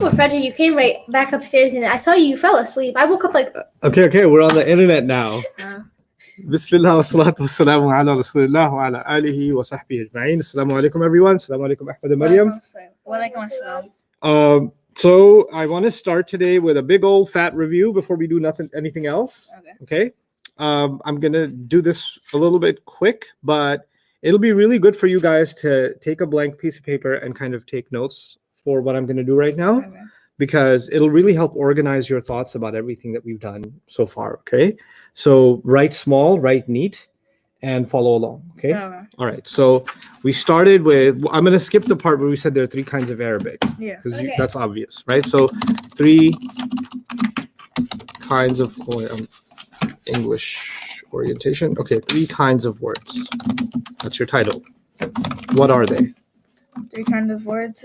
Well, Frederick, you came right back upstairs and I saw you fell asleep. I woke up like. Okay, we're on the internet now. Uh. بسم الله والصلاة والسلام على رسول الله وعلى آله وصحبه أجمعين. Assalamu alaikum everyone. Assalamu alaikum Ahmed and Maryam. Walaikum assalam. So I want to start today with a big old fat review before we do anything else. Okay. I'm gonna do this a little bit quick, but it'll be really good for you guys to take a blank piece of paper and kind of take notes for what I'm gonna do right now, because it'll really help organize your thoughts about everything that we've done so far. Okay. So write small, write neat, and follow along. Okay. All right. So we started with, I'm going to skip the part where we said there are three kinds of Arabic. Yeah. Because that's obvious, right? So three kinds of English orientation. Okay. Three kinds of words. That's your title. What are they? Three kinds of words.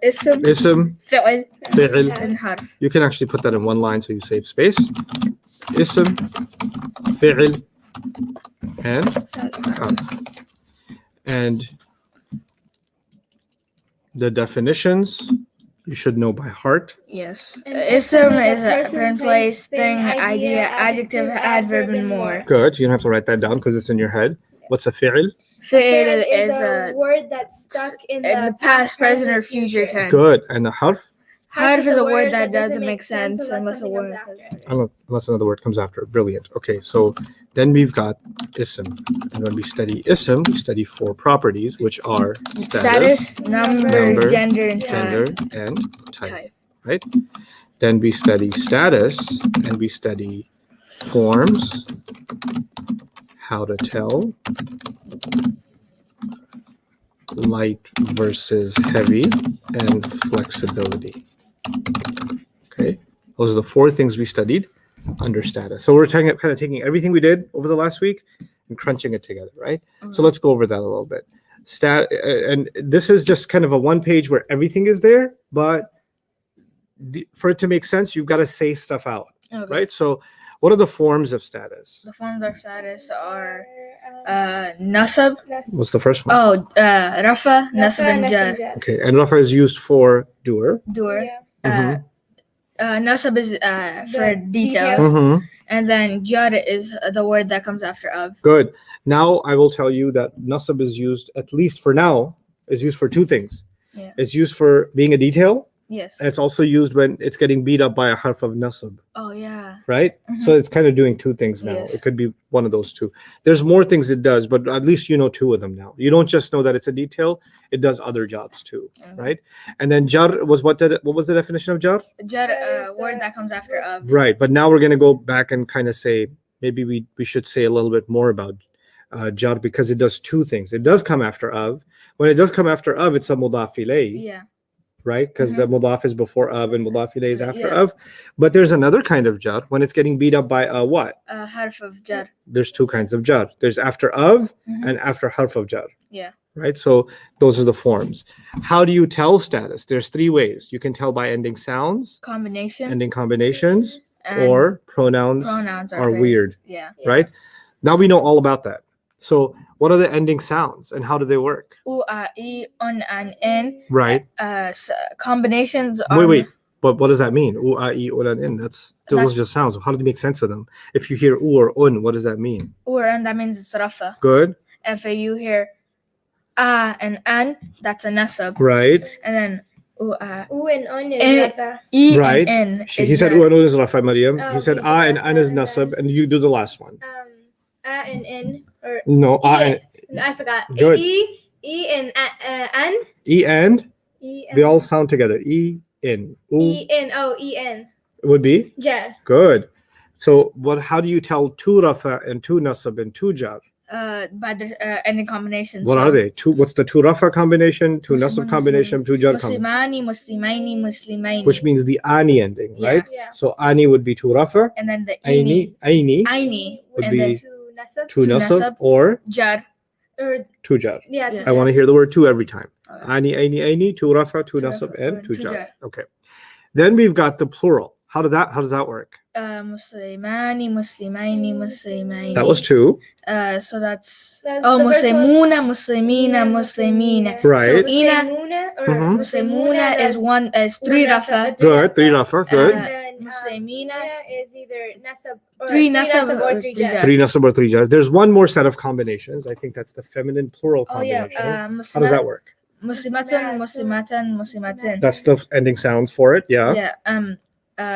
Ism, fi'l, and harf. You can actually put that in one line so you save space. Ism, fi'l, and harf. And the definitions you should know by heart. Yes. Ism is a person, place, thing, idea, adjective, adverb, and more. Good. You don't have to write that down because it's in your head. What's a fi'l? Fi'l is a word that's stuck in the past, present, or future tense. Good. And the harf? Harf is a word that doesn't make sense unless another word comes after. Brilliant. Okay, so then we've got ism. And when we study ism, we study four properties, which are status, number, gender, and type. Right? Then we study status, and we study forms, how to tell, light versus heavy, and flexibility. Okay, those are the four things we studied under status. So we're kind of taking everything we did over the last week and crunching it together, right? So let's go over that a little bit. And this is just kind of a one page where everything is there, but for it to make sense, you've got to say stuff out, right? So what are the forms of status? The forms of status are nasab. What's the first one? Rafa, nasab, and jar. Okay, and Rafa is used for doer. Yeah. Nasab is for details. And then jar is the word that comes after of. Good. Now I will tell you that nasab is used, at least for now, is used for two things. Yeah. It's used for being a detail. Yes. And it's also used when it's getting beat up by a harf of nasab. Oh, yeah. Right? So it's kind of doing two things now. Yes. It could be one of those two. There's more things it does, but at least you know two of them now. You don't just know that it's a detail. It does other jobs too, right? And then jar was what was the definition of jar? Jar, word that comes after of. Right. But now we're going to go back and kind of say, maybe we should say a little bit more about jar, because it does two things. It does come after of. When it does come after of, it's a mudaf ilayh. Yeah. Right? Because the mudaf is before of and mudaf ilayh is after of. But there's another kind of jar when it's getting beat up by a what? A harf of jar. There's two kinds of jar. There's after of and after harf of jar. Yeah. Right? So those are the forms. How do you tell status? There's three ways. You can tell by ending sounds, ending combinations, or pronouns are weird. Yeah. Right? Now we know all about that. So what are the ending sounds and how do they work? U, a, I, un, and in. Right. Combinations are... Wait. But what does that mean? U, a, I, un, and in. Those are just sounds. How do you make sense of them? If you hear u or un, what does that mean? U or un, that means it's rafa. Good. If you hear a and an, that's a nasab. Right. And then U and un is rafa. I right. and in. He said u and un is rafa, Maryam. He said a and an is nasab, and you do the last one. A and in, or no, I forgot. Good. E and an. E and. They all sound together. E in. E in. Oh, E in. It would be Jar. Good. So how do you tell two rafa and two nasab and two jar? By the ending combinations. What are they? What's the two rafa combination, two nasab combination, two jar combination? Muslimani. Which means the ani ending, right? Yeah. So ani would be two rafa. And then the Aini would be two nasab or jar. Or two jar. Yeah. I want to hear the word two every time. Ani, two rafa, two nasab, and two jar. Okay. Then we've got the plural. How does that work? Muslimani. That was two. So that's Muslimuna, Muslimina. Right. So or Mhm. Muslimuna is three rafa. Good. Three rafa. Good. And then Muslimina is either nasab or three three nasab nasab or or three three jar. jar. Three nasab or three jar. There's one more set of combinations. I think that's the feminine plural Oh yeah. combination. How does that work? Muslimatun, muslimatan, muslimatin. That's the ending sounds for it. Yeah. Yeah.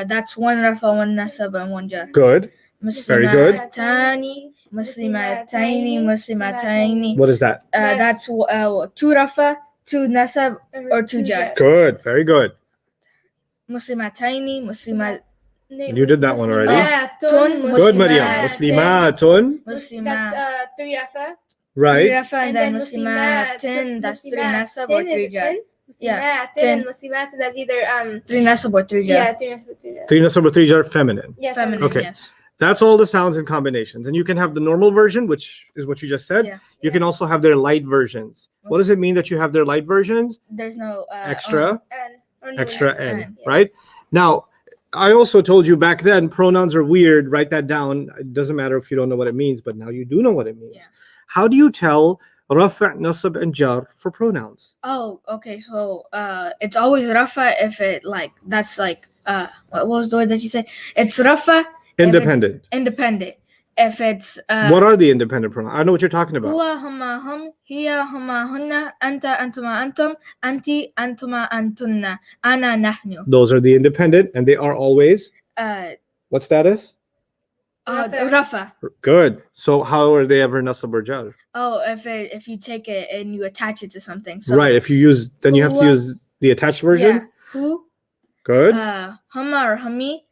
That's one rafa, one nasab, and one jar. Good. Very good. Muslimatani, muslimataini, muslimataini. What is that? That's two rafa, two nasab, or two jar. Good. Very good. Muslimataini, muslimat. You did that one already. Muslimatun, Good, Maryam. muslimatin. Muslimatun. That's three rafa. Three Right. rafa and then muslimatin. That's three nasab or three jar. Yeah, Muslimatin and muslimatin. That's either Three nasab or three jar. yeah, three nasab or three jar. Three nasab or three jar, feminine. Yeah, Feminine. Okay. Yes. That's all the sounds and combinations. And you can have the normal version, which is what you just said. Yeah. You can also have their light versions. What does it mean that you have their light versions? There's no Extra, And or extra N, N, right? Now, I also told you back then, pronouns are weird. Write that down. It doesn't matter if you don't know what it means, but now you do know what it means. Yeah. How do you tell rafa', nasab, and jar for pronouns? Oh, okay. So it's always rafa if it that's what was the word that you said? It's rafa. Independent. Independent. If it's What are the independent pronouns? I know what you're talking about. huwa huma hum, hiya huma hunna, anta antuma antum, anti antuma antunna, ana nahnu. Those are the independent, and they are always what status? Rafa. Good. So how are they ever nasab or jar? Oh, if you take it and you attach it to something. So Right. If you use, then you have to Huwa- use the attached version. Yeah. Who? Good. Huma or humi,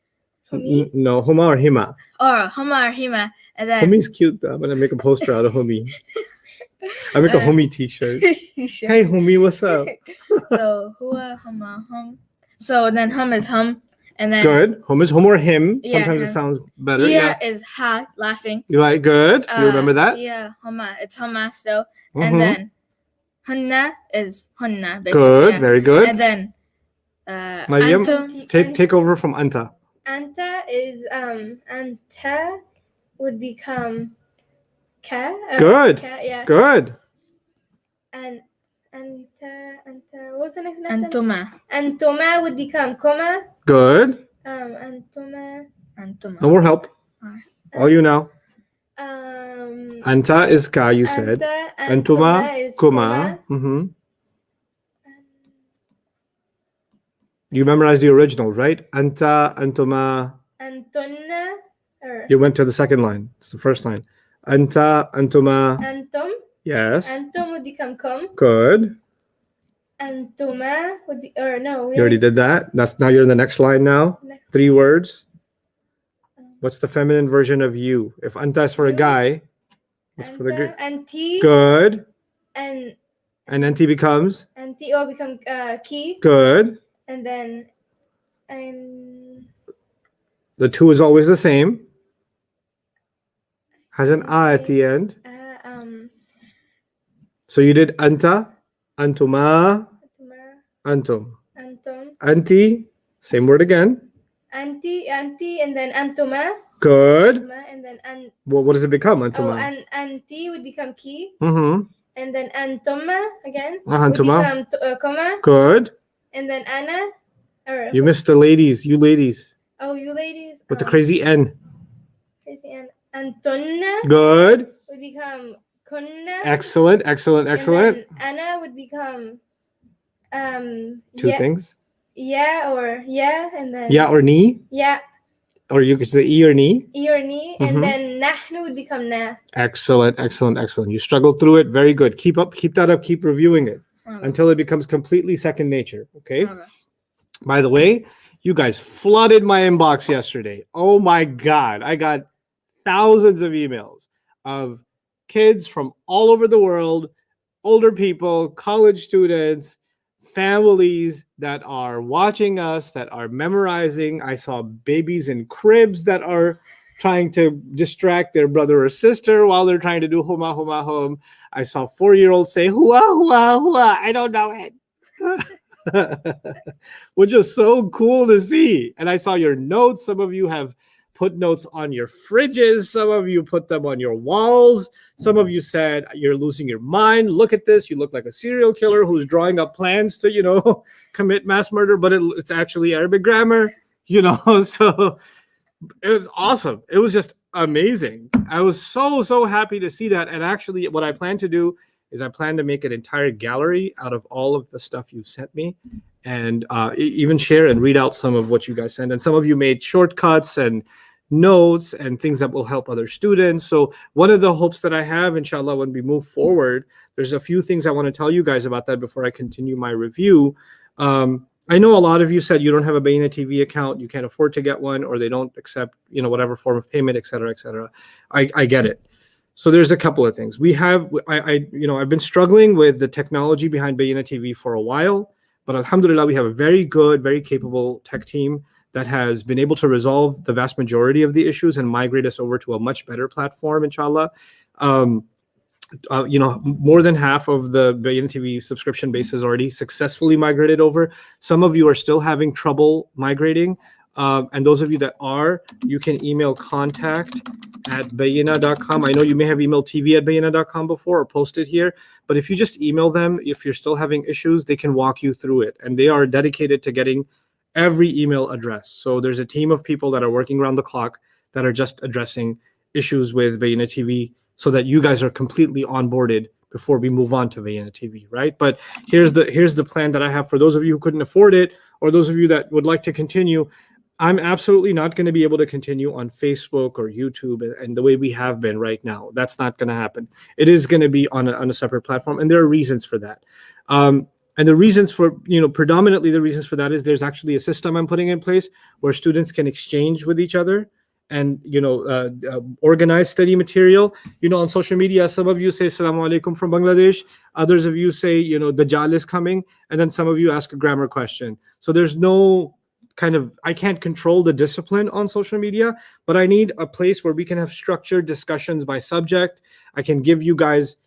No, huma or hima. or huma or hima, and then Humi's cute. Though. I'm gonna make a poster out of humi. I make a humi T-shirt. Sure. Hey, humi, what's up? So huwa huma hum. So then hum is hum, and then Good. Hum is hum or him. Yeah, Sometimes him. it sounds better. Hiya Yeah. is ha, laughing. You right? Good. You remember that? Yeah, huma. It's huma still, Mhm. and then hunna is hunna. Basically, Good. yeah. Very good. And then Maryam, antum. take over from anta. Anta is anta would become ka. Good. Ka, yeah. Good. And anta. What was the next one? Antuma. Antoma would become koma. Good. Antoma. No more help. Alright. All you now. Anta Anta is ka. You said. Antuma is kuma. Mm-hmm. You memorized the original, right? Anta, antuma. Antonna. You went to the second line. It's the first line. Anta, antuma. Antum. Yes. Antum would become kum. Good. Antuma would be, or no. You already did that. That's now you're in the next line now. 3 words. What's the feminine version of you? If anta is for a guy, what's for the girl? Anti. Good. And anti becomes? anti O become key. Good. And then The 2 is always the same. Has an a at the end. So you did anta, antuma, antum. Antum. Anti, same word again. Anti, and then antuma. Good. And then Well, what does it become? oh, Antuma. and anti would become key. Mm-hmm. And then antuma again. Antuma. Would become comma. Good. And then ana. Or You missed the ladies. You ladies. oh, you ladies. With the crazy N. Crazy N. Antonna Good. would become kunna. Excellent. Excellent. Excellent. And then ana would become 2 yeah, things. yeah or yeah, and then Yeah or ni. yeah, Or you could say e or ni. e or ni, Mhm. and then nahnu would become na. Excellent. Excellent. Excellent. You struggled through it. Very good. Keep up. Keep that up. Keep reviewing it until it becomes completely second nature. Okay. By the way, you guys flooded my inbox yesterday. Oh my God. I got thousands of emails of kids from all over the world, older people, college students, families that are watching us, that are memorizing. I saw babies in cribs that are trying to distract their brother or sister while they're trying to do huma huma hum. I saw 4-year-olds say hua hua hua. I don't know it. Which is so cool to see. And I saw your notes. Some of you have put notes on your fridges. Some of you put them on your walls. Some of you said, you're losing your mind. Look at this. You look like a serial killer who's drawing up plans to, commit mass murder, but it's actually Arabic grammar, So it was awesome. It was just amazing. I was so happy to see that. And actually, what I plan to do is I plan to make an entire gallery out of all of the stuff you've sent me, and even share and read out some of what you guys sent. And some of you made shortcuts and notes and things that will help other students. So one of the hopes that I have, inshallah, when we move forward, there's a few things I want to tell you guys about that before I continue my review. I know a lot of you said you don't have a Bayyinah TV account, you can't afford to get one, or they don't accept, whatever form of payment, et cetera, et cetera. I get it. So there's a couple of things. I've been struggling with the technology behind Bayyinah TV for a while, but alhamdulillah, we have a very good, very capable tech team that has been able to resolve the vast majority of the issues and migrate us over to a much better platform, inshallah. More than half of the Bayyinah TV subscription base is already successfully migrated over. Some of you are still having trouble migrating. And those of you that are, you can email contact@bayyinah.com. I know you may have emailed tv@bayyinah.com before or posted here, but if you just email them, if you're still having issues, they can walk you through it. And they are dedicated to getting every email address. So there's a team of people that are working around the clock that are just addressing issues with Bayyinah TV so that you guys are completely onboarded before we move on to Bayyinah TV, right? But here's the plan that I have for those of you who couldn't afford it, or those of you that would like to continue. I'm absolutely not going to be able to continue on Facebook or YouTube and the way we have been right now. That's not going to happen. It is going to be on a separate platform, and there are reasons for that. And the reasons for, predominantly the reasons for that is there's actually a system I'm putting in place where students can exchange with each other and, organize study material. On social media, some of you say Assalamu alaikum from Bangladesh. Others of you say, Dajjal is coming. And then some of you ask a grammar question. So there's no I can't control the discipline on social media, but I need a place where we can have structured discussions by subject. I can give you guys,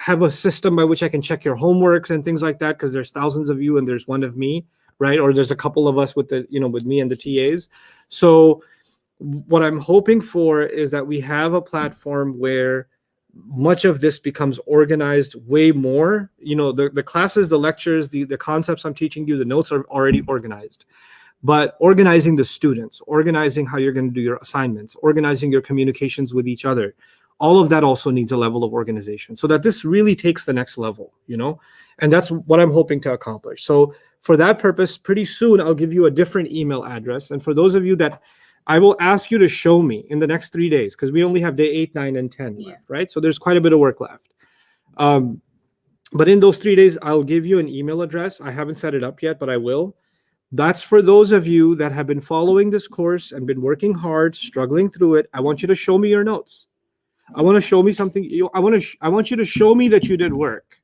have a system by which I can check your homeworks and things like that, because there's thousands of you and there's one of me, right? Or there's a couple of us with with me and the TAs. So what I'm hoping for is that we have a platform where much of this becomes organized way more. The classes, the lectures, the concepts I'm teaching you, the notes are already organized. But organizing the students, organizing how you're going to do your assignments, organizing your communications with each other, all of that also needs a level of organization so that this really takes the next level, and that's what I'm hoping to accomplish. So for that purpose, pretty soon I'll give you a different email address. And for those of you that I will ask you to show me in the next 3 days, because we only have day 8, 9, and 10 left, right? So there's quite a bit of work left. But in those 3 days, I'll give you an email address. I haven't set it up yet, but I will. That's for those of you that have been following this course and been working hard, struggling through it. I want you to show me your notes. I want to show me something. I want you to show me that you did work.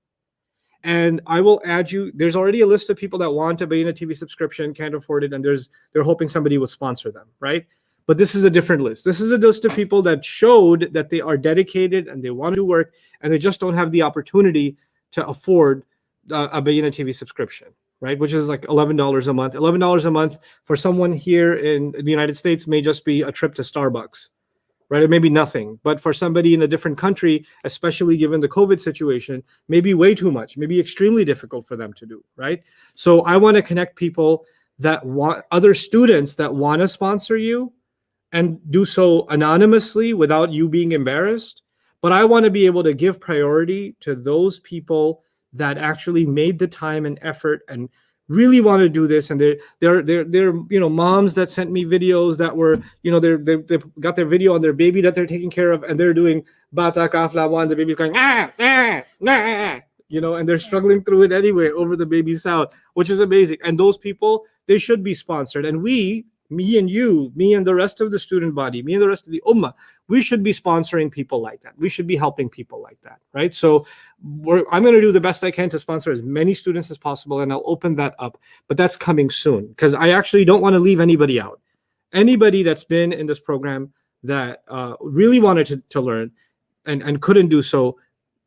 And I will add you. There's already a list of people that want a Bayyinah TV subscription, can't afford it, and they're hoping somebody would sponsor them, right? But this is a different list. This is a list of people that showed that they are dedicated and they want to do work, and they just don't have the opportunity to afford a Bayyinah TV subscription, right? Which is like $11 a month. $11 a month for someone here in the United States may just be a trip to Starbucks, right? It may be nothing, but for somebody in a different country, especially given the COVID situation, maybe way too much, maybe extremely difficult for them to do, right? So I want to connect people that want, other students that want to sponsor you and do so anonymously without you being embarrassed. But I want to be able to give priority to those people that actually made the time and effort and really want to do this. And they're moms that sent me videos that were, they got their video on their baby that they're taking care of, and they're doing bata kafla one, the baby's going and they're struggling through it anyway over the baby's sound, which is amazing. And those people, they should be sponsored. And me and you, me and the rest of the student body, me and the rest of the ummah, we should be sponsoring people like that. We should be helping people like that, right? So I'm going to do the best I can to sponsor as many students as possible, and I'll open that up. But that's coming soon, because I actually don't want to leave anybody out. Anybody that's been in this program that really wanted to learn and couldn't do so,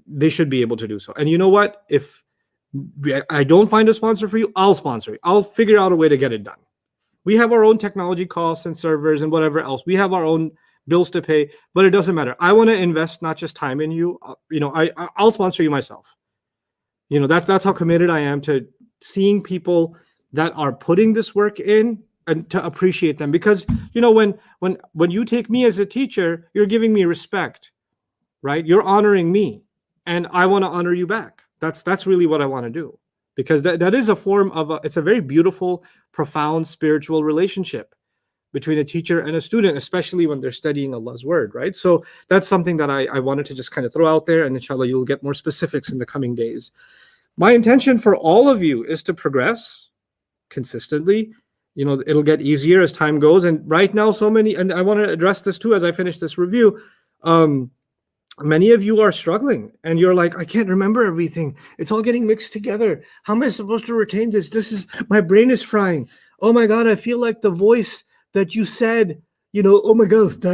they should be able to do so. And you know what? If I don't find a sponsor for you, I'll sponsor you. I'll figure out a way to get it done. We have our own technology costs and servers and whatever else. We have our own bills to pay, but it doesn't matter. I want to invest not just time in you. I'll sponsor you myself. That's how committed I am to seeing people that are putting this work in and to appreciate them. Because when you take me as a teacher, you're giving me respect, right? You're honoring me, and I want to honor you back. That's really what I want to do, because that is a form of it's a very beautiful, profound spiritual relationship between a teacher and a student, especially when they're studying Allah's word, right? So that's something that I wanted to just kind of throw out there, and inshallah, you'll get more specifics in the coming days. My intention for all of you is to progress consistently. It'll get easier as time goes. And right now, and I want to address this too as I finish this review. Many of you are struggling and you're like, I can't remember everything. It's all getting mixed together. How am I supposed to retain this? My brain is frying. Oh my God, I feel like the voice that you said, oh my God,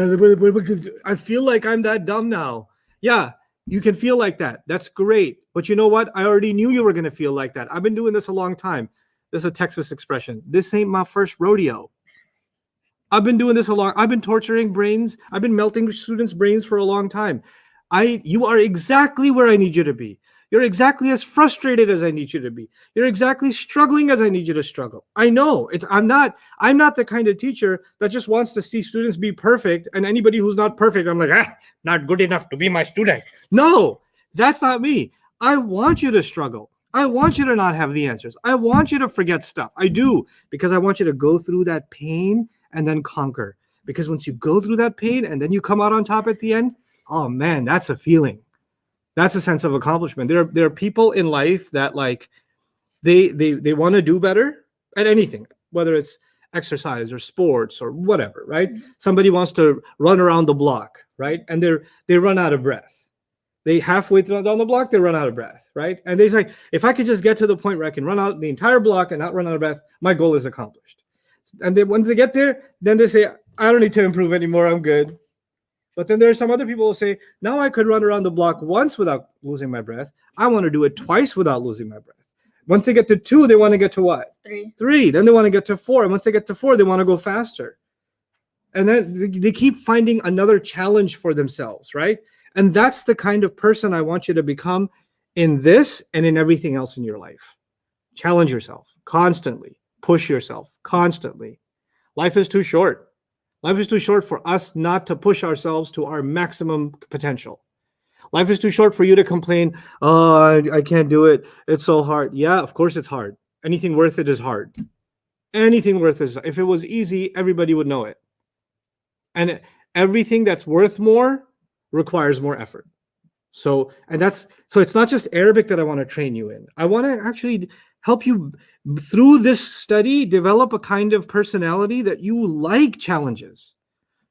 I feel like I'm that dumb now. Yeah, you can feel like that. That's great. But you know what? I already knew you were going to feel like that. I've been doing this a long time. This is a Texas expression. This ain't my first rodeo. I've been doing this I've been torturing brains. I've been melting students' brains for a long time. You are exactly where I need you to be. You're exactly as frustrated as I need you to be. You're exactly struggling as I need you to struggle. I know I'm not the kind of teacher that just wants to see students be perfect, and anybody who's not perfect, I'm like, not good enough to be my student. No, that's not me. I want you to struggle. I want you to not have the answers. I want you to forget stuff. I do, because I want you to go through that pain and then conquer. Because once you go through that pain and then you come out on top at the end, oh man, that's a feeling. That's a sense of accomplishment. There are people in life that like they want to do better at anything, whether it's exercise or sports or whatever, right? Somebody wants to run around the block, right? And they run out of breath. They halfway down the block, they run out of breath, right? And they say, if I could just get to the point where I can run out the entire block and not run out of breath, my goal is accomplished. And then once they get there, then they say, I don't need to improve anymore, I'm good. But then there are some other people who say, now I could run around the block once without losing my breath. I want to do it twice without losing my breath. Once they get to 2, they want to get to what? 3. Then they want to get to 4. And once they get to 4, they want to go faster. And then they keep finding another challenge for themselves, right? And that's the kind of person I want you to become in this and in everything else in your life. Challenge yourself constantly. Push yourself constantly. Life is too short. Life is too short for us not to push ourselves to our maximum potential. Life is too short for you to complain, oh, I can't do it. It's so hard. Yeah, of course it's hard. Anything worth it is hard. Anything worth it. If it was easy, everybody would know it. And everything that's worth more requires more effort. So it's not just Arabic that I want to train you in. I want to actually help you through this study develop a kind of personality that you like challenges.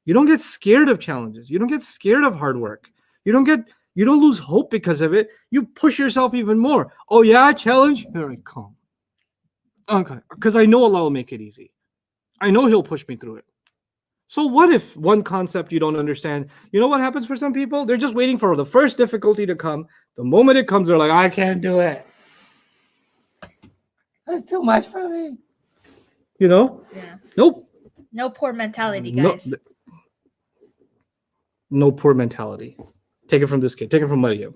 You don't get scared of challenges. You don't get scared of hard work. You don't lose hope because of it. You push yourself even more. Oh yeah, challenge? All right, calm. Okay, because I know Allah will make it easy. I know He'll push me through it. So what if one concept you don't understand? You know what happens for some people? They're just waiting for the first difficulty to come. The moment it comes, they're like, I can't do it. That's too much for me. Yeah. Nope. No poor mentality, guys. No poor mentality. Take it from this kid. Take it from Maryam.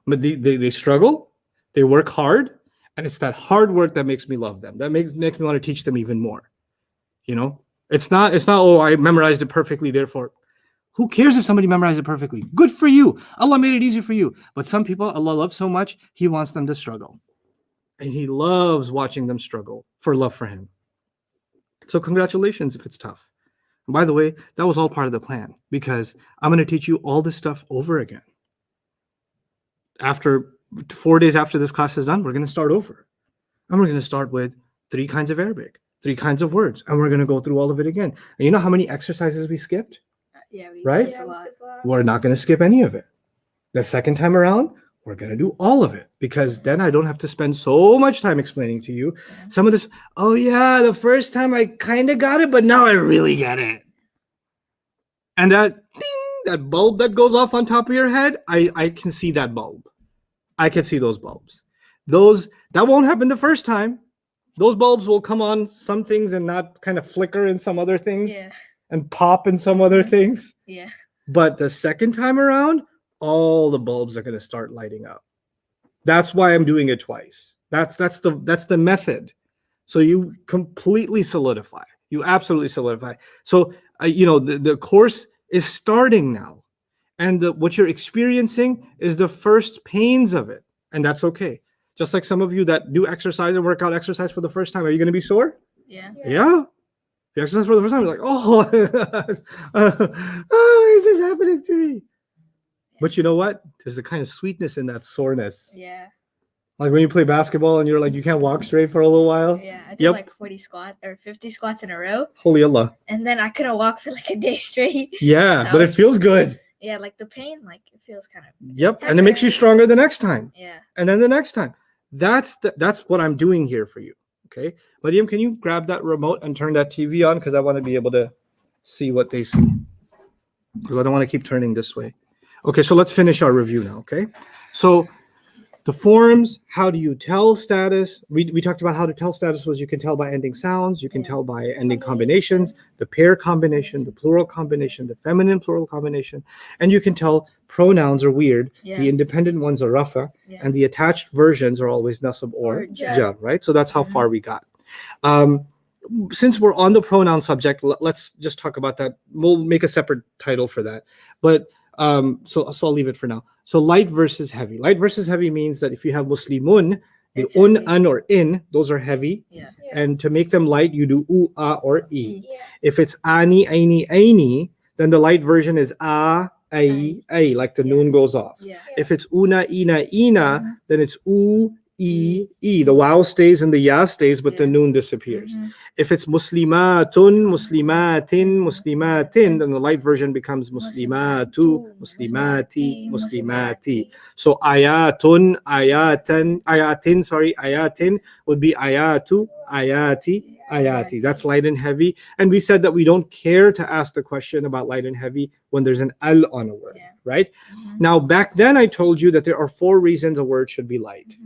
But they struggle. They work hard. And it's that hard work that makes me love them. That makes me want to teach them even more. It's not, oh, I memorized it perfectly, therefore. Who cares if somebody memorized it perfectly? Good for you. Allah made it easy for you. But some people, Allah loves so much, He wants them to struggle. And He loves watching them struggle for love for Him. So congratulations if it's tough. And by the way, that was all part of the plan, because I'm going to teach you all this stuff over again. After 4 days after this class is done, we're going to start over. And we're going to start with 3 kinds of Arabic. 3 kinds of words, and we're going to go through all of it again. And you know how many exercises we skipped? Yeah, we right? skipped a lot. We're not going to skip any of it. The second time around, we're going to do all of it, because then I don't have to spend so much time explaining to you some of this. Oh yeah, the first time I kind of got it, but now I really get it. And that ding, that bulb that goes off on top of your head, I can see that bulb. I can see those bulbs. That won't happen the first time. Those bulbs will come on some things and not kind of flicker in some other things Yeah. and pop in some other things. Yeah. But the second time around, all the bulbs are going to start lighting up. That's why I'm doing it twice. That's the method. So you completely solidify. You absolutely solidify. So the course is starting now, and what you're experiencing is the first pains of it, and that's okay. Just like some of you that do exercise and work out exercise for the first time, are you going to be sore? Yeah. Yeah. If you exercise for the first time, you're like, oh, oh, is this happening to me? But you know what? There's a kind of sweetness in that soreness. Yeah. Like when you play basketball and you're like, you can't walk straight for a little while. Yeah. I did like 40 squats or 50 squats in a row. Holy Allah. And then I couldn't walk for like a day straight. Yeah, but it feels good. Yeah, like the pain, like it feels kind of. Yep, and it makes you stronger the next time. Yeah. And then the next time. That's what I'm doing here for you. Okay, Mariam, can you grab that remote and turn that TV on, because I want to be able to see what they see, because I don't want to keep turning this way. Okay, so let's finish our review now. Okay, so the forms, how do you tell status? We talked about how to tell status was you can tell by ending sounds, you can tell by ending combinations, the pair combination, the plural combination, the feminine plural combination, and you can tell pronouns are weird. Yeah. The independent ones are rafa, and the attached versions are always nasab or jar, right? So that's how far we got. Since we're on the pronoun subject, let's just talk about that. We'll make a separate title for that. But so I'll leave it for now. So light versus heavy. Light versus heavy means that if you have muslimun, the an or in, those are heavy. Yeah. And to make them light, you do a or e. Yeah. If it's ani, aini, then the light version is a, like the noon goes off. Yeah. If it's una, ina, then it's e. The vowel stays and the ya stays, but the noon disappears. If it's muslimatun, muslimatin, then the light version becomes muslimatu, muslimati. So ayatin would be ayatu, ayati. That's light and heavy. And we said that we don't care to ask the question about light and heavy when there's an al on a word, right? Now, back then I told you that there are 4 reasons a word should be light.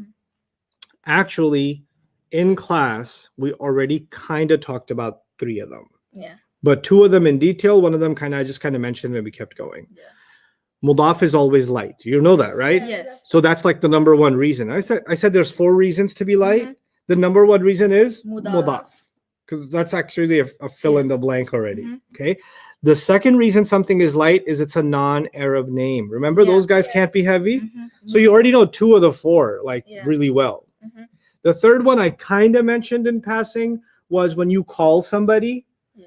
Actually, in class, we already kind of talked about 3 of them. Yeah. But 2 of them in detail, one of them I just mentioned when we kept going. Yeah. Mudaf is always light. You know that, right? Yes. So that's like the number 1 reason. I said there's 4 reasons to be light. The number 1 reason is mudaf, because that's actually a fill in the blank already. Okay. The second reason something is light is it's a non-Arab name. Remember, those guys can't be heavy. So you already know 2 of the 4 really well. The third one I kind of mentioned in passing was when you call somebody,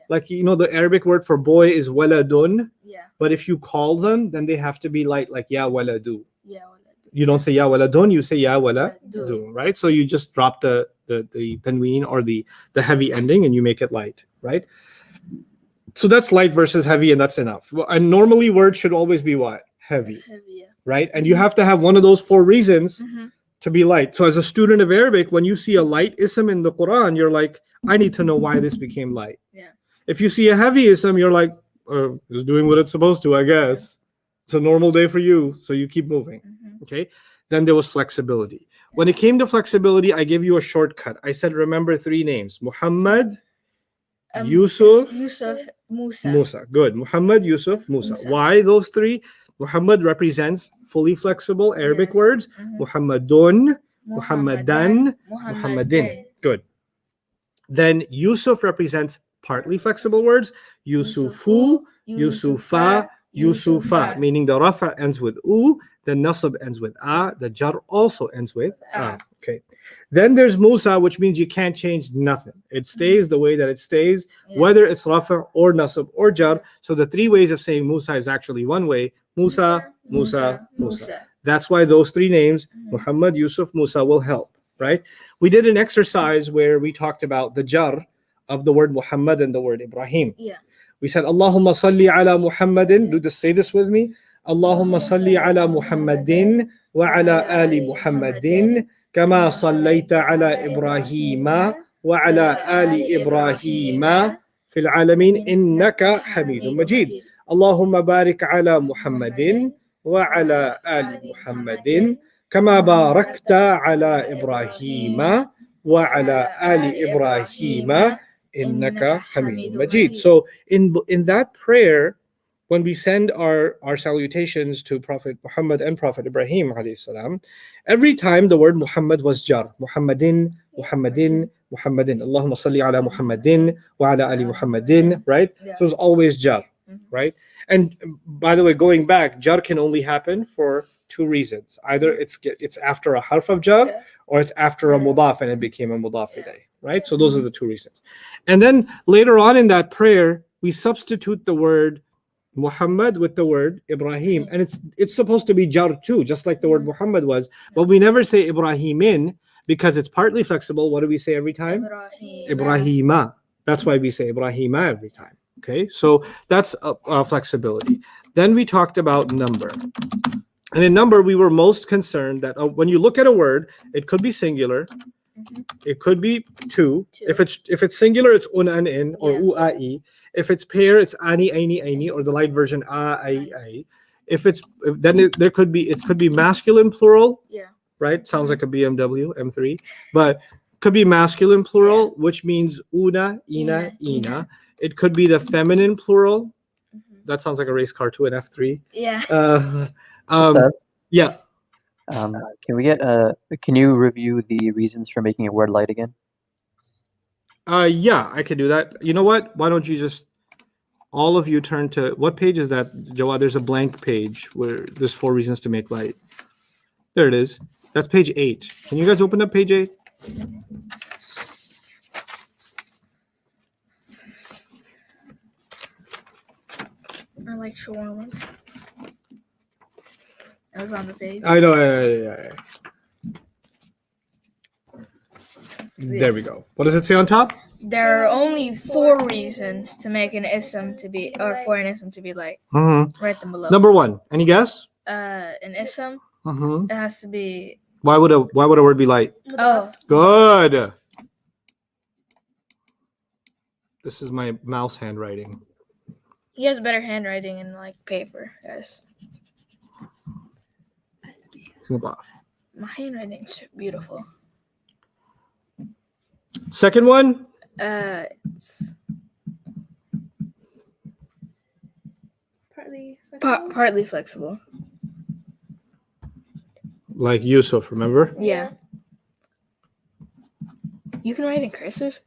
like, the Arabic word for boy is waladun. Yeah. But if you call them, then they have to be light, like ya waladu. Yeah. You don't say ya waladun, you say ya waladu, right? So you just drop the tanween or the heavy ending and you make it light, right? So that's light versus heavy, and that's enough. And normally words should always be what? Heavy, right? And you have to have one of those 4 reasons to be light. So as a student of Arabic, when you see a light ism in the Quran, you're like, I need to know why this became light. Yeah. If you see a heavy ism, you're like, it's doing what it's supposed to, I guess. It's a normal day for you, so you keep moving. Okay. Then there was flexibility. When it came to flexibility, I gave you a shortcut. I said, remember 3 names: Muhammad, Yusuf, Musa. Good. Muhammad, Yusuf, Musa. Why those 3? Muhammad represents fully flexible Arabic words. Muhammadun, Muhammadan, Muhammadin. Good. Then Yusuf represents partly flexible words. Yusufu, Yusufa, Yusufa, meaning the rafa ends with u, the nasab ends with a, the jar also ends with a. Okay. Then there's Musa, which means you can't change nothing. It stays the way that it stays, whether it's rafa or nasab or jar. So the 3 ways of saying Musa is actually one way: Musa, Musa, Musa. That's why those 3 names, Muhammad, Yusuf, Musa, will help, right? We did an exercise where we talked about the jar of the word Muhammad and the word Ibrahim. Yeah. We said, Allahumma salli ala Muhammadin. Say this with me. Allahumma salli ala Muhammadin wa ala ali Muhammadin kama sallaita ala Ibrahima wa ala ali Ibrahima fil alamin innaka hamidun majid. Allahumma barik ala Muhammadin wa ala ali Muhammadin kama barakta ala Ibrahima وعلى آل إبراهيم إنك حميد مجيد. So in that prayer, when we send our salutations to Prophet Muhammad and Prophet Ibrahim alayhi salam, every time the word Muhammad was jar. Muhammadin, Muhammadin, Muhammadin. Allahumma salli ala Muhammadin wa ala ali Muhammadin, right? Yeah. So it's always jar, right? And by the way, going back, jar can only happen for two reasons. Either it's after a harf of jar, or it's after a mudaf and it became a mudaf ilayh, right? So those are the two reasons. And then later on in that prayer, we substitute the word Muhammad with the word Ibrahim, and it's supposed to be jar too, just like the word Muhammad was, but we never say Ibrahimin because it's partly flexible. What do we say every time? Ibrahima. That's why we say Ibrahima every time. Okay, so that's flexibility. Then we talked about number, and in number we were most concerned that when you look at a word, it could be singular, it could be two. If it's singular, it's un and in or uai. If it's pair, it's ani, aini, aini, or the light version ai. If it's it could be masculine plural. Right? Sounds like a BMW M3, but could be masculine plural, which means una, ina, ina. It could be the feminine plural. That sounds like a race car too, an F3. Yeah. Yeah. Can you review the reasons for making a word light again? Yeah, I could do that. You know what? Why don't you just all of you turn to what page is that, Jawad? There's a blank page where there's 4 reasons to make light. There it is. That's page 8. Can you guys open up page 8? I like shawarmas. That was on the page. I know. Yeah. There we go. What does it say on top? There are only 4 reasons to make an ism to be, or for an ism to be light. Write them below. Number 1. Any guess? An ism. It has to be. Why would a word be light? Oh. Good. This is my mouse handwriting. He has better handwriting in like paper, guys. My handwriting's beautiful. Second one? It's partly flexible. partly flexible. Like Yusuf, remember? Yeah. You can write in cursive?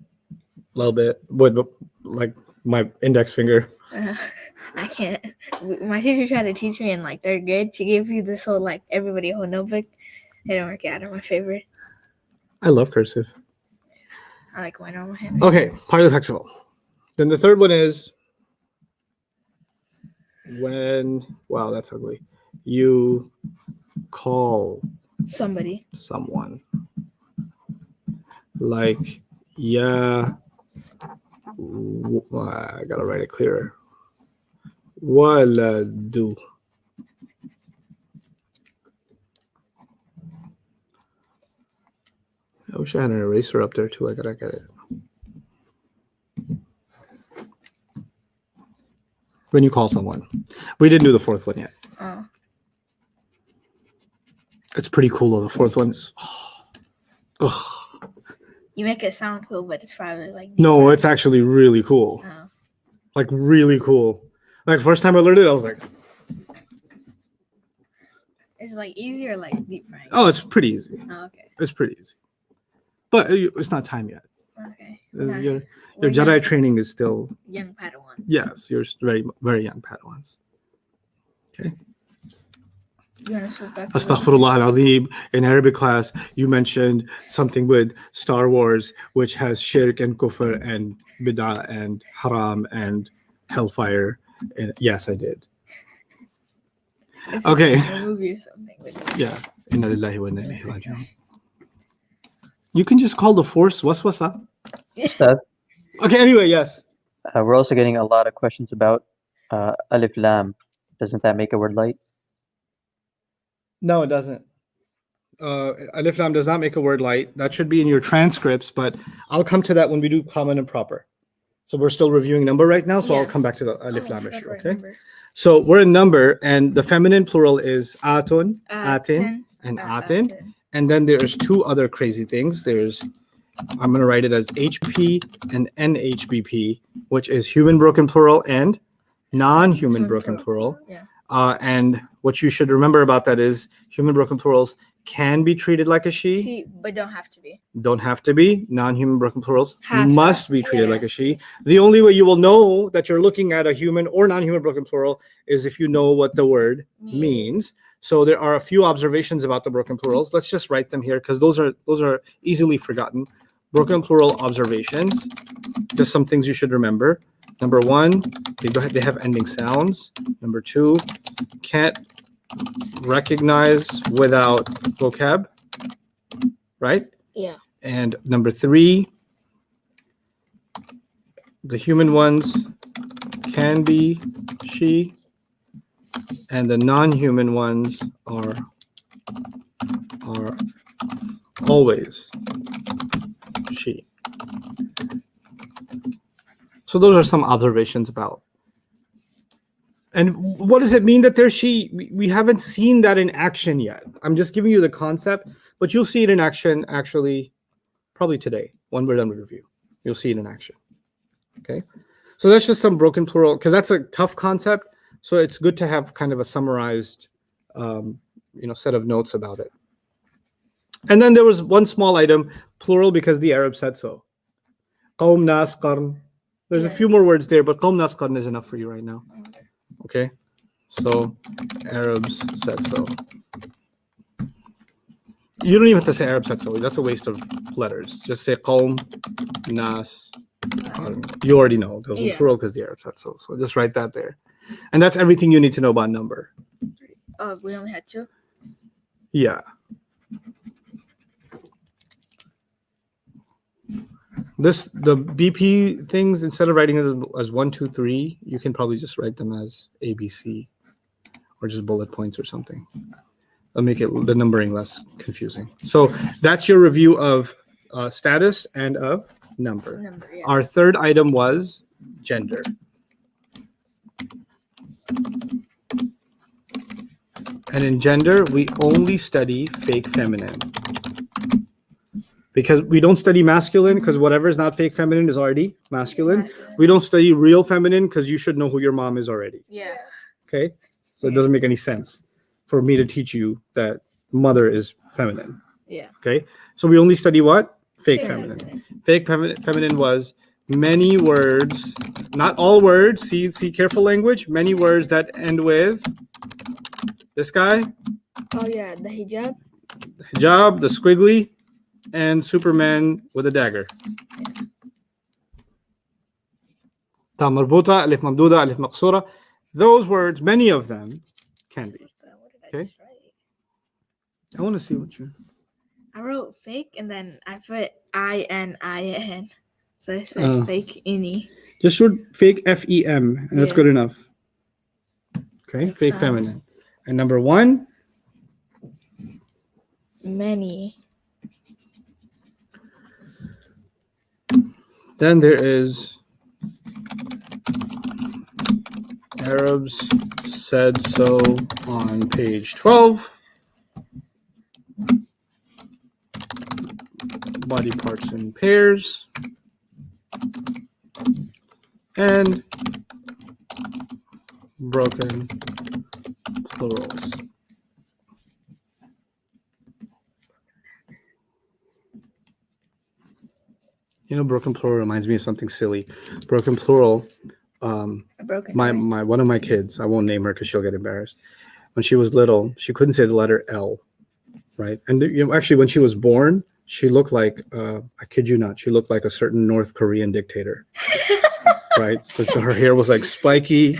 A little bit. With like my index finger. I can't. My teacher tried to teach me in like 3rd grade. She gave you this whole like everybody whole notebook. It didn't work out. They're my favorite. I love cursive. I like my normal hand. Okay, partly flexible. Then the third one is when, wow, that's ugly. You call someone. Like, yeah. I gotta write it clearer. Waladu. I wish I had an eraser up there too. I gotta get it. When you call someone. We didn't do the 4th one yet. Oh. It's pretty cool though. The 4th one's. You make it sound cool, but it's probably like. No, it's actually really cool. Oh. Like really cool. Like first time I learned it, I was like. It's like easy or like deep frying? Oh, it's pretty easy. Oh, okay. It's pretty easy. But it's not time yet. Okay. Your Jedi training is still young Padawan. Yes, you're very, very young Padawans. Okay. Astaghfirullah al-Azim. In Arabic class, you mentioned something with Star Wars, which has shirk and kufr and bid'ah and haram and hellfire. And yes, I did. It's okay. Like a movie or something. Yeah. Inna lillahi wa inna ilayhi raji'un. You can just call the force waswasa. Okay, anyway, yes. We're also getting a lot of questions about alif lam. Doesn't that make a word light? No, it doesn't. Alif lam does not make a word light. That should be in your transcripts, but I'll come to that when we do common and proper. So we're still reviewing number right now, so I'll come back to the alif lam issue, okay? Number. So we're in number, and the feminine plural is atun, atin, and atin. And then there's 2 other crazy things. There's I'm going to write it as HP and NHBP, which is human broken plural and non-human broken plural. Yeah. And what you should remember about that is human broken plurals can be treated like a she. She, but don't have to be. Don't have to be. Non-human broken plurals Have must to. be treated Yeah. like a she. The only way you will know that you're looking at a human or non-human broken plural is if you know what the word means. So there are a few observations about the broken plurals. Let's just write them here because those are easily forgotten. Broken plural observations. Just some things you should remember. Number one, they have ending sounds. Number two, can't recognize without vocab, right? Yeah. And number three, the human ones can be she, and the non-human ones are always she. So those are some observations about. And what does it mean that they're she? We haven't seen that in action yet. I'm just giving you the concept, but you'll see it in action actually probably today when we're done with review. You'll see it in action. Okay. So that's just some broken plural because that's a tough concept. So it's good to have kind of a summarized, set of notes about it. And then there was one small item, plural, because the Arab said so. Qawm, nas, qarn. There's a few more words there, but qawm, nas, qarn is enough for you right now. Okay, so Arabs said so. You don't even have to say Arab said so. That's a waste of letters. Just say qawm, nas, qarn. You already know. Those are plural because the Arab said so. So just write that there. And that's everything you need to know about number. Oh, we only had two? Yeah. The BP things, instead of writing it as 1, 2, 3, you can probably just write them as ABC or just bullet points or something. That'll make the numbering less confusing. So that's your review of status and of number. Yeah. Our third item was gender. And in gender, we only study fake feminine. Because we don't study masculine, because whatever is not fake feminine is already masculine. We don't study real feminine, because you should know who your mom is already. Yeah. Okay? So it doesn't make any sense for me to teach you that mother is feminine. Yeah. Okay? So we only study what? Fake feminine. Fake feminine was many words, not all words. See careful language. Many words that end with this guy. Oh, yeah. The hijab. Hijab, the squiggly, and Superman with a dagger. Ta marbuta, alif mamduda, alif maqsura. Those words, many of them can be. Okay? I want to see what you... I wrote fake and then I put ININ. So I said fake any. Just wrote fake FEM, and that's good enough. Okay? Fake feminine. And number one? Many. Then there is Arabs said so on page 12. Body parts in pairs. And broken plurals. Broken plural reminds me of something silly. Broken plural. One of my kids, I won't name her because she'll get embarrassed. When she was little, she couldn't say the letter L, right? And actually, when she was born, she looked like I kid you not, she looked like a certain North Korean dictator, right? So her hair was like spiky,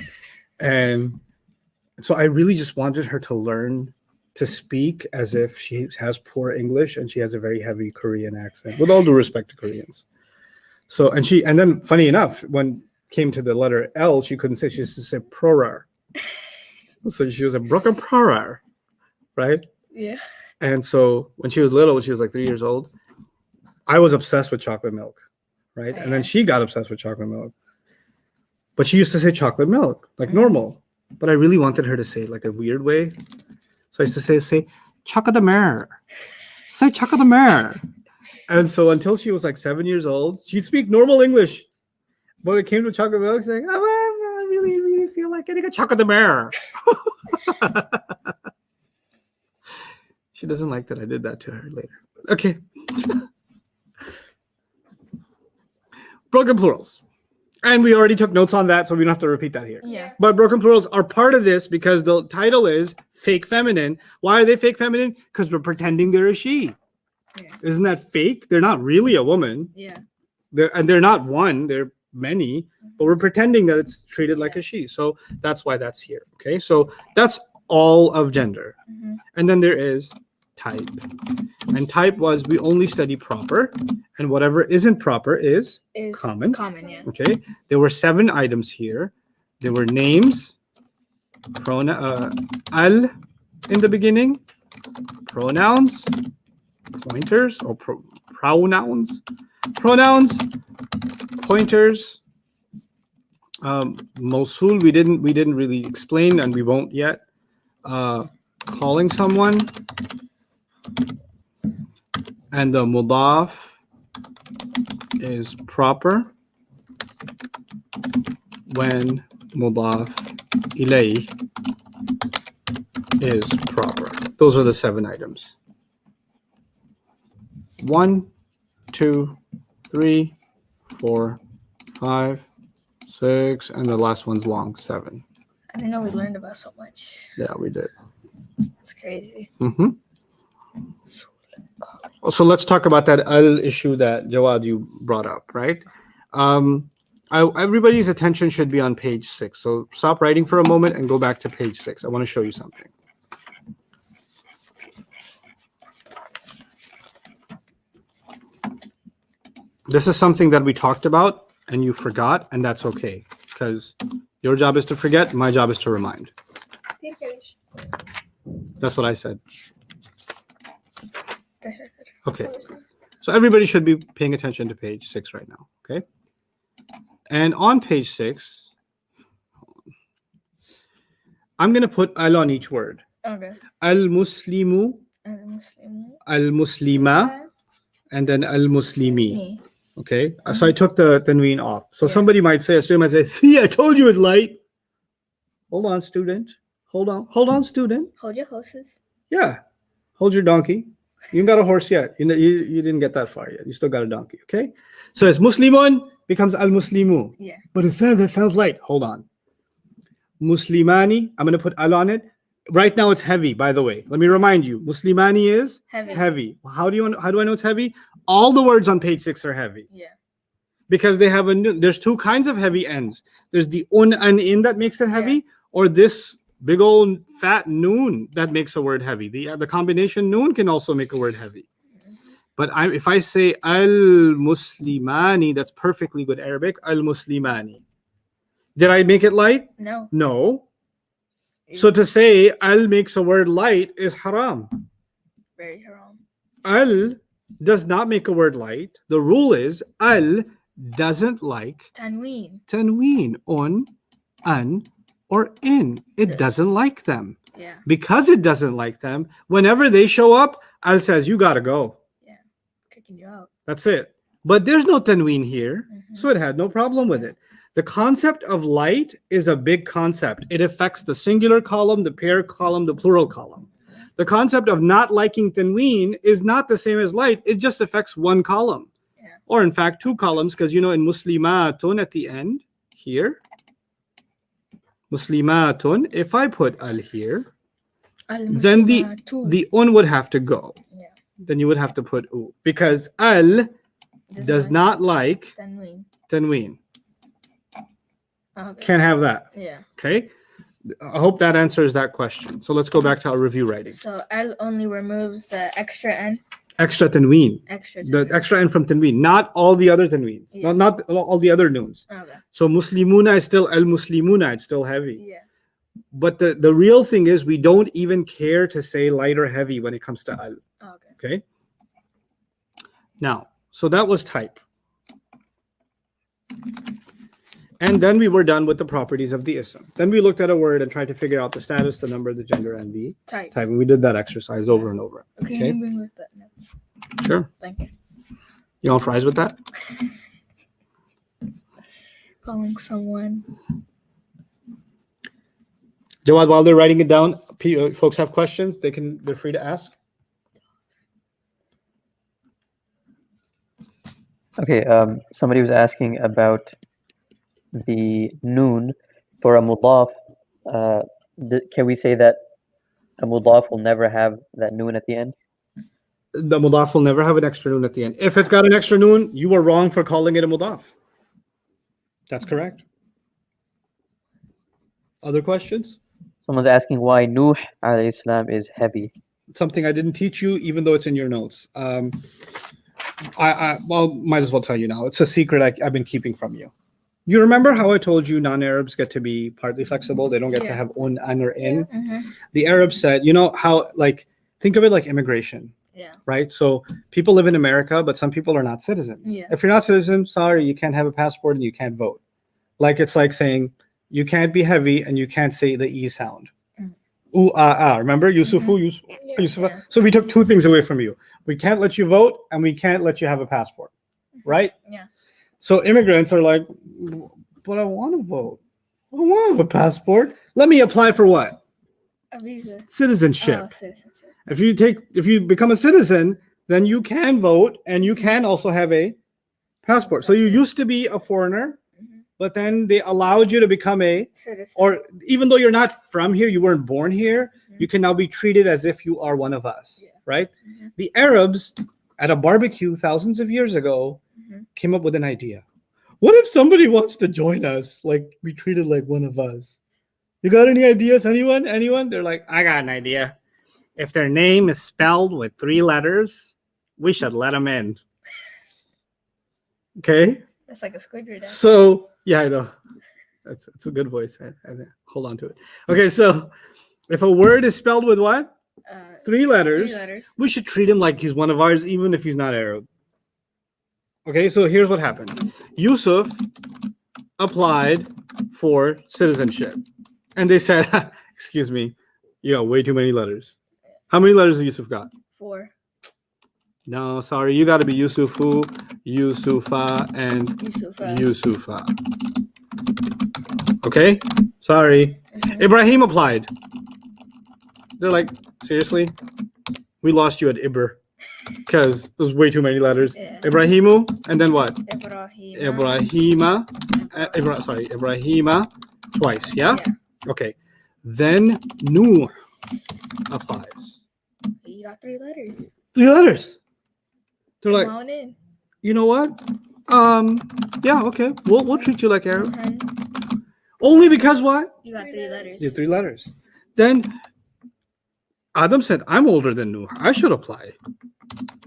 and so I really just wanted her to learn to speak as if she has poor English and she has a very heavy Korean accent. With all due respect to Koreans. So, and then funny enough, when came to the letter L, she couldn't say, she used to say prorar. So she was a broken prorar, right? Yeah. And so when she was little, when she was like 3 years old, I was obsessed with chocolate milk, right? And then she got obsessed with chocolate milk. But she used to say chocolate milk, like normal. But I really wanted her to say it like a weird way. So I used to say chocolate de mer. Say chocolate de mer. And so until she was like 7 years old, she'd speak normal English. But when it came to chocolate milk, she's like, oh, I really, really feel like getting a chocolate bear. She doesn't like that I did that to her later. Okay. Broken plurals. And we already took notes on that, so we don't have to repeat that here. Yeah. But broken plurals are part of this because the title is fake feminine. Why are they fake feminine? Because we're pretending they're a she. Yeah. Isn't that fake? They're not really a woman. Yeah. They're not one. They're many. But we're pretending that it's treated like a she. So that's why that's here. Okay. So that's all of gender. Mm-hmm. And then there is type. And type was we only study proper. And whatever isn't proper is common. Common, yeah. Okay. There were 7 items here. There were names, al in the beginning, pronouns, pointers or pronouns, pointers, Mosul we didn't really explain and we won't yet. Calling someone, and the mudaf is proper when mudaf ilay is proper. Those are the 7 items. 1, 2, 3, 4, 5, 6, and the last one's long, 7. I didn't know we learned about so much. Yeah, we did. It's crazy. Mm-hmm. So let's talk about that al issue that Jawad you brought up, right? Everybody's attention should be on page 6. So stop writing for a moment and go back to page 6. I want to show you something. This is something that we talked about and you forgot, and that's okay because your job is to forget, my job is to remind. That's what I said. Okay. So everybody should be paying attention to page 6 right now, okay? And on page 6, I'm going to put al on each word. Okay. Al-Muslimu, Al-Muslimu. al-Muslima, and then al-Muslimi. Me. Okay? So I took the tanween off. So somebody might say, see, I told you it's light. Hold on, student. Hold on, student. Hold your horses. Yeah. Hold your donkey. You ain't got a horse yet. You didn't get that far yet. You still got a donkey, okay? So it's Muslimun becomes al-Muslimu. Yeah. But it sounds light. Hold on. Muslimani, I'm going to put al on it. Right now it's heavy, by the way. Let me remind you. Muslimani is heavy. How do I know it's heavy? All the words on page 6 are heavy. Yeah. Because they have there's 2 kinds of heavy ends. There's the un and in that makes it heavy, or this big old fat noon that makes a word heavy. The combination noon can also make a word heavy. But if I say al-Muslimani, that's perfectly good Arabic. Al-Muslimani. Did I make it light? No. No. So to say al makes a word light is haram. Very haram. Al does not make a word light. The rule is al doesn't like Tanween. tanween, on, an, or in. It doesn't like them. Yeah. Because it doesn't like them, whenever they show up, al says, you got to go. Yeah. Kicking you out. That's it. But there's no tanween here, so it had no problem with it. The concept of light is a big concept. It affects the singular column, the pair column, the plural column. The concept of not liking tanween is not the same as light. It just affects one column. Yeah. Or in fact, 2 columns, because in muslimatun at the end, here, muslimatun, if I put al here, then the un would have to go. Yeah. Then you would have to put u, because al does not like tanween. Okay. Can't have that. Yeah. Okay. I hope that answers that question. So let's go back to our review writing. So al only removes the extra n. Extra tanween. Extra The extra n from tanween, not all the other tanweens. Yeah. Not all the other noons. Okay. So muslimuna is still al-Muslimuna. It's still heavy. Yeah. But the real thing is we don't even care to say light or heavy when it comes to al. Okay. Now, so that was type. And then we were done with the properties of the ism. Then we looked at a word and tried to figure out the status, the number, the gender, and the type. And we did that exercise over and over. Okay. Can you bring with that now? Sure. Thank you. You want fries with that? Calling someone. Jawad, while they're writing it down, folks have questions. They're free to ask. Okay, somebody was asking about the noon for a mudaf. Can we say that a mudaf will never have that noon at the end? The mudaf will never have an extra noon at the end. If it's got an extra noon, you are wrong for calling it a mudaf. That's correct. Other questions? Someone's asking why Nuh alayhi salam is heavy. Something I didn't teach you, even though it's in your notes. Well, might as well tell you now. It's a secret I've been keeping from you. You remember how I told you non-Arabs get to be partly flexible? They don't get to have un, an, or in. The Arabs said, you know how, like, think of it like immigration. Yeah. Right? So people live in America, but some people are not citizens. Yeah. If you're not citizen, sorry, you can't have a passport and you can't vote. Like, it's like saying you can't be heavy and you can't say the E sound. Ooh, ah, ah. Remember? Yusufu, Yusufa. Yeah. So we took two things away from you. We can't let you vote and we can't let you have a passport. Right? Yeah. So immigrants are like, but I want to vote. I want to have a passport. Let me apply for what? A visa. Citizenship. Oh, citizenship. If you become a citizen, then you can vote and you can also have a passport. So you used to be a foreigner, but then they allowed you to become a Citizen. or even though you're not from here, you weren't born here, you can now be treated as if you are one of us, right? The Arabs at a barbecue thousands of years ago came up with an idea. What if somebody wants to join us, like be treated like one of us? You got any ideas? Anyone? They're like, I got an idea. If their name is spelled with 3 letters, we should let them in. Okay? That's like a Squidward. So, yeah, I know. That's a good voice. I hold on to it. Okay, so if a word is spelled with what? 3 letters. 3 letters. We should treat him like he's one of ours, even if he's not Arab. Okay, so here's what happened. Yusuf applied for citizenship. And they said, excuse me, you got way too many letters. How many letters has Yusuf got? 4. No, sorry. You got to be Yusufu, Yusufa, and Yusufa. Yusufa. Okay? Sorry. Ibrahim applied. They're like, seriously? We lost you at Ibr. Because there's way too many letters. Yeah. Ibrahimu, and then what? Ibrahima. Ibrahima twice, yeah? Okay. Then Nuh applies. You got 3 letters. 3 letters. They're Come like, on in. you know what? Yeah, okay. We'll treat you like Arab. Hun, Only because what? you got 3 letters. You have 3 letters. Then Adam said, I'm older than Nuh. I should apply.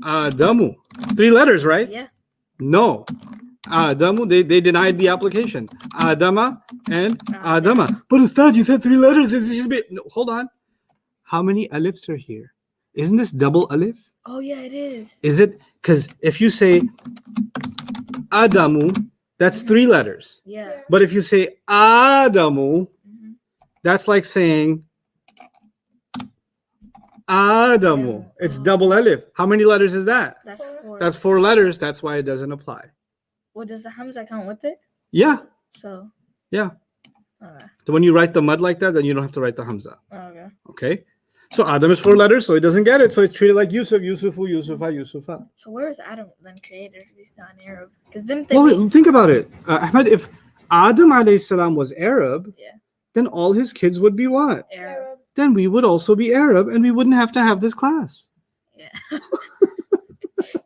Adamu. 3 letters, right? Yeah. No. Adamu, they denied the application. Adama and Adama. But Ustad, you said 3 letters. No, hold on. How many alifs are here? Isn't this double alif? Oh, yeah, it is. Is it? Because if you say Adamu, that's 3 letters. Yeah. But if you say Adamu, that's like saying Adamu. It's double alif. How many letters is that? That's 4. That's 4 letters. That's why it doesn't apply. Well, does the Hamza count with it? Yeah. So. Yeah. Okay. So when you write the mud like that, then you don't have to write the Hamza. Okay. Okay. So Adam is 4 letters, so he doesn't get it. So it's treated like Yusuf, Yusufu, Yusufa, Yusufa. So where was Adam then created if he's not Arab? Because didn't they? Well, think about it. Ahmed, if Adam alayhi salam was Arab, then all his kids would be what? Arab. Then we would also be Arab and we wouldn't have to have this class. Yeah.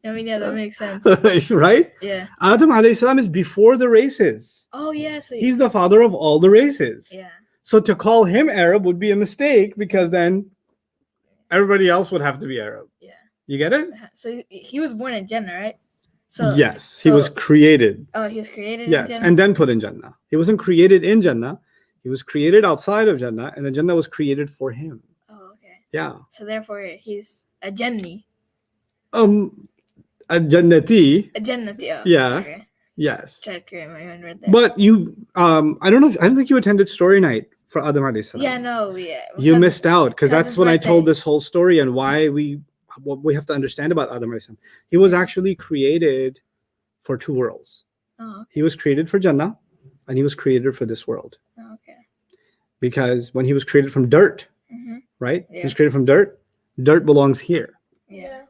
I mean, yeah, that makes sense. Right? Yeah. Adam alayhi salam is before the races. Oh, yeah. So He's the father of all the races. Yeah. So to call him Arab would be a mistake because then everybody else would have to be Arab. Yeah. You get it? So he was born in Jannah, right? So yes, he was created. Oh, he was created yes, in Jannah? and then put in Jannah. He wasn't created in Jannah. He was created outside of Jannah, and the Jannah was created for him. Oh, okay. Yeah. So therefore, he's a Janni. A Jannati. A Jannati. Oh, Yeah. Okay. Yes. Try to create my own right there. But you, I don't think you attended story night for Adam alayhi salam. Yeah, no, yeah. You missed out because because that's his when I told birthday. this whole story and why we what we have to understand about Adam alayhi salam. He was actually created for two worlds. Oh, He was created for Jannah, and he was created for this world. oh, okay. Because when he was created from dirt, Mm-hmm. right? Yeah. He was created from dirt. Dirt belongs here. Yeah.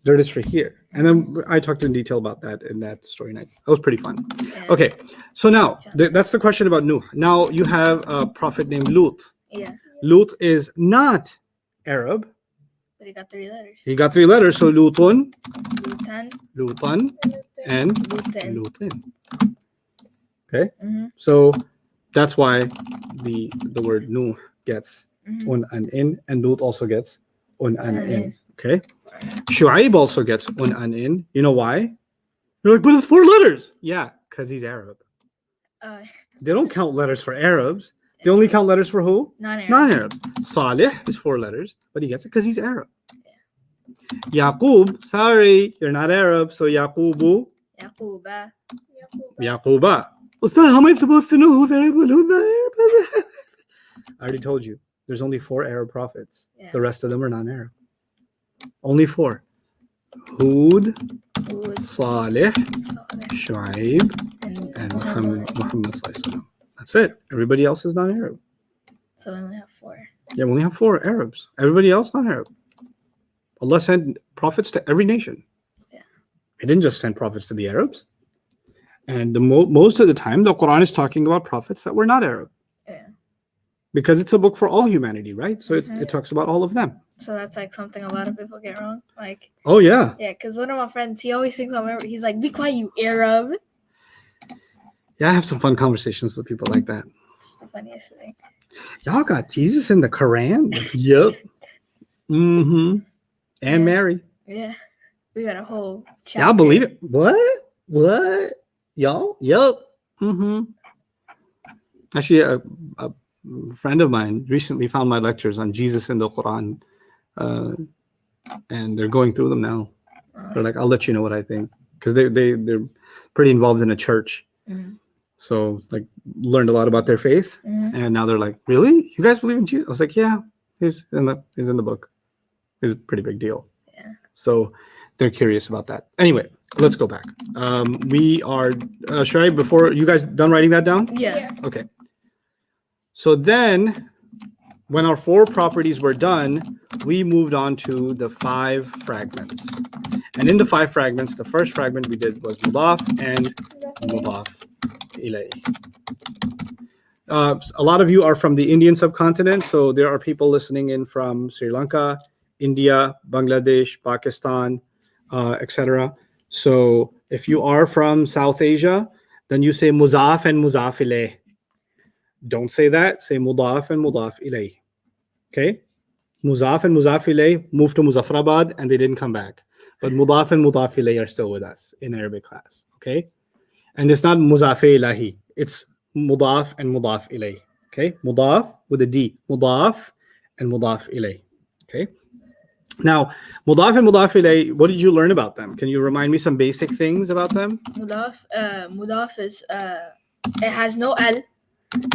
Dirt is for here. And then I talked in detail about that in that story night. That was pretty fun. Yeah. Okay, so now that's the question about Nuh. Now you have a prophet named Lut. Yeah. Lut is not Arab. But he got 3 letters. He got 3 letters, so Lutun, Lutan, Lutan, and Lutan. Lutin. Okay, Mm-hmm. so that's why the word Nuh gets Mm-hmm. un and in, and Lut also gets un and And in. in. Okay, Shu'aib also gets un and in. You know why? You're like, but it's 4 letters. Yeah, because he's Arab. They don't count letters for Arabs. They only count letters for who? Non-Arab. Non-Arabs. Salih is 4 letters, but he gets it because he's Arab. Yaqub, sorry, you're not Arab, so Yaqubu, Yaquba. Yaquba. Ustad, how am I supposed to know who's Arab and who's not Arab? I already told you. There's only 4 Arab prophets. Yeah. The rest of them are non-Arab. Only 4. Hud, Hud, Salih, Saleh, Shu'aib, and Muhammad Sallallahu Alaihi Wasallam. That's it. Everybody else is non-Arab. So we only have 4. Yeah, we only have 4 Arabs. Everybody else non-Arab. Allah sent prophets to every nation. Yeah. He didn't just send prophets to the Arabs. And most of the time, the Quran is talking about prophets that were not Arab. Yeah. Because it's a book for all humanity, right? So it talks about all of them. So that's like something a lot of people get wrong. Like, Oh, yeah. yeah, because one of my friends, he always thinks I'm Arab. He's like, be quiet, you Arab. Yeah, I have some fun conversations with people like that. It's the funniest thing. Y'all got Jesus in the Quran? Yep. Mm-hmm. And Yeah. Mary. Yeah. We got a whole chapter. Y'all believe it? What? Y'all? Yep. Mm-hmm. Actually, a friend of mine recently found my lectures on Jesus in the Quran, and they're going through them now. They're like, I'll let you know what I think, because they're pretty involved in a church. Mhm. So like learned a lot about their faith, Mhm. and now they're like, really? You guys believe in Jesus? I was like, yeah, he's in the book. He's a pretty big deal. Yeah. So they're curious about that. Anyway, let's go back. We are Shoaib, before you guys done writing that down? Yeah. Okay. So then when our 4 properties were done, we moved on to the 5 fragments. And in the 5 fragments, the first fragment we did was mudaf and mudaf ilayh. A lot of you are from the Indian subcontinent, so there are people listening in from Sri Lanka, India, Bangladesh, Pakistan, etc. So if you are from South Asia, then you say muzaf and muzaf ilayh. Don't say that. Say mudaf and mudaf ilayh. Okay? Muzaf and muzaf ilayh moved to Muzaffarabad and they didn't come back. But mudaf and mudaf ilayh are still with us in Arabic class. Okay? And it's not muzaf ilahi. It's mudaf and mudaf ilayh. Okay? Mudaf with a D. Mudaf and mudaf ilayh. Okay? Now, mudaf and mudaf ilayh, what did you learn about them? Can you remind me some basic things about them? Mudaf is it has no L.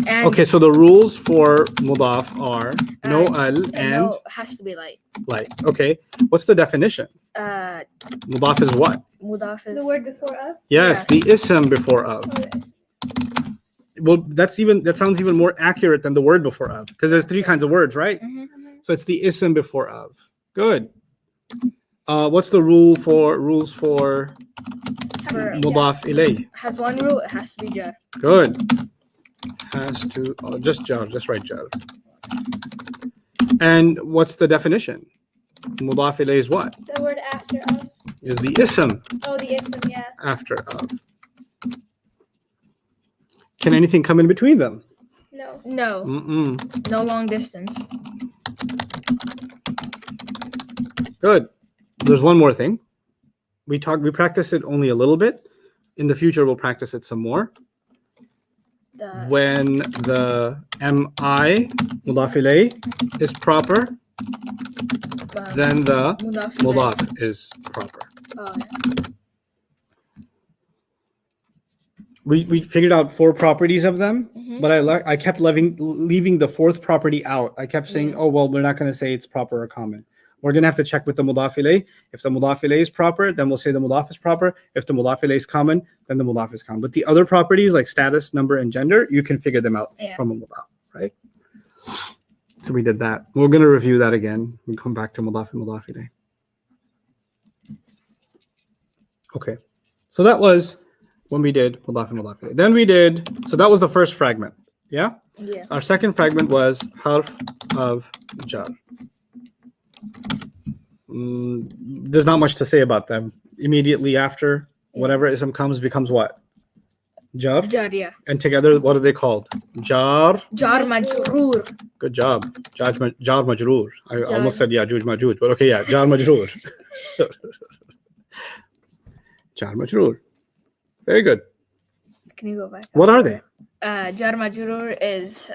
And Okay, so the rules for mudaf are no al and no, has to be light. light. Okay, what's the definition? Mudaf is what? Mudaf is The word before of. Yes, the ism before of. Oh, yes. Well, that sounds even more accurate than the word before of, because there's 3 kinds of words, right? Mhm. So it's the ism before of. Good. What's the rules for mudaf ilayh? Has one rule. It has to be jar. Good. Has to just jar, just write jar. And what's the definition? Mudaf ilayh is what? The word after of. Is the ism Oh, the ism, yeah. after of. Can anything come in between them? No. No, Mm-mm. no long distance. Good. There's one more thing. We practiced it only a little bit. In the future, we'll practice it some more. When the mi, mudaf ilayh, is proper, then the mudaf is proper. Oh, yeah. We figured out 4 properties of them, Mhm. but I kept leaving the 4th property out. I kept saying, Yeah. oh, well, we're not going to say it's proper or common. We're going to have to check with the mudaf ilayh. If the mudaf ilayh is proper, then we'll say the mudaf is proper. If the mudaf ilayh is common, then the mudaf is common. But the other properties like status, number, and gender, you can figure them out from a mudaf, right? So we did that. We're going to review that again. We'll come back to mudaf and mudaf ilayh. Okay. So that was when we did mudaf and mudaf ilayh. Then we did, so that was the first fragment. Yeah? Yeah. Our second fragment was harf of jar. There's not much to say about them. Immediately after, whatever ism comes becomes what? Jar? Jar, yeah. And together, what are they called? Jar? Jar majroor. Good job. Jar majroor. I almost said Yajuj Majuj, but okay, yeah. Jar majroor. Jar majroor. Very good. Can you go back? What are they? Jar majroor is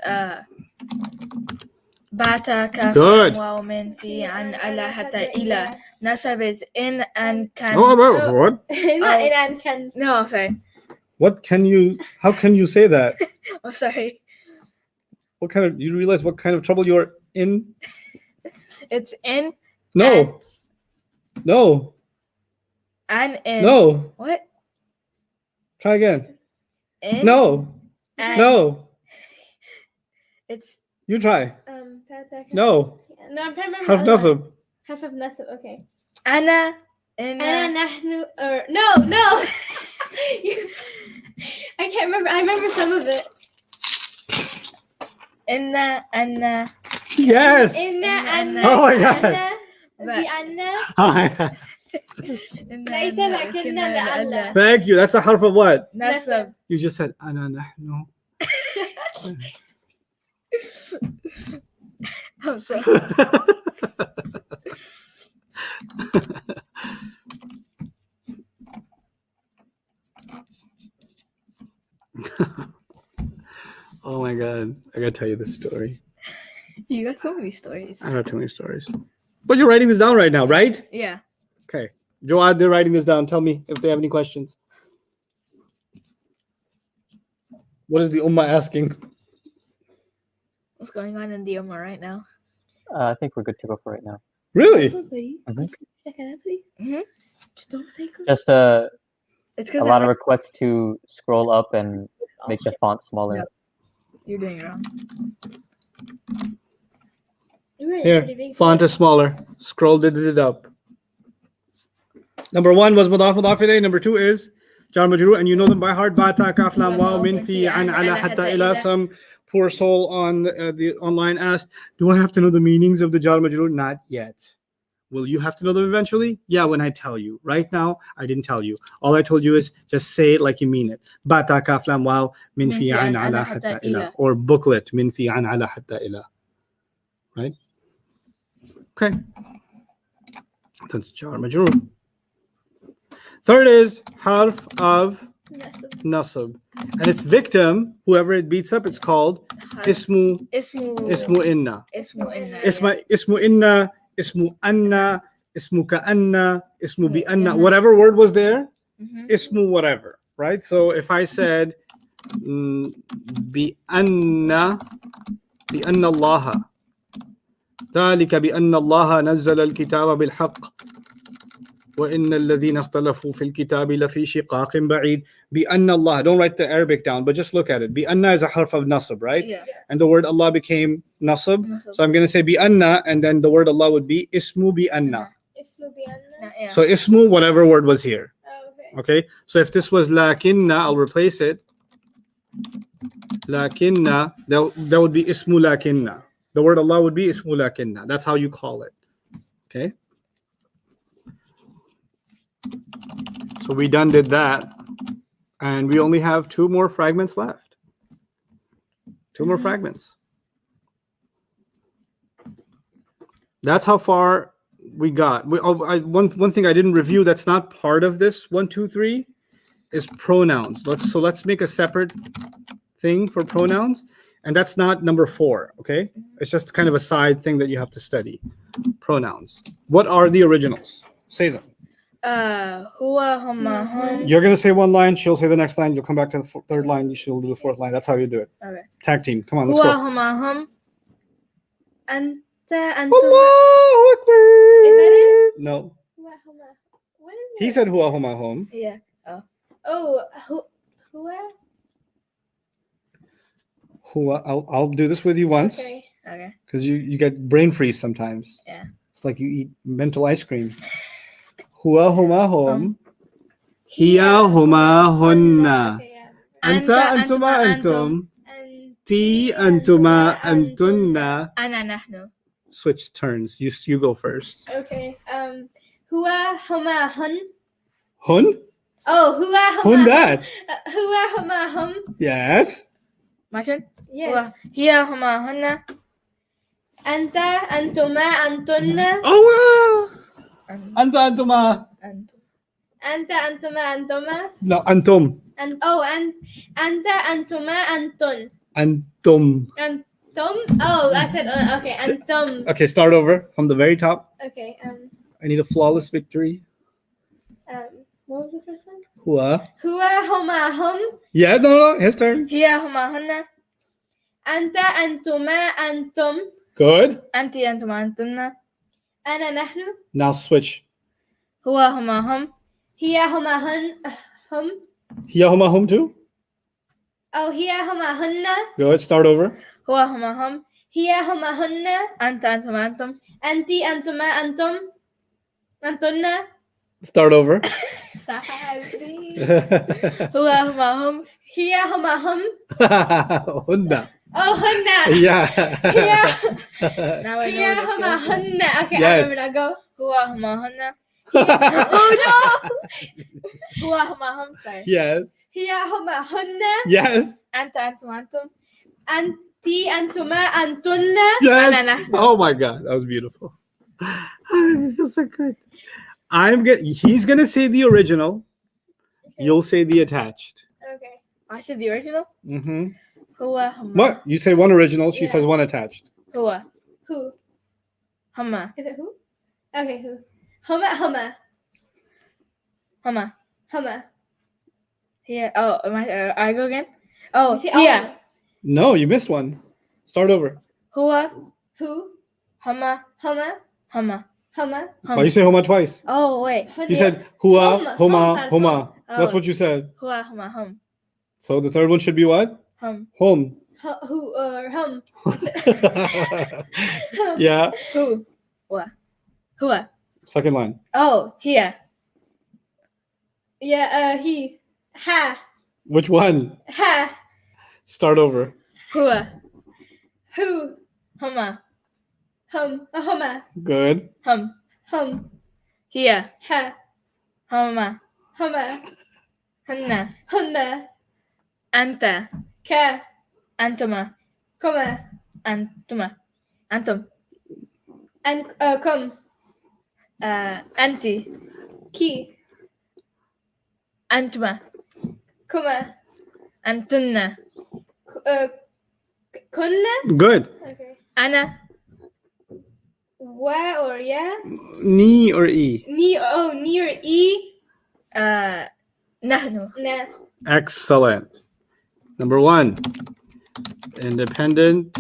bata kaf Good. waw min fi an ala hatta ila. Nasab is in and can. Oh, what? Not in and can. No, sorry. What can you? How can you say that? Oh, sorry. What kind of? You realize what kind of trouble you're in? It's in No. No. and in. No. What? Try again. In. No. And No. It's You try. Bata kaf. No. No, I'm trying to remember. Half nasab. Half of nasab. Okay. ana in. Ana nahnu or no. I can't remember. I remember some of it. Inna anna. Yes. Inna anna. Oh my God. Anna. But- Anna. Inna ليت anna لكن kunna لعل. la'alla. Thank you. That's a harf of what? Nasab. You just said ana nahnu. I'm sorry. Oh my God. I gotta tell you this story. You got so many stories. I have too many stories. But you're writing this down right now, right? Yeah. Okay. Joad, they're writing this down. Tell me if they have any questions. What is the ummah asking? What's going on in the Ummah right now? I think we're good to go for right now. Really? Mm-hmm. Just It's a because lot of requests to scroll up and make the font smaller. Yep. You're doing it wrong. Here, font is smaller. Scrolled it up. Number one was mudaf mudaf ilayh. Number two is jar majroor, and you know them by heart. Bata kaf lam waw min fi an ala hatta ila. Some poor soul on the online asked, "Do I have to know the meanings of the jar majroor?" Not yet. Will you have to know them eventually? Yeah, when I tell you. Right now, I didn't tell you. All I told you is just say it like you mean it. Bata kaf lam waw min fi an ala hatta ila, or booklet min fi an ala hatta ila. Right? Okay. That's jar majroor. Third is harf of nasab. And its victim, whoever it beats up, it's called ismu inna. Ismu inna. Ismu inna, ismu anna, ismu ka'anna, ismu bi anna. Whatever word was there, ismu whatever. Right? So if I said bi anna Allah, ذلك بأن الله نزل الكتاب بالحق وإن الذين اختلفوا في الكتاب لفي شقاق بعيد. بأن Allah, don't write the Arabic down, but just look at it. بأن is a harf of nasab, right? Yeah. And the word Allah became nasab. So I'm going to say بأن, and then the word Allah would be ismu بأن. Yeah. So ismu, whatever word was here. Okay. Okay? So if this was lakinna, I'll replace it. Lakinna, that would be ismu lakinna. The word Allah would be ismu lakinna. That's how you call it. Okay? So we did that. And we only have two more fragments left. Two more fragments. That's how far we got. One thing I didn't review that's not part of this 1, 2, 3 is pronouns. Let's make a separate thing for pronouns. And that's not number 4, okay? It's just kind of a side thing that you have to study. Pronouns. What are the originals? Say them. Huwa, huma, hum. You're going to say one line, she'll say the next line, you'll come back to the third line, she'll do the fourth line. That's how you do it. Okay. Tag team. Come on, let's Huwa, go. huma, hum. أنتما. Allahu Akbar. Is that it? No. What is He it? said huwa huma hum. Yeah. Oh, who? Huwa. I'll do this with you once Okay. Okay. because you get brain freeze sometimes. Yeah. It's like you eat mental ice cream. Huwa huma hum. Hiya Hiya huma hunna. Okay, yeah. Anta antuma antum. And Ti antuma antunna. Ana nahnu. Switch turns. You go first. Okay. Huwa huma hun. Hun? Oh, huwa Hun huma. that? Huwa huma hum. Yes. My turn? Yes. Hiya huma hunna. Anta antuma antunna. Oh wow. Anta antuma. Anta antuma antuma. No, antum. And anta antuma antun. Antum. Antum. Oh, I said okay. Antum. Okay, start over from the very top. Okay. I need a flawless victory. What was the first one? Huwa. Huwa huma hum. Yeah, no, his turn. Hiya huma hunna. Anta antuma antum. Good. Anti antuma antunna. Ana nahnu. Now switch. Huwa huma hum. Hiya huma hum. Hiya huma hum too. Oh, hiya huma hunna. Good. Start over. Huwa huma hum. Hiya huma hunna. Anta antuma antum. Anti antuma antum. Antunna. Start over. Sahabi. Huwa huma hum. Hiya huma hum. Hunna. Oh, hunna. Yeah. Hiya. Now I know Hiya the huma feels. hunna. Okay, Yes. I remember now. Go. Huwa huma hunna. Oh no. Huwa huma hum. Sorry. Yes. Hiya huma hunna. Yes. Anta antuma antum. Anti antuma antunna. Yes. Banana. Oh my God, that was beautiful. It feels so good. He's gonna say the original. You'll say the attached. Okay. I said the original. Mm-hmm. Huwa huma. What? You say one original. She Yeah. says one attached. Huwa Who? huma Is it who? Okay, who? Huma huma. huma. Huma. Here. Oh, I go again. Oh, You say here. No, you missed one. Start over. Huwa Who? huma Huma. huma Huma. Why you say huma twice? Oh wait. You said hua, Hum, huma, hum, huma. That's Oh. what you said. Huwa huma hum So the third one should be what? hum. Home. Who or hum? Yeah. Who? What? Huwa. Second line. Oh, here. Yeah. He. Ha. Which one? Ha. Start over. Huwa Who? huma Huma. Good. hum. Hum. Here. Ha. Huma Huma. hunna Hunna. anta Ka. antuma Kuma. antuma antum And kum. anti Ki. antuma Kuma. antunna Kunna. Good. Okay. ana Wa or ya? Ni or e? Ni. Oh, ni or e? nahnu. Nah. Excellent. Number one. Independent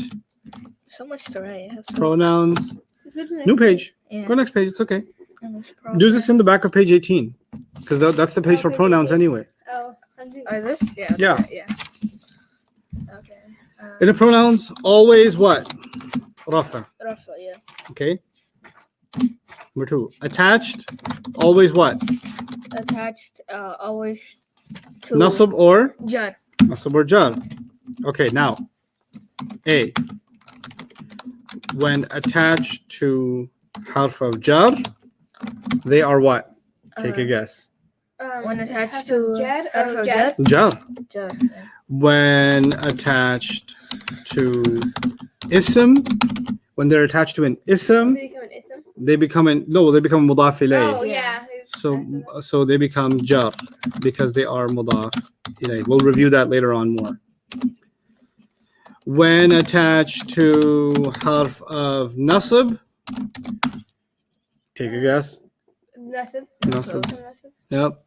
So much to write. I have so pronouns. New New page. yeah. Go next page. It's okay. much Do this in the back of page 18. Because that's the page for page pronouns 18. anyway. Oh, I'm doing. Oh, is this? Yeah. Yeah. Okay, yeah. Okay. In the pronouns, always what? Rafa. Rafa, yeah. Okay. Number two. Attached, always what? Attached, always to Nasab or? jar. Nasab or jar. Okay, now. A. When attached to harf of jar, they are what? Take a guess. When attached half to of Jad. harf Oh, of Jad. Jar. Jar. Yeah. When attached to ism, when they're attached to an ism, They become an ism. they become mudaf ilayh. Oh Yeah. yeah. So they become jar because they are mudaf ilayh. We'll review that later on more. When attached to harf of nasab, take a guess. Nasib. Nasab. Nasib. Yep.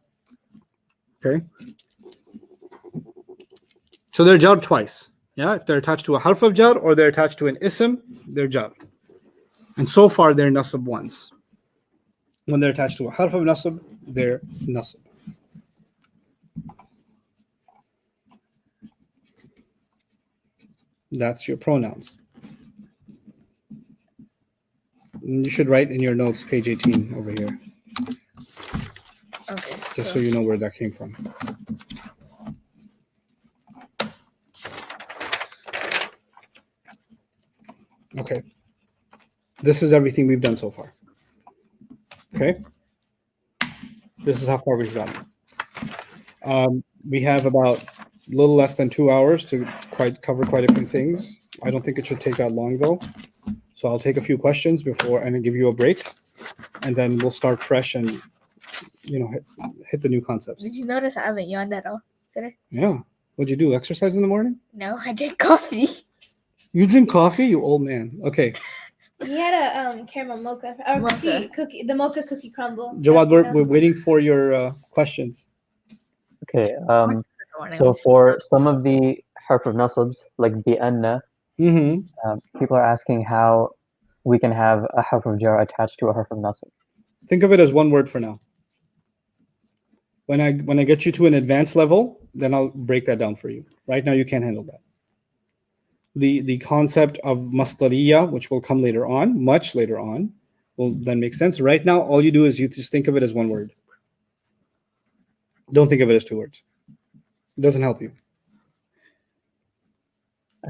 Okay. So they're jar twice. Yeah, if they're attached to a harf of jar or they're attached to an ism, they're jar. And so far, they're nasab once. When they're attached to a harf of nasab, they're nasab. That's your pronouns. And you should write in your notes, page 18 over here, Okay. just so you know where that came from. Okay. This is everything we've done so far. Okay. This is how far we've gotten. We have about a little less than 2 hours to cover quite a few things. I don't think it should take that long though. So I'll take a few questions before and then give you a break, and then we'll start fresh and hit the new concepts. Did you notice I haven't yawned at all today? Yeah. What'd you do? Exercise in the morning? No, I did coffee. You drink coffee, you old man. Okay. He had a caramel mocha or Mocha. cookie, the mocha cookie crumble. Jawad, we're waiting for your questions. Okay. So for some of the harf of nasabs, like Bayyinah, people are asking how we can have a harf of jar attached to a harf of nasab. Think of it as one word for now. When I get you to an advanced level, then I'll break that down for you. Right now, you can't handle that. The concept of masdariya, which will come later on, much later on, will then make sense. Right now, all you do is you just think of it as one word. Don't think of it as two words. It doesn't help you.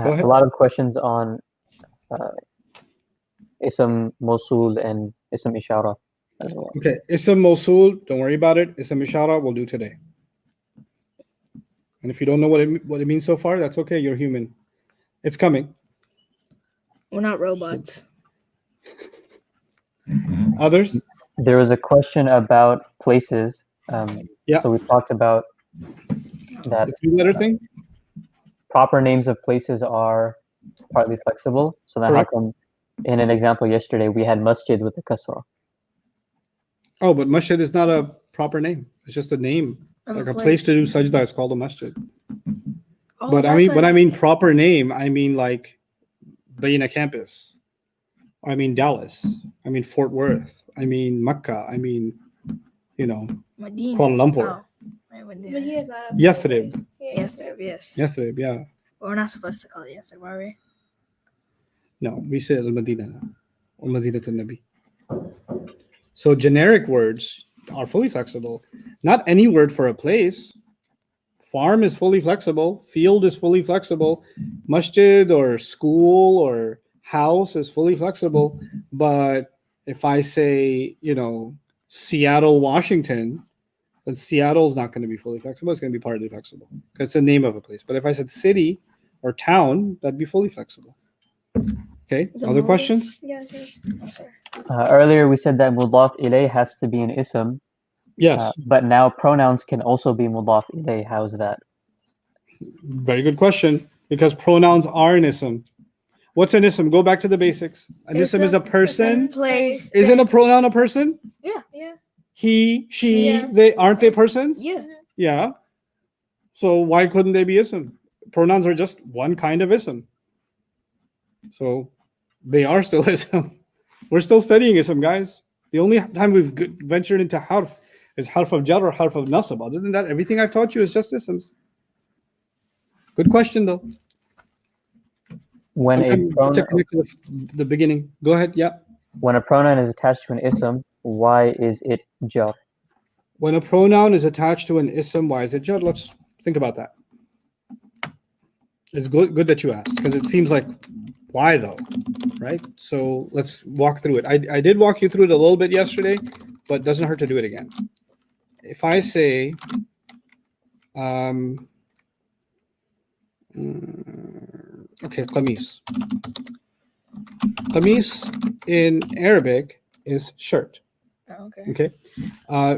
Go ahead. A lot of questions on ism mawsul and ism ishara as well. Okay, ism mawsul, don't worry about it. Ism ishara, we'll do today. And if you don't know what it means so far, that's okay. You're human. It's coming. We're not robots. Others? There was a question about places. Yeah. So we talked about that The three-letter thing? proper names of places are partly flexible. So then how Correct. come in an example yesterday we had masjid with the kasra? Oh, but masjid is not a proper name. It's just a name. Like a place to do sajda is called a masjid. Oh, But when I mean proper name, I mean like Bayyinah campus. I mean Dallas. I mean Fort Worth. I mean Mecca. I mean, Medina. Kuala Lumpur. Oh, right, But Medina. he has that. Yathrib. Yes. Yathrib, yeah. But we're not supposed to call it Yathrib, are we? No, we say Al-Madinah now. Al-Madinah to Nabi. So generic words are fully flexible. Not any word for a place. Farm is fully flexible. Field is fully flexible. Masjid or school or house is fully flexible. But if I say, Seattle, Washington, then Seattle's not going to be fully flexible. It's going to be partly flexible because it's the name of a place. But if I said city or town, that'd be fully flexible. Okay. Other questions? Yeah, sure. Earlier we said that mudaf ilay has to be an ism. Yes. But now pronouns can also be mudaf ilay. How's that? Very good question. Because pronouns are an ism. What's an ism? Go back to the basics. An ism is a person. Place. Isn't a pronoun a person? Yeah. He, she, Yeah. they aren't they persons? Yeah. Yeah. So why couldn't they be ism? Pronouns are just one kind of ism. So they are still ism. We're still studying ism, guys. The only time we've ventured into harf is harf of jar or harf of nasab. Other than that, everything I've taught you is just isms. Good question, though. When a To connect to the beginning. Go ahead. Yeah. when a pronoun is attached to an ism, why is it jar? When a pronoun is attached to an ism, why is it jar? Let's think about that. It's good that you asked, because it seems like, why though? Right? So let's walk through it. I did walk you through it a little bit yesterday, but it doesn't hurt to do it again. If I say, okay, qamis. Qamis in Arabic is shirt. Oh, okay. Okay.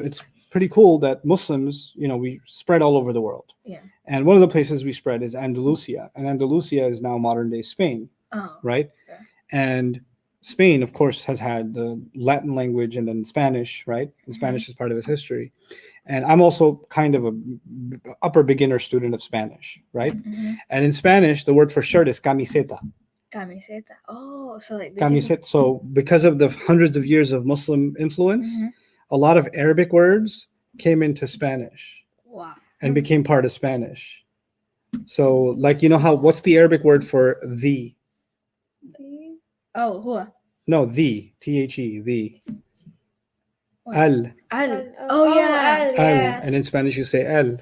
It's pretty cool that Muslims, we spread all over the world. Yeah. And one of the places we spread is Andalusia. And Andalusia is now modern day Spain. Oh. Right? Okay. And Spain, of course, has had the Latin language and then Spanish, right? And Spanish is part of its history. And I'm also kind of a upper beginner student of Spanish, right? Mm-hmm. And in Spanish, the word for shirt is camiseta. Camiseta. Oh, so like they Camiseta. So because of the hundreds of years of Muslim influence, Mhm. a lot of Arabic words came into Spanish Wow. and became part of Spanish. So like what's the Arabic word for the? Oh, hua. No, the the the What? al Al. Oh yeah. al, yeah. and in Spanish you say el.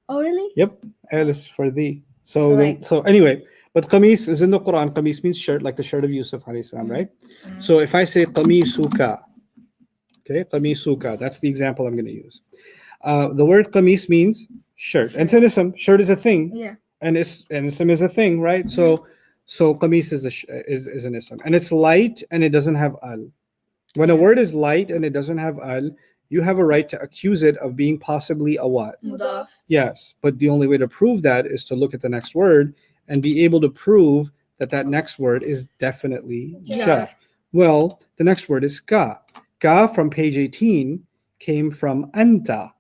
Oh really? Yep, el is for the. So, So like- so anyway, but qamis is in the Quran. Qamis means shirt, like the shirt of Yusuf alayhi salam, Mhm. right? So if I say qamisuka, okay, qamisuka, that's the example I'm going to use. The word qamis means shirt, and Shirt. ism. Shirt is a thing, Yeah. and ism is a thing, right? So qamis is an ism, and it's light, and it doesn't have al. When a Yeah. word is light and it doesn't have al, you have a right to accuse it of being possibly a what? Mudaf. Yes, but the only way to prove that is to look at the next word and be able to prove that that next word is definitely Jar. jar. Well, the next word is ka. Ka from page 18 came from anta.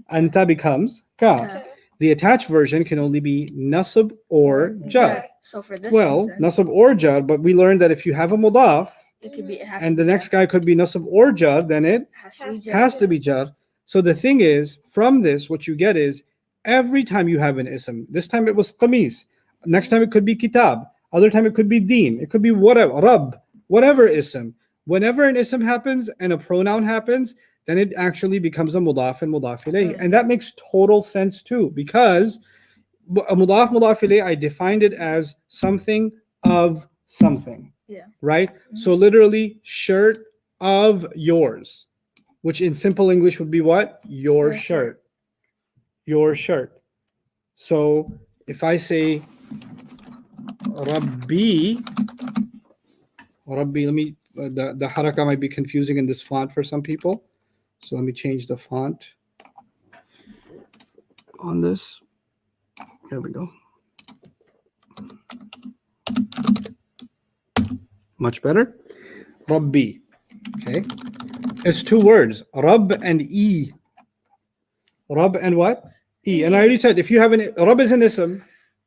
Anta becomes ka. Ka. The attached version can only be nasab or jar. So for this Well, instance, nasab or jar, but we learned that if you have a mudaf it could be. It has and to the be next jar. guy could be nasab or jar, then it Has to be jar. has to be jar. So the thing is, from this, what you get is every time you have an ism, this time it was qamis, next time it could be kitab, other time it could be deen, it could be whatever, rab, whatever ism. Whenever an ism happens and a pronoun happens, then it actually becomes a mudaf and mudaf ilayh. And that makes total sense too, because a mudaf ilayh, I defined it as something of something. Yeah. Right? So literally, shirt of yours, which in simple English would be what? Your Your shirt. Your shirt. So if I say Rabbi, let me, the haraka might be confusing in this font for some people. So let me change the font on this. Here we go. Much better. Rabbi. Okay. It's two words, Rab and E. Rab and what? E. And I already said, if you have Rab is an ism,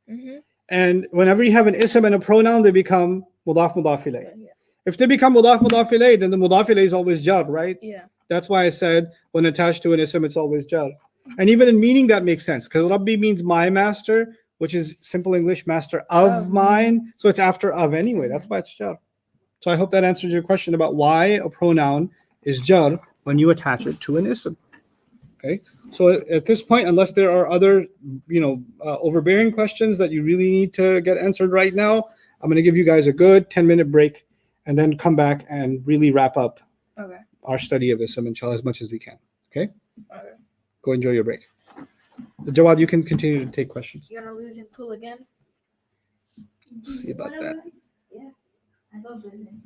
Mhm. and whenever you have an ism and a pronoun, they become mudaf ilayh. Yeah. If they become mudaf ilayh, then the mudaf ilayh is always jar, right? Yeah. That's why I said when attached to an ism, it's always jar. And even in meaning, that makes sense because Rabbi means my master, which is simple English, master of mine. So it's after of anyway. That's why it's jar. So I hope that answers your question about why a pronoun is jar when you attach it to an ism. Okay. So at this point, unless there are other, overbearing questions that you really need to get answered right now, I'm going to give you guys a good 10-minute break and then come back and really wrap up Okay. our study of Islam, inshallah, as much as we can. Okay. Okay. Go enjoy your break. Jawad, you can continue to take questions. You gonna lose in pool again? We'll see about that. Yeah. I love losing.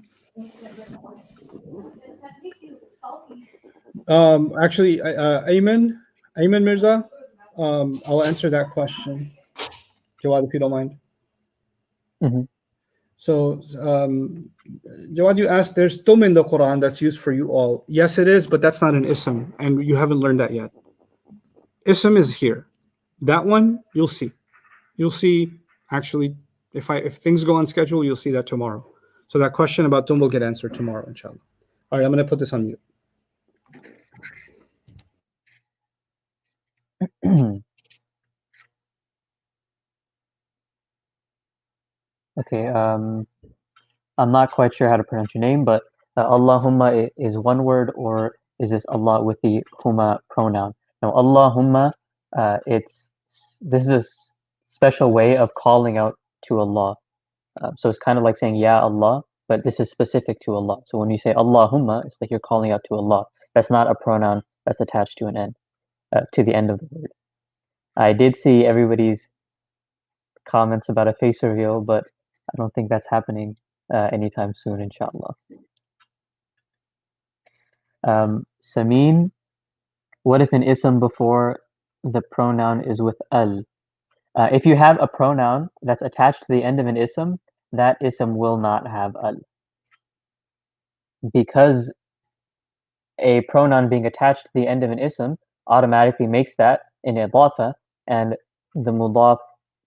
Actually, Ayman Mirza, I'll answer that question. Jawad, if you don't mind. Mhm. So, Jawad, you asked, there's tum in the Quran that's used for you all. Yes, it is, but that's not an ism, and you haven't learned that yet. Ism is here. That one, you'll see. You'll see, actually, if things go on schedule, you'll see that tomorrow. So that question about tum will get answered tomorrow, inshallah. All right, I'm going to put this on mute. Okay, I'm not quite sure how to pronounce your name, but Allahumma is one word, or is this Allah with the humma pronoun? Now, Allahumma, this is a special way of calling out to Allah. So it's kind of like saying Ya Allah, but this is specific to Allah. So when you say Allahumma, it's like you're calling out to Allah. That's not a pronoun that's attached to an end, to the end of the word. I did see everybody's comments about a face reveal, but I don't think that's happening anytime soon, inshallah. Samin, what if an ism before the pronoun is with al? If you have a pronoun that's attached to the end of an ism, that ism will not have al. Because a pronoun being attached to the end of an ism automatically makes that an idafa, and the mudaf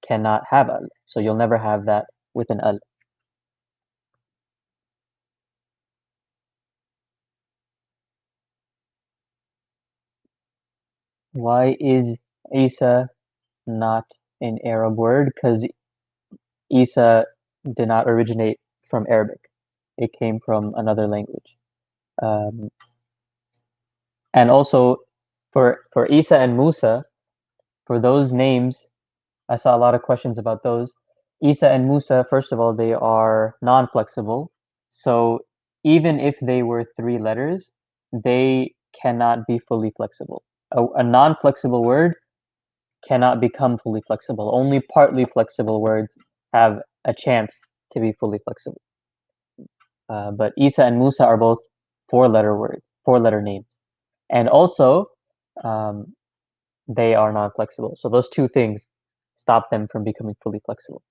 cannot have al. So you'll never have that with an al. Why is Isa not an Arab word? Because Isa did not originate from Arabic. It came from another language. Um, and also for Isa and Musa, for those names, I saw a lot of questions about those. Isa and Musa, first of all, they are non-flexible. So even if they were 3 letters, they cannot be fully flexible. A non-flexible word cannot become fully flexible. Only partly flexible words have a chance to be fully flexible. But Isa and Musa are both 4-letter words, 4-letter names. And also, um, they are non-flexible. So those two things stop them from becoming fully flexible.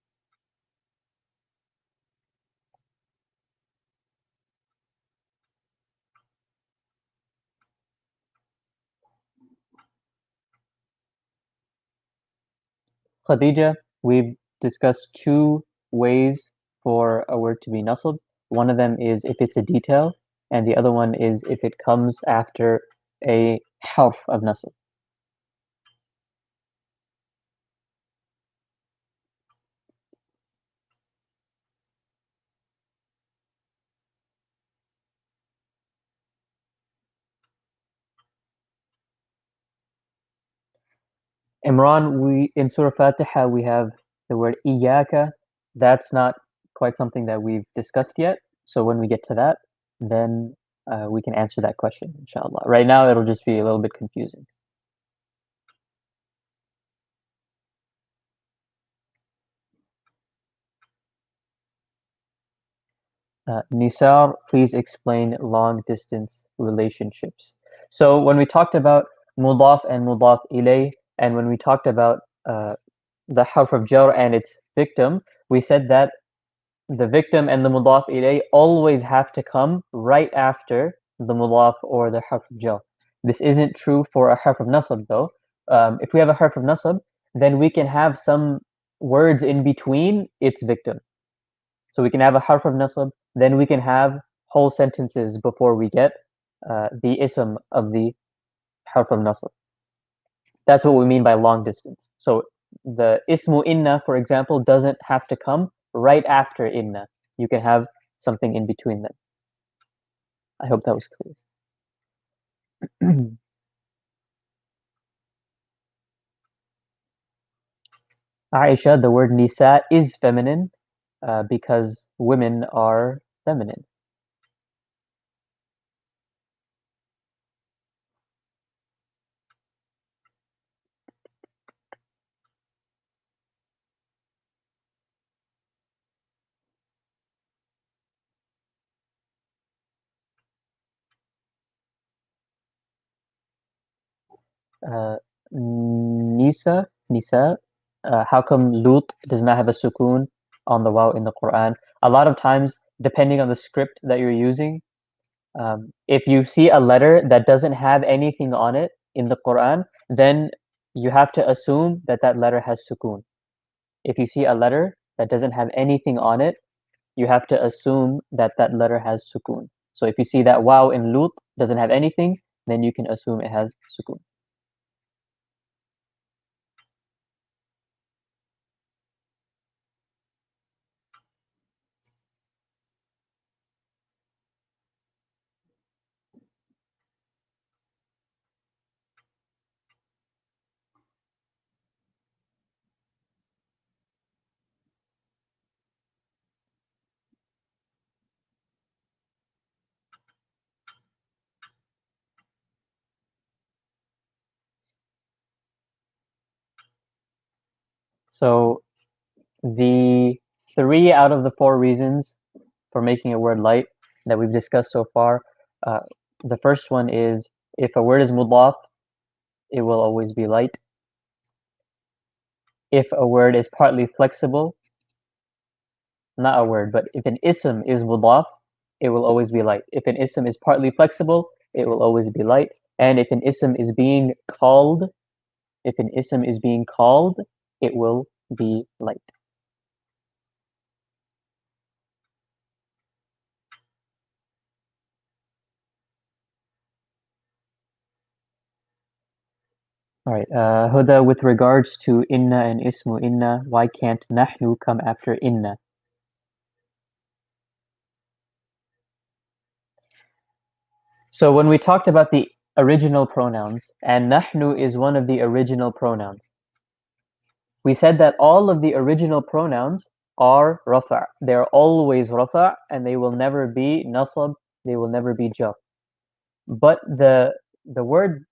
Khadija, we've discussed 2 ways for a word to be nasab. One of them is if it's a detail, and the other one is if it comes after a harf of nasab. Imran, we in Surah Fatiha we have the word iyaka. That's not quite something that we've discussed yet. So when we get to that, then we can answer that question, inshallah. Right now, it'll just be a little bit confusing. Nisar, please explain long distance relationships. So when we talked about mudaf and mudaf ilay, and when we talked about the harf of jar and its victim, we said that the victim and the mudaf ilay always have to come right after the mudaf or the harf of jar. This isn't true for a harf of nasab though. If we have a harf of nasab, then we can have some words in between its victim. So we can have a harf of nasab, then we can have whole sentences before we get the ism of the harf of nasab. That's what we mean by long distance. So the ismu inna, for example, doesn't have to come right after inna. You can have something in between them. I hope that was clear. Aisha, the word nisa is feminine because women are feminine. Nisa. How come Lut does not have a sukoon on the waw in the Quran? A lot of times, depending on the script that you're using, if you see a letter that doesn't have anything on it in the Quran, then you have to assume that that letter has sukoon. If you see a letter that doesn't have anything on it, you have to assume that that letter has sukoon. So if you see that waw in Lut doesn't have anything, then you can assume it has sukoon. So the 3 out of the 4 reasons for making a word light that we've discussed so far, the first one is if a word is mudaf, it will always be light. If a word is partly flexible, not a word, but if an ism is mudaf, it will always be light. If an ism is partly flexible, it will always be light. And if an ism is being called, it will be light. All right, Huda, with regards to inna and ismu inna, why can't nahnu come after inna? So when we talked about the original pronouns, and nahnu is one of the original pronouns, we said that all of the original pronouns are rafa'. They're always rafa', and they will never be nasab, they will never be jar. But the word,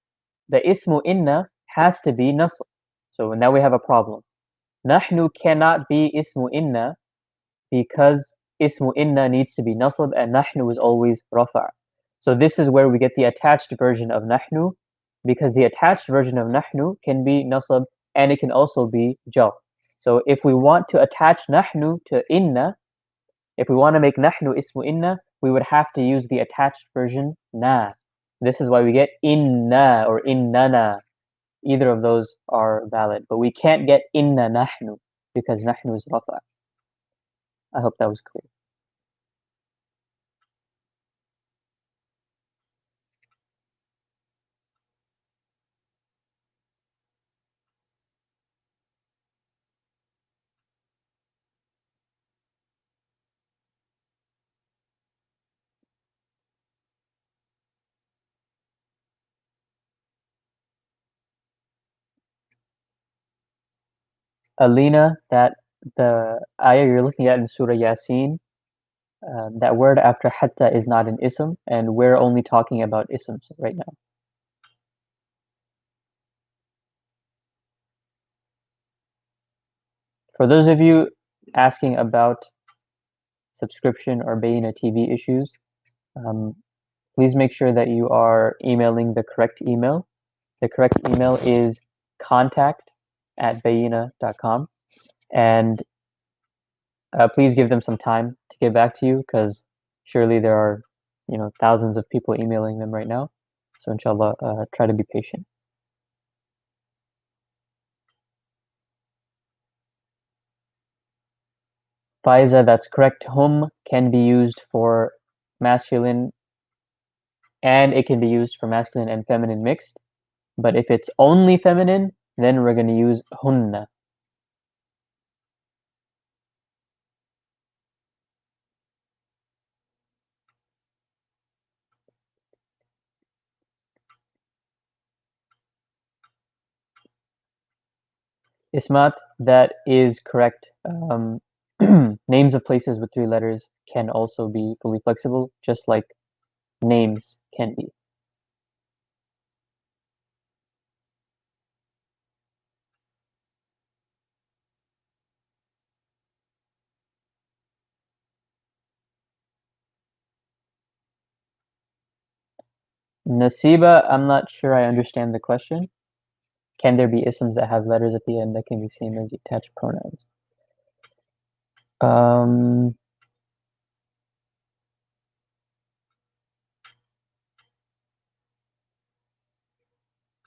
the ismu inna, has to be nasab. So now we have a problem. Nahnu cannot be ismu inna because ismu inna needs to be nasab and nahnu is always rafa'. So this is where we get the attached version of nahnu, because the attached version of nahnu can be nasab and it can also be jar. So if we want to attach nahnu to inna, if we want to make nahnu ismu inna, we would have to use the attached version na. This is why we get inna or innana. Either of those are valid, but we can't get inna nahnu because nahnu is rafa'. I hope that was clear. Alina, that the ayah you're looking at in Surah Yasin, that word after hatta is not an ism, and we're only talking about isms right now. For those of you asking about subscription or Bayyinah TV issues, please make sure that you are emailing the correct email. The correct email is contact@bayyinah.com, and please give them some time to get back to you because surely there are, thousands of people emailing them right now. So inshallah, try to be patient. Faiza, that's correct. Hum can be used for masculine and it can be used for masculine and feminine mixed. But if it's only feminine, then we're going to use hunna. Ismat, that is correct. Names of places with 3 letters can also be fully flexible, just like names can be. Nasiba, I'm not sure I understand the question. Can there be isms that have letters at the end that can be seen as attached pronouns?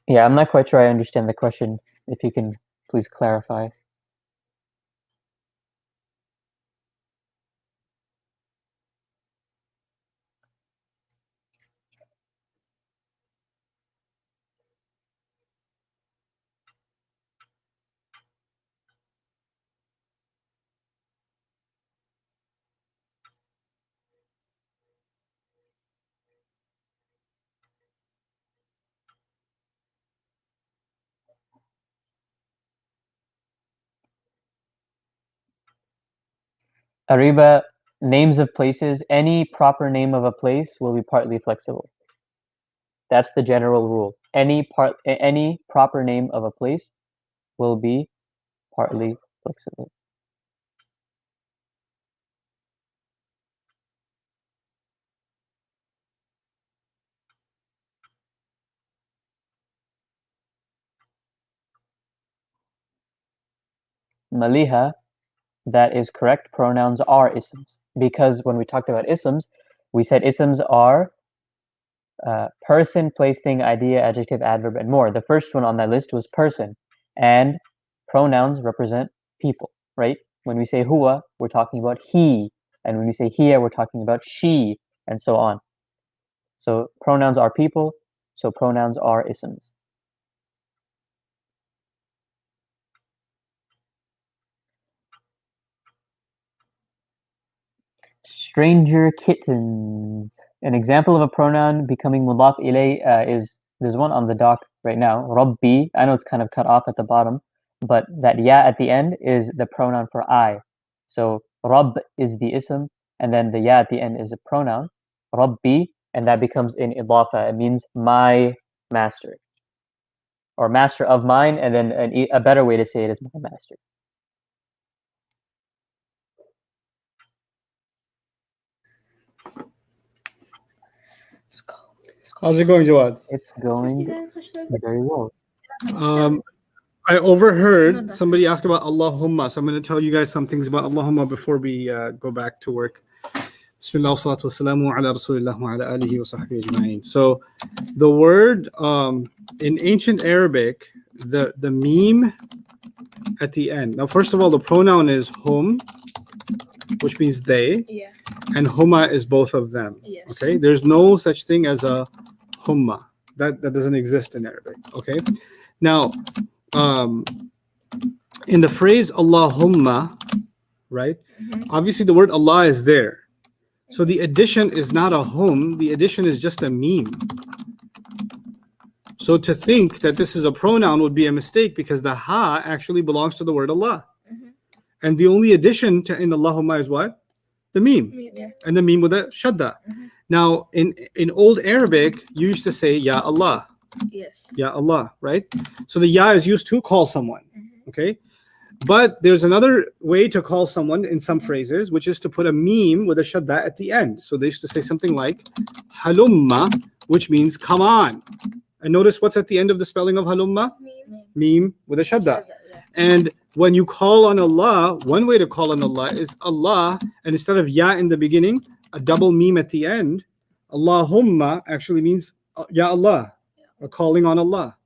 Yeah, I'm not quite sure I understand the question. If you can please clarify. Ariba, names of places, any proper name of a place will be partly flexible. That's the general rule. Any proper name of a place will be partly flexible. Maliha, that is correct. Pronouns are isms. Because when we talked about isms, we said isms are person, place, thing, idea, adjective, adverb, and more. The first one on that list was person. And pronouns represent people, right? When we say huwa, we're talking about he. And when we say hiya, we're talking about she, and so on. So pronouns are people, so pronouns are isms. stranger kittens. An example of a pronoun becoming mudaf ilay is, there's one on the dock right now, Rabbi. I know it's kind of cut off at the bottom, but that ya at the end is the pronoun for I. So Rabb is the ism, and then the ya at the end is a pronoun, Rabbi, and that becomes in idafa. It means my master, or master of mine, and then a better way to say it is my master. How's it going, Jawad? It's going very well. I overheard somebody ask about Allahumma, so I'm going to tell you guys some things about Allahumma before we go back to work. Bismillah wa salatu wassalamu ala rasulillah wa ala alihi wa sahbihi ajma'in. So the word in ancient Arabic, the meme at the end. Now, first of all, the pronoun is hum, which means they, and huma is both of them. Okay, there's no such thing as a humma. That doesn't exist in Arabic. Okay, now in the phrase Allahumma, right? Obviously, the word Allah is there. So the addition is not a hum, the addition is just a meme. So to think that this is a pronoun would be a mistake, because the ha actually belongs to the word Allah. And the only addition to in Allahumma is what? The meme. And the meme with a shadda. Now, in old Arabic, you used to say Ya Allah. Ya Allah, right? So the ya is used to call someone. Okay? But there's another way to call someone in some phrases, which is to put a meme with a shadda at the end. So they used to say something like halumma, which means come on. And notice what's at the end of the spelling of halumma? Meme with a shadda. And when you call on Allah, one way to call on Allah is Allah, and instead of ya in the beginning, a double meme at the end. Allahumma actually means Ya Allah, or calling on Allah.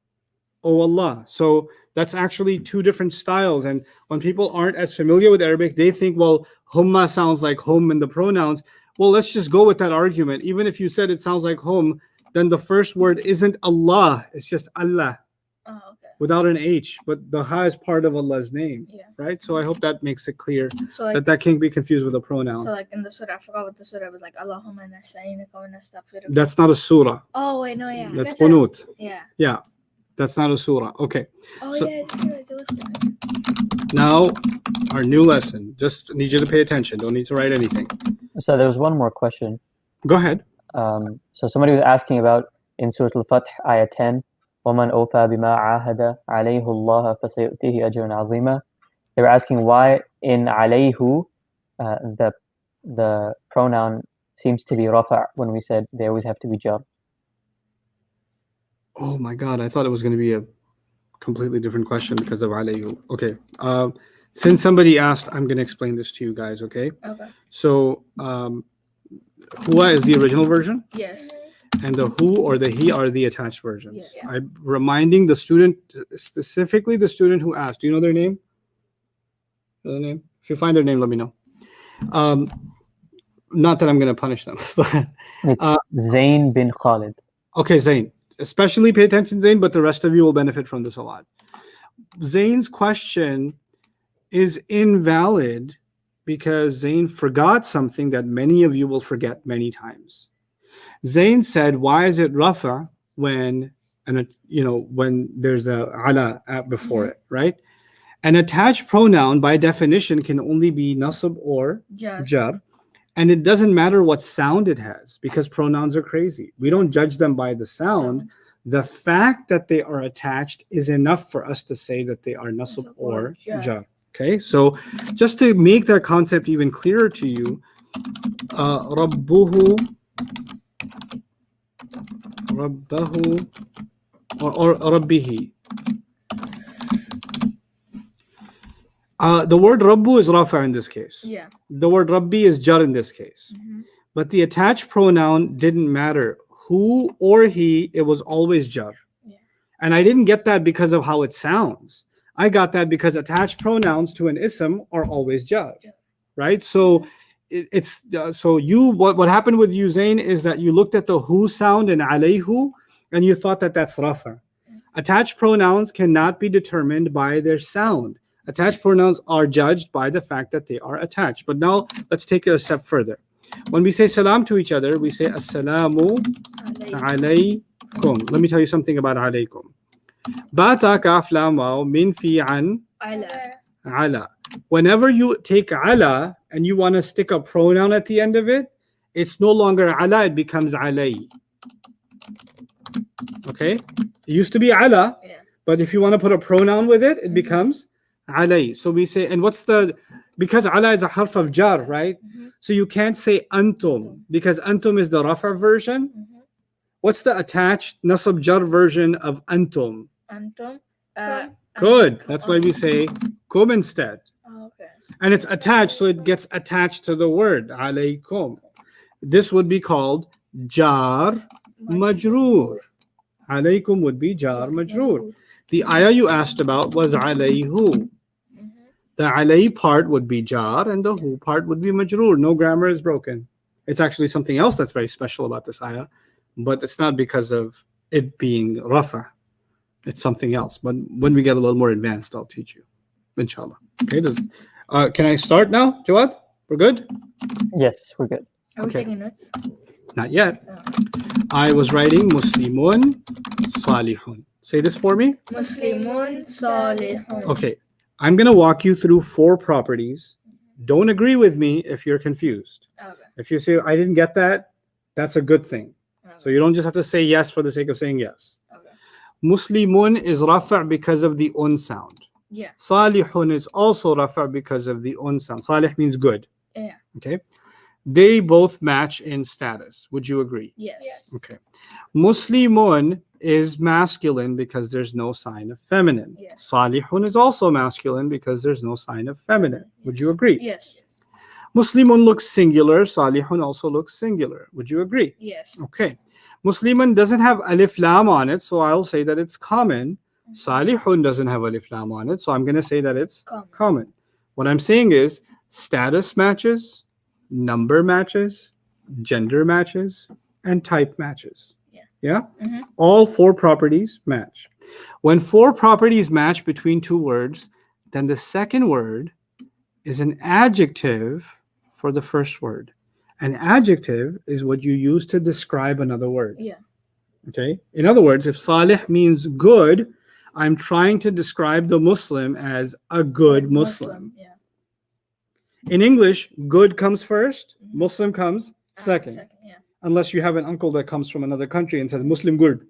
Oh Allah. So that's actually two different styles. And when people aren't as familiar with Arabic, they think, well, humma sounds like hum in the pronouns. Well, let's just go with that argument. Even if you said it sounds like hum, then the first word isn't Allah, it's just Allah. Without an H, but the ha is part of Allah's name, right? So I hope that makes it clear, so like, that can't be confused with a pronoun. So like in the surah, I forgot what the surah was like. Allahumma nasta'inaka wa nastaghfiruka. That's not a surah. Oh wait, no, yeah. That's qunut. Yeah. That's not a surah. Okay. Oh so, yeah, it was now, our new lesson. Just need you to pay attention. Don't need to write anything. So there was one more question. Go ahead. So somebody was asking about in Surah Al-Fath, ayah 10. وَمَنْ أَوْفَى بِمَا عَاهَدَ عَلَيْهُ اللَّهَ فَسَيُؤْتِيهِ أَجْرًا عَظِيمًا. They were asking why in عَلَيْهُ the pronoun seems to be rafa' when we said they always have to be jar. Oh my God, I thought it was going to be a completely different question because of alayhu. Okay. Since somebody asked, I'm going to explain this to you guys, okay? Okay. So, huwa is the original version? Yes. And the who or the he are the attached versions. Yes. I'm reminding the student, specifically the student who asked. Do you know their name? Know their name? If you find their name, let me know. Not that I'm going to punish them. But, Zain bin Khalid. Okay, Zain. Especially pay attention, Zain, but the rest of you will benefit from this a lot. Zain's question is invalid because Zain forgot something that many of you will forget many times. Zain said, why is it rafa when there's a ala before it, right? An attached pronoun by definition can only be nasab or jar. And it doesn't matter what sound it has because pronouns are crazy. We don't judge them by the sound. The fact that they are attached is enough for us to say that they are nasab or jar. Okay, so just to make that concept even clearer to you, Rabbahu or Rabbihi. The word Rabbu is rafa in this case. Yeah. The word Rabbi is jar in this case. But the attached pronoun didn't matter. Who or he, it was always jar. Yeah. And I didn't get that because of how it sounds. I got that because attached pronouns to an ism are always jar. Right? So what happened with you, Zain, is that you looked at the who sound in alayhu and you thought that that's rafa. Attached pronouns cannot be determined by their sound. Attached pronouns are judged by the fact that they are attached. But now let's take it a step further. When we say salam to each other, we say assalamu alaykum. Let me tell you something about alaykum. Bata kaf lam waw min fi an ala. Whenever you take ala and you want to stick a pronoun at the end of it, it's no longer ala, it becomes alay. Okay? It used to be ala, but if you want to put a pronoun with it, it becomes alay. So we say, and because ala is a harf of jar, right? So you can't say antum, because antum is the rafa version. What's the attached nasab jar version of antum? Antum. Good. That's why we say kum instead. Oh, okay. And it's attached, so it gets attached to the word alaykum. This would be called jar majroor. Alaykum would be jar majroor. The ayah you asked about was alayhu. The alay part would be jar and the hu part would be majroor. No grammar is broken. It's actually something else that's very special about this ayah, but it's not because of it being rafa. It's something else. But when we get a little more advanced, I'll teach you, inshallah. Okay. Can I start now, Jawad? We're good? Yes, we're good. Are we Okay. taking notes? Not yet. I was writing Muslimun Salihun. Say this for me. Muslimun salihun. Okay. I'm going to walk you through 4 properties. Don't agree with me if you're confused. Okay. If you say, I didn't get that, that's a good thing. So you don't just have to say yes for the sake of saying yes. Okay. Muslimun is rafa' because of the un sound. Yeah. Salihun is also rafa' because of the un sound. Salih means good. Yeah. Okay. They both match in status. Would you agree? Yes. Okay. Muslimun is masculine because there's no sign of feminine. Yes. Salihun is also masculine because there's no sign of feminine. Would you agree? Yes. Muslimun looks singular. Salihun also looks singular. Would you agree? Yes. Okay. Muslimun doesn't have alif lam on it, so I'll say that it's common. Salihun doesn't have alif lam on it, so I'm going to say that it's common. What I'm saying is status matches, number matches, gender matches, and type matches. Yeah? All 4 properties match. When 4 properties match between 2 words, then the second word is an adjective for the first word. An adjective is what you use to describe another word. Yeah. Okay? In other words, if salih means good, I'm trying to describe the Muslim as a good Muslim. Yeah. In English, good comes first, Muslim comes second. Yeah. Unless you have an uncle that comes from another country and says Muslim good.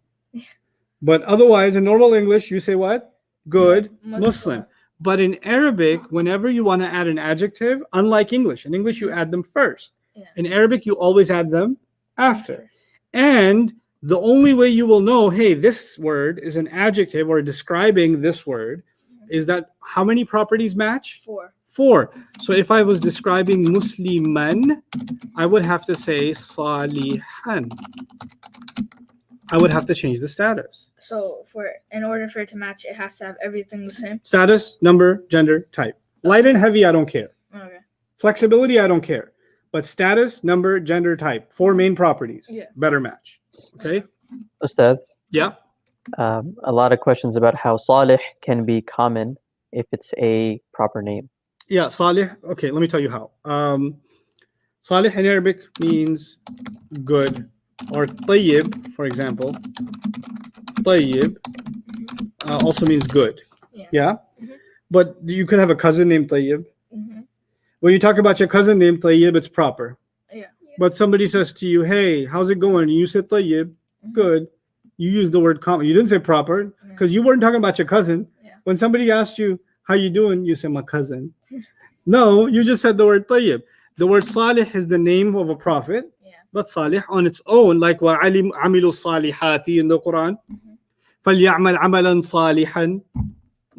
But otherwise, in normal English, you say what? Good Muslim. But in Arabic, whenever you want to add an adjective, unlike English, in English you add them first. Yeah. In Arabic, you always add them after. And the only way you will know, hey, this word is an adjective or describing this word, is that how many properties match? 4. 4. So if I was describing Musliman, I would have to say Salihan. I would have to change the status. So in order for it to match, it has to have everything the same. Status, number, gender, type. Light and heavy, I don't care. Okay. Flexibility, I don't care. But status, number, gender, type. 4 main properties. Yeah. Better match. Okay? Ustad, Yeah. a lot of questions about how salih can be common if it's a proper name. Yeah, Salih. Okay, let me tell you how. Salih in Arabic means good. Or tayyib, for example. Tayyib also means good. Yeah? But you could have a cousin named Tayyib. When you talk about your cousin named Tayyib, it's proper. Yeah. But somebody says to you, hey, how's it going? And you said Tayyib, good. You use the word common. You didn't say proper because you weren't talking about your cousin. Yeah. When somebody asked you, how you doing? You say, my cousin. No, you just said the word Tayyib. The word Salih is the name of a prophet. But Salih on its own, like وَعَمِلُوا الصَّالِحَاتِ in the Quran, فَلْيَعْمَلْ عَمَلًا صَالِحًا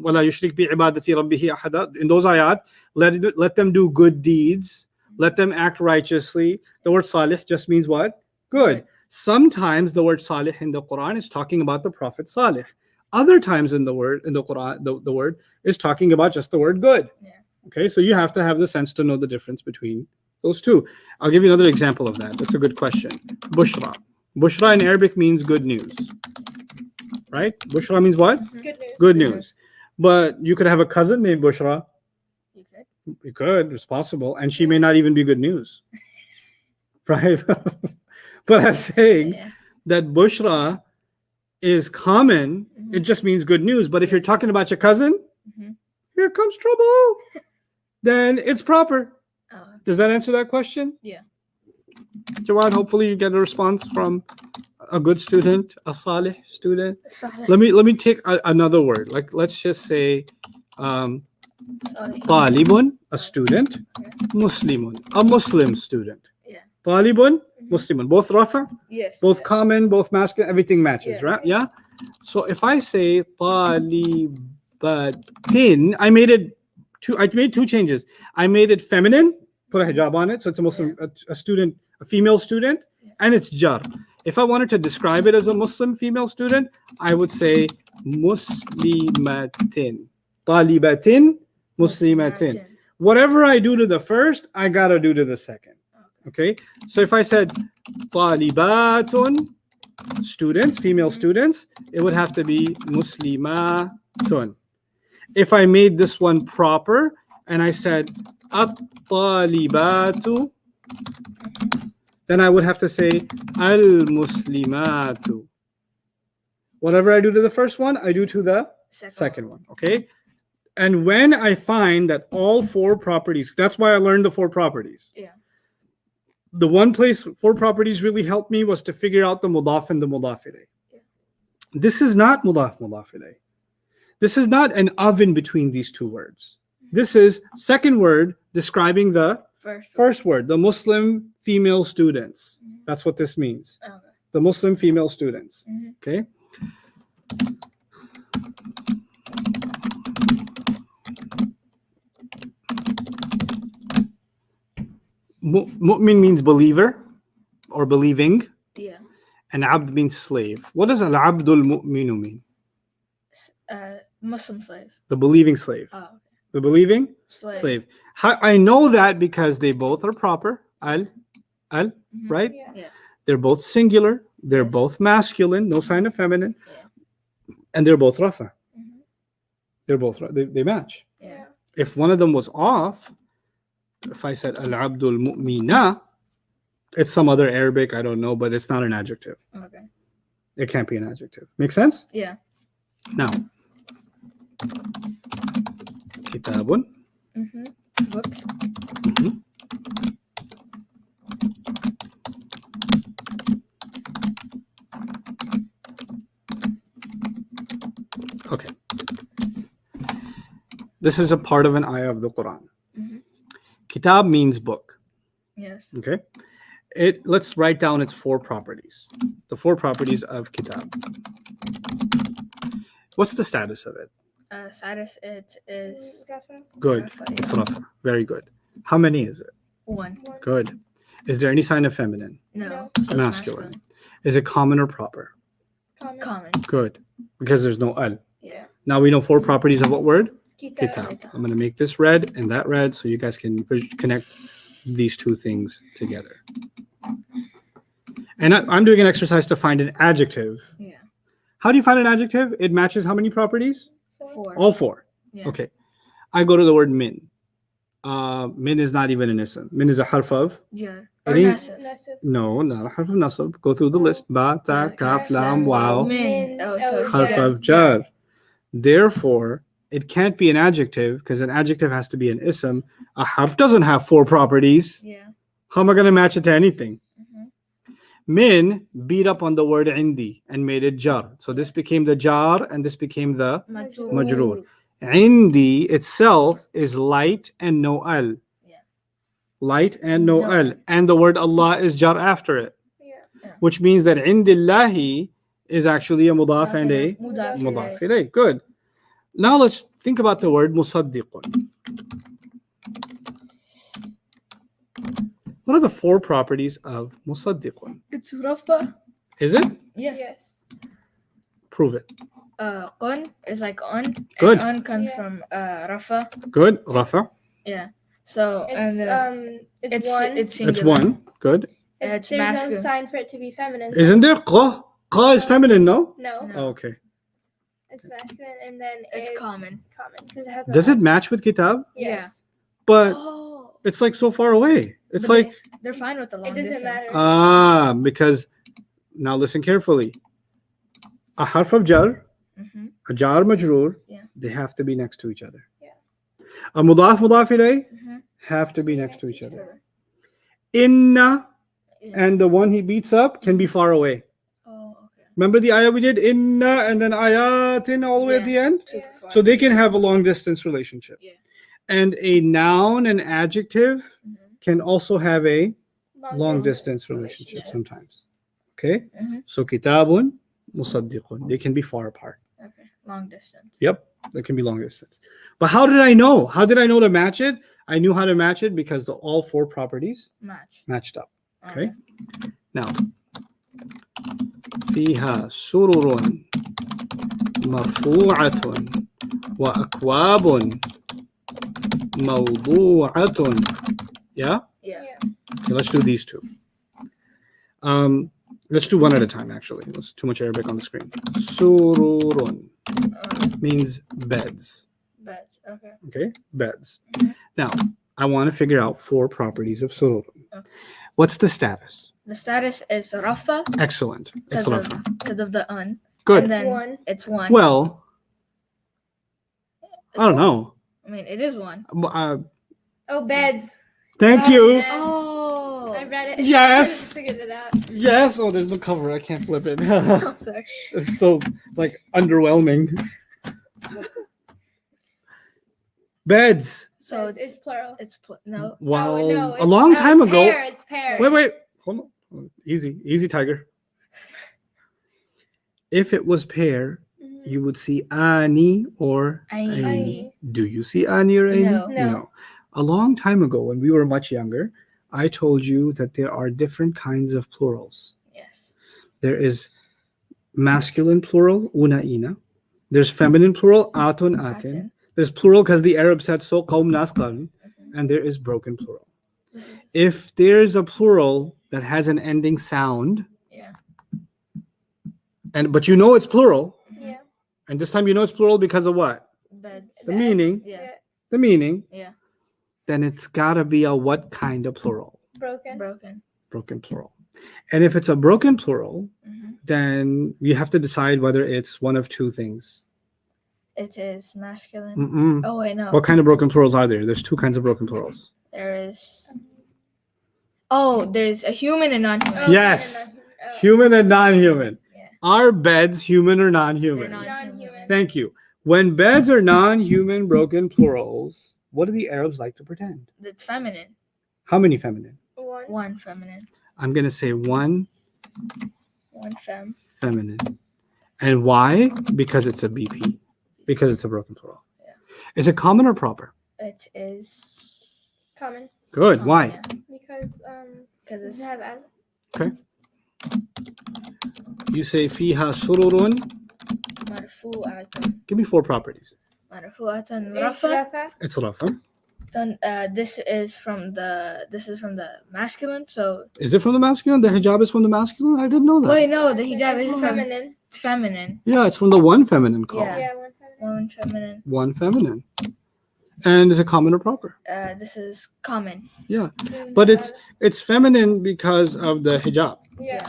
وَلَا يُشْرِكْ بِعِبَادَةِ رَبِّهِ أَحَدًا. In those ayat, let them do good deeds. Let them act righteously. The word Salih just means what? Good. Sometimes the word Salih in the Quran is talking about the Prophet Salih. Other times in the Quran, the word is talking about just the word good. Yeah. Okay, so you have to have the sense to know the difference between those two. I'll give you another example of that. That's a good question. Bushra. Bushra in Arabic means good news. Right? Bushra means what? Good news. Good news. But you could have a cousin named Bushra. You could. You could. It's possible. And she may not even be good news. right? But I'm saying Yeah. that bushra is common. It just means good news. But if you're talking about your cousin, Mhm. here comes trouble, then it's proper. Oh, Does that answer that question? Yeah. Jawad, hopefully you get a response from a good student, a salih student. Salih. Let me take another word. Like let's just say Salih. talibun, a student, Okay. muslimun, a Muslim student. Yeah. Talibun, Muslimun, both rafa, Yes. both yes. common, both masculine, everything matches, Yeah. right? Yeah. So if I say talibatin, I made two changes. I made it feminine, put a hijab on it, so it's a Muslim, a student, a female student, and it's jar. If I wanted to describe it as a Muslim female student, I would say muslimatin, talibatin, muslimatin. Whatever I do to the first, I gotta do to the second. Okay, so if I said talibatun, students, female students, it would have to be muslimatun. If I made this one proper and I said at-talibatu, then I would have to say al-muslimatu. Whatever I do to the first one, I do to the second one. Okay, and when I find that all four properties, that's why I learned the four properties. Yeah. The one place four properties really helped me was to figure out the mudaf and the mudaf ilayh. Yeah. This is not mudaf ilayh. This is not an oven between these two words. This is second word describing the first word, the Muslim female students. That's what this means. Okay. The Muslim female students. Mhm. Okay. Mu'min means believer or believing, Yeah. and abd means slave. What does al-abdul mu'minu mean? Muslim slave. The believing slave. Oh. The believing Slave. slave. I know that because they both are proper. Mhm. Right? Yeah. They're both singular. They're Yes. both masculine. No sign of feminine. Yeah. And they're both rafa. Mhm. They're both they match. Yeah. If one of them was off, if I said al-abdul mu'mina, it's some other Arabic, I don't know, but it's not an adjective. Okay. It can't be an adjective. Make sense? Yeah. Now, kitabun. Book. Mhm. Okay. This is a part of an ayah of the Quran. Mhm. Kitab means book. Yes. Okay. Let's write down its four properties. The four properties of kitab. What's the status of it? Status. It is Rafa. Good. Rafa, It's yeah. rafa. Very good. How many is it? One. Good. Is there any sign of feminine? No. No. So it's Masculine. Is it common or proper? Common. Common. Good. Because there's no al. Yeah. Now we know four properties of what word? Kitab. Kitab. I'm going to make this red and that red so you guys can connect these two things together. And I'm doing an exercise to find an adjective. Yeah. How do you find an adjective? It matches how many properties? Four. All four. Yeah. Okay. I go to the word min. Min is not even an ism. Min is a harf of? Jar. I Or think- nasib. Nasib. No, not a harf of nasab. Go through the list. Ba, ta, Yeah, kaf, lam, lam, wow. Min. Oh, so it's Harf jar. of jar. Therefore, it can't be an adjective because an adjective has to be an ism. A harf doesn't have four properties. Yeah. How am I going to match it to anything? Mhm. Min beat up on the word indi and made it jar. So this became the jar and this became the Majroor. majroor. Indi itself is light and no al. Yeah. Light and no No. al. And the word Allah is jar after it, Yeah. which means that indillahi is actually a mudaf and a Mudaf mudaf ilayh. ilayh. Good. Now let's think about the word musaddiqun. What are the four properties of musaddiqun? It's Rafa. Is it? Yeah. Yes. Prove it. Qun is like on. Good. And on comes Yeah. from Rafa. Good. Rafa. Yeah. So and It's one. it's singular. It's one. Good. It's There's no masculine. sign for it to be feminine. so- Isn't there qa? Qa is feminine, no? No. No. Oh, okay. It's masculine, and then It's common. Common because it has. No Does it al. match with kitab? Yes. But Oh. it's like so far away. It's But like they're fine with the long doesn't distance. matter. because now listen carefully. A harf of jar, Mm-hmm. a jar majroor, Yeah. they have to be next to each other. Yeah. A mudaf ilayh Mm-hmm. have to be next to each other. Inna and the one he beats up can be far away. Oh, okay. Remember the ayah we did? Inna and then ayatin all the way at the end? Super far. So they can have a long distance relationship. Yeah. And a noun and adjective Mm-hmm. can also have a long distance distance relationship relationship. sometimes. Okay? Mm-hmm. So kitabun, musaddiqun. They can be far apart. Okay. Long distance. Yep, they can be long distance. But how did I know? How did I know to match it? I knew how to match it because all four properties Match. matched up. Okay? Now, فيها سرر مرفوعة وأكواب موضوعة. Yeah? Yeah. Okay, let's do these two. Let's do one at a time, actually. There's too much Arabic on the screen. Sururun means beds. Beds. Okay. Okay? Beds. Mhm. Now, I want to figure out four properties of sururun. Okay. What's the status? The status is rafa Excellent. because Excellent. of the un. Good. And then One. it's one. Well, It's I don't one. know. I mean, it is one. Oh, beds. Thank you. Beds. Oh. I read it. Yes. I figured it out. Yes. Oh, there's no cover. I can't flip it. I'm sorry. It's so like underwhelming. Beds. So It's plural. no. Wow. No, A long time ago. Pair. It's pair. Wait. Hold on. Easy, tiger. If it was pair, Mhm. you would see ani or Aini. aini. Do you see ani or aini? No. A long time ago, when we were much younger, I told you that there are different kinds of plurals. Yes. There is masculine plural, una ina. There's feminine plural, atun atin. Atin. There's plural because the Arab said so, qaum nas qalu. Mhm. And there is broken plural. This is- If there's a plural that has an ending sound, Yeah. but you know it's plural, Yeah. and this time you know it's plural because of what? Beds. The meaning. Yeah. The meaning. Yeah. Then it's gotta be a what kind of plural? Broken. Broken. Broken plural. And if it's a broken plural, Mm-hmm. then you have to decide whether it's one of two things. It is masculine. Mm-mm. Oh wait, no. What kind of broken plurals are there? There's two kinds of broken plurals. There is. Oh, there's a human and non-human. Oh, Yes. oh. Human and non-human. Yeah. Are beds human or They're non-human? non-human. Thank you. When beds are non-human broken plurals, what do the Arabs like to pretend? It's feminine. How many feminine? One. One feminine. I'm going to say one One fem. feminine. And why? Because it's a BP. Because it's a broken plural. Yeah. Is it common or proper? It is. Common. Good. common, Why? yeah. Because Because it's does it have al? Okay. You say fiha sururun. marfu'atun. Give me four properties. Marfu'atun It's rafa. rafa. It's rafa. Then this is from the masculine. So Is it from the masculine? The hijab is from the masculine? I didn't know that. wait, no, the hijab It's is from feminine. feminine. Yeah, it's from the one feminine call. Yeah. Yeah, one feminine. One feminine. One feminine. And is it common or proper? This is common. Yeah. Mm, But it's feminine because of the hijab. Yeah.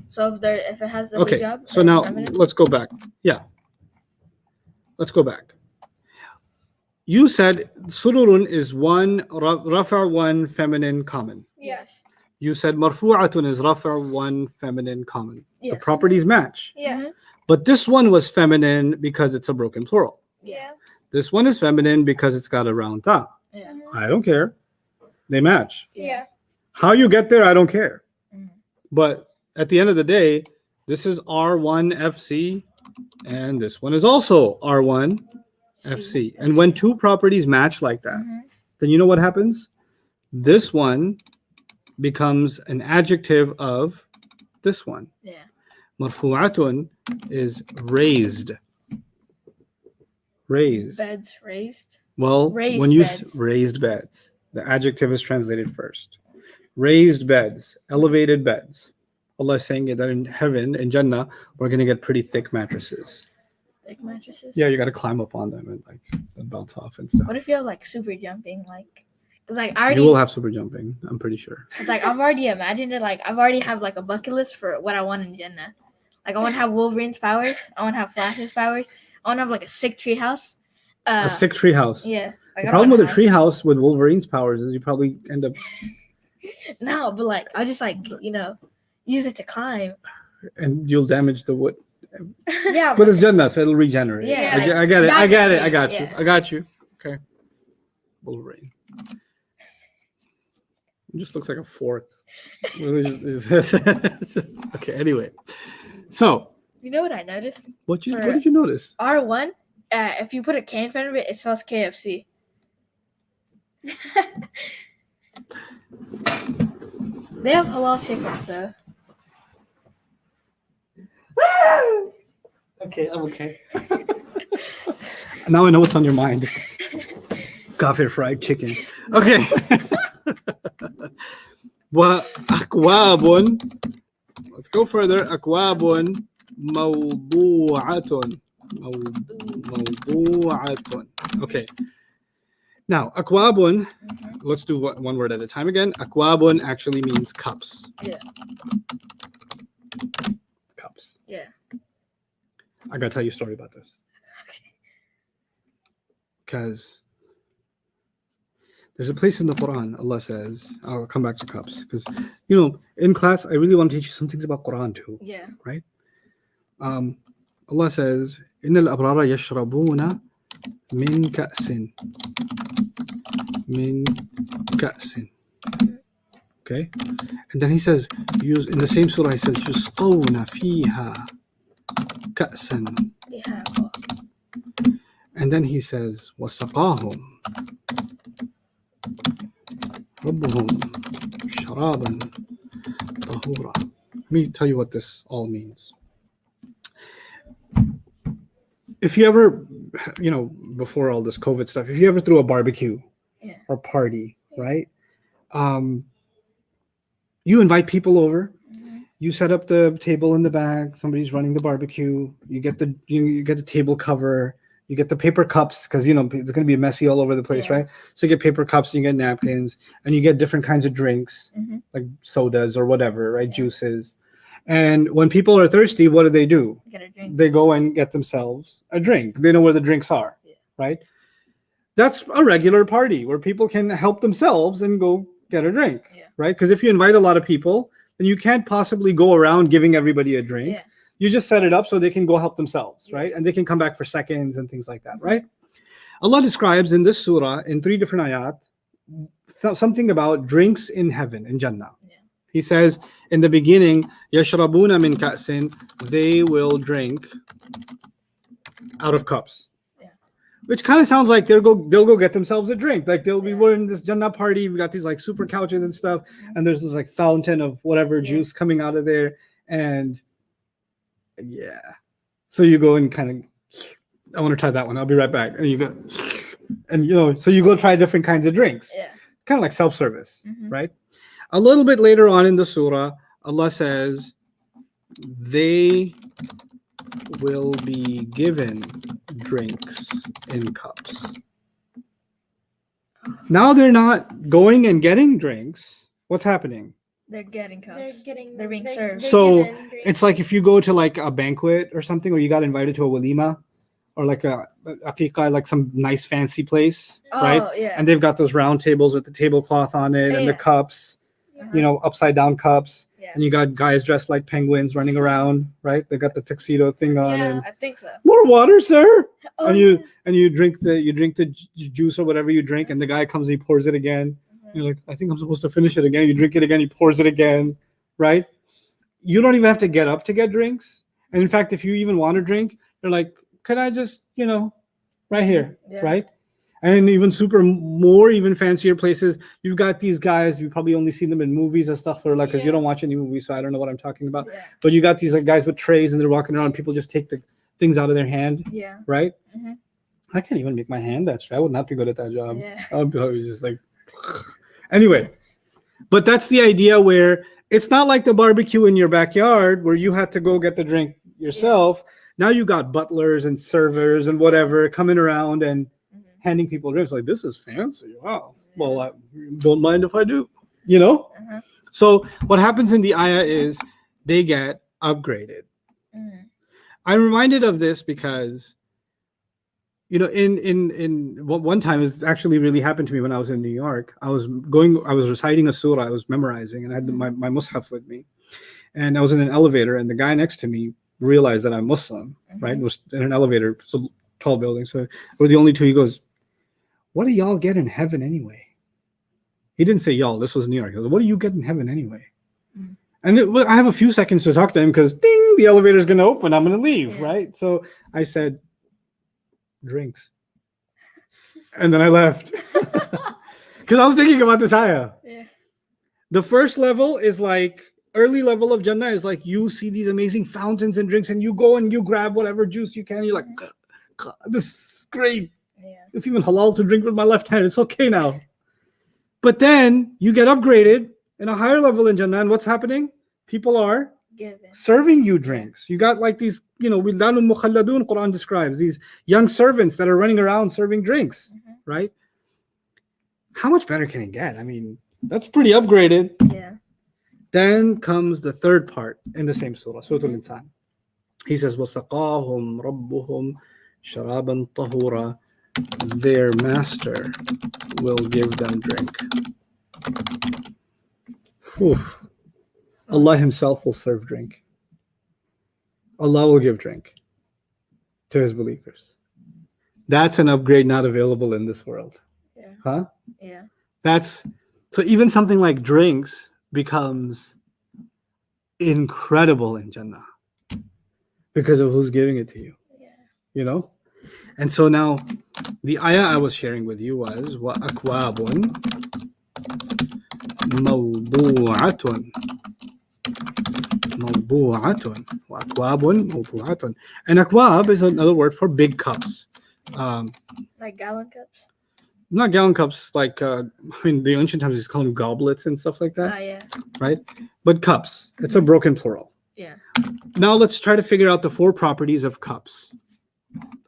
So if it has the Okay. hijab, So then now it's feminine. let's go back. Yeah. Let's go back. You said sururun is one rafa, one feminine common. Yeah. You said marfu'atun is rafa, one feminine common. Yes. The properties match. Yeah. Mhm. But this one was feminine because it's a broken plural. Yeah. This one is feminine because it's got a round ta. Yeah. Mhm. I don't care. They match. Yeah. How you get there, I don't care. Mhm. But at the end of the day, this is R1 FC, and this one is also R1 FC. And when two properties match like that, Mhm. then you know what happens? This one becomes an adjective of this one. Yeah. Marfu'atun is raised. Raised. Beds raised. Well, Raised when you beds. raised beds, the adjective is translated first. Raised beds, elevated beds. Allah is saying that in heaven, in Jannah, we're going to get pretty thick mattresses. Like mattresses. Yeah, you got to climb up on them and like bounce off and stuff. What if you're like super jumping? Like Cause like I You already, will have super jumping, I'm pretty sure. it's like I've already imagined it. Like I've already have like a bucket list for what I want in Jannah. Like I want to have Wolverine's powers. I want to have Flash's powers. I want to have like a sick tree house. A sick tree house. Yeah. Like, The I problem don't with a want tree house with Wolverine's powers is you probably end up No, but like I'll just like use it to climb. and you'll damage the wood. Yeah, But it's Jannah, so it'll regenerate. Yeah, I get it. I get it. I got you. yeah. I got you. Okay. Wolverine. It just looks like a fork. Okay, anyway. So, you know what I noticed? what did you notice? R1, if you put a can in front of it, it spells KFC. They have halal chicken, so. Okay, I'm okay. Now I know what's on your mind. Kafir fried chicken. Okay. وأكواب. Let's go further. أكواب موضوعة. موضوعة. Okay. Now, أكواب. Let's do one word at a time again. أكواب actually means cups. Yeah. Cups. Yeah. I gotta tell you a story about this. Because there's a place in the Quran, Allah says, I'll come back to cups. Because, in class, I really want to teach you some things about Quran too. Yeah. Right? Allah says, إِنَّ الْأَبْرَارَ يَشْرَبُونَ مِنْ كَأْسٍ. مِنْ كَأْسٍ. Okay? And then he says, in the same surah, he says, يُسْقَوْنَ فِيهَا كَأْسًا. Yeah. And then he says, وَسَقَاهُمْ رَبُّهُمْ شَرَابًا طَهُورًا. Let me tell you what this all means. If you ever, before all this COVID stuff, if you ever threw a barbecue or party, right? You invite people over. You set up the table in the back. Somebody's running the barbecue. You get the table cover. You get the paper cups because it's going to be messy all over the place, right? So you get paper cups, you get napkins, and you get different kinds of drinks, like sodas or whatever, right? Juices. And when people are thirsty, what do? Get a drink. They go and get themselves a drink. They know where the drinks are, right? That's a regular party where people can help themselves and go get a drink, right? Because if you invite a lot of people, then you can't possibly go around giving everybody a drink. You just set it up so they can go help themselves, right? And they can come back for seconds and things like that, right? Allah describes in this surah, in 3 different ayat, something about drinks in heaven, in Jannah. He says, in the beginning, يَشْرَبُونَ مِنْ كَأْسٍ. They will drink out of cups. Which kind of sounds like they'll go get themselves a drink. Like they'll be wearing this Jannah party. We got these like super couches and stuff. And there's this like fountain of whatever juice coming out of there. And so you go and kind of, I want to try that one. I'll be right back. And you go, and so you go try different kinds of drinks. Kind of like self-service, right? A little bit later on in the surah, Allah says, they will be given drinks in cups. Now they're not going and getting drinks. What's happening? They're getting cups. They're being served. So it's like if you go to like a banquet or something, or you got invited to a walima, or like a aqiqah, like some nice fancy place, right? Yeah. And they've got those round tables with the tablecloth on it and the cups, upside down cups. And you got guys dressed like penguins running around, right? They got the tuxedo thing on. Yeah, and I think so. more water, sir. And you drink the juice or whatever you drink, and the guy comes and he pours it again. You're like, I think I'm supposed to finish it again. You drink it again, he pours it again, right? You don't even have to get up to get drinks. And in fact, if you even want to drink, you're like, could I just, right here, right? And in even even fancier places, you've got these guys, you probably only see them in movies and stuff, or like, because you don't watch any movies, so I don't know what I'm talking about. But you got these like guys with trays and they're walking around, people just take the things out of their hand, right? I can't even make my hand that straight. I would not be good at that job. I would be just like, anyway. But that's the idea where it's not like the barbecue in your backyard where you had to go get the drink yourself. Now you got butlers and servers and whatever coming around and handing people drinks. Like, this is fancy. Wow. Well, I don't mind if I do. You know. Uh-huh. So what happens in the ayah is they get upgraded. Mm. I'm reminded of this because, you know, in one time, it's actually really happened to me when I was in New York. I was reciting a surah, I was memorizing, and I had my mushaf with me, and I was in an elevator, and the guy next to me realized that I'm Muslim, right? It was in an elevator, it's a tall building, so we're the only two. He goes, "What do y'all get in heaven anyway?" He didn't say y'all. This was New York. He goes, "What do you get in heaven anyway?" Mm. And I have a few seconds to talk to him because ding, the elevator's going to open. I'm going to leave, Yeah. right? So I said, "Drinks." And then I left because I was thinking about this ayah. Yeah. The first level is like early level of Jannah is like you see these amazing fountains and drinks, and you go and you grab whatever juice you can. You're like, this is great. Yeah. It's even halal to drink with my left hand. It's okay now. But then you get upgraded in a higher level in Jannah, and what's happening? People are Given. serving you drinks. You got like these, you know, wildanun mukhalladun, Quran describes these young servants that are running around serving drinks, right? How much better can it get? I mean, that's pretty upgraded. Yeah. Then comes the third part in the same surah, Surah Al-Insan. He says, وَسَقَاهُمْ رَبُّهُمْ شَرَابًا طَهُورًا. Their master will give them drink. Whew. Allah himself will serve drink. Allah will give drink to his believers. That's an upgrade not available in this world. Yeah. Huh? Yeah. So even something like drinks becomes incredible in Jannah because of who's giving it to you. Yeah. You know? And so now the ayah I was sharing with you was وَأَكْوَابٌ مَوْضُوعَةٌ وَأَكْوَابٌ مَوْضُوعَةٌ. And akwab is another word for big cups. Like gallon cups? Not gallon cups, like I mean the ancient times used to call them goblets and stuff like that. Yeah. Right? But cups. It's a broken plural. Yeah. Now let's try to figure out the 4 properties of cups.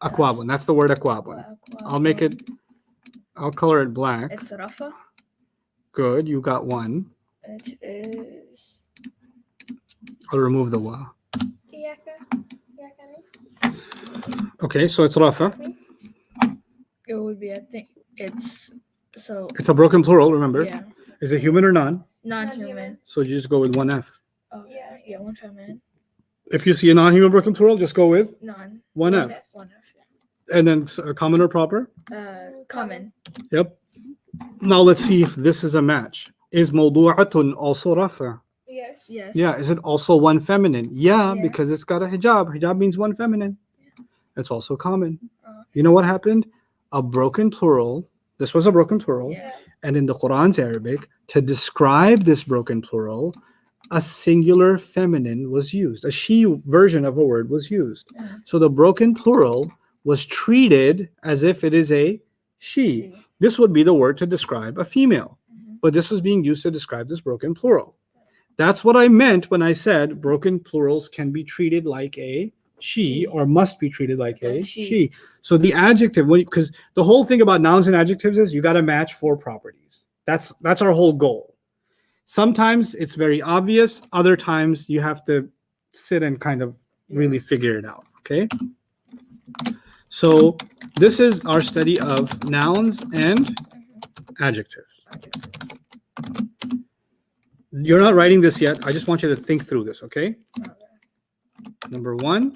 Akwabun. That's the word akwabun. I'll color it black. It's rafa. Good. You got one. It is. I'll remove the wa. Yaka. Okay, so it's rafa. It would be, I think, it's so. It's a broken plural, remember? Yeah. Is it human or non? Non-human. So you just go with one F. Oh, yeah. Yeah, one feminine. If you see a non-human broken plural, just go with Non. one F. One F, yeah. And then common or proper? Common. Yep. Now let's see if this is a match. Is mawdu'atun also rafa? Yes. Yes. Yeah. Is it also one feminine? Yeah, Yeah. because it's got a hijab. Hijab means one feminine. It's also common. Oh. You know what happened? A broken plural. This was a broken plural. Yeah. And in the Quran's Arabic, to describe this broken plural, a singular feminine was used. A she version of a word was used. So the broken plural was treated as if it is a she. This would be the word to describe a female. But this was being used to describe this broken plural. That's what I meant when I said broken plurals can be treated like a she or must be treated like a she. So the adjective, because the whole thing about nouns and adjectives is you got to match 4 properties. That's our whole goal. Sometimes it's very obvious. Other times you have to sit and kind of really figure it out. Okay. So this is our study of nouns and adjectives. You're not writing this yet. I just want you to think through this. Okay. Number 1.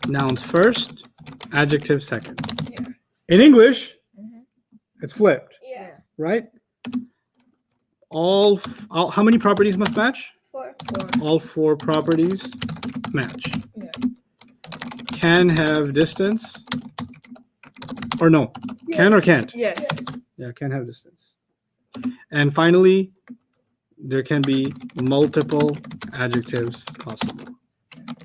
Nouns first, adjectives second. Yeah. In English, it's flipped, Yeah. right? All how many properties must match? 4. All 4 properties match. Yeah. Can have distance or no? Can or can't? Yes. Yeah, can have distance. And finally, there can be multiple adjectives possible.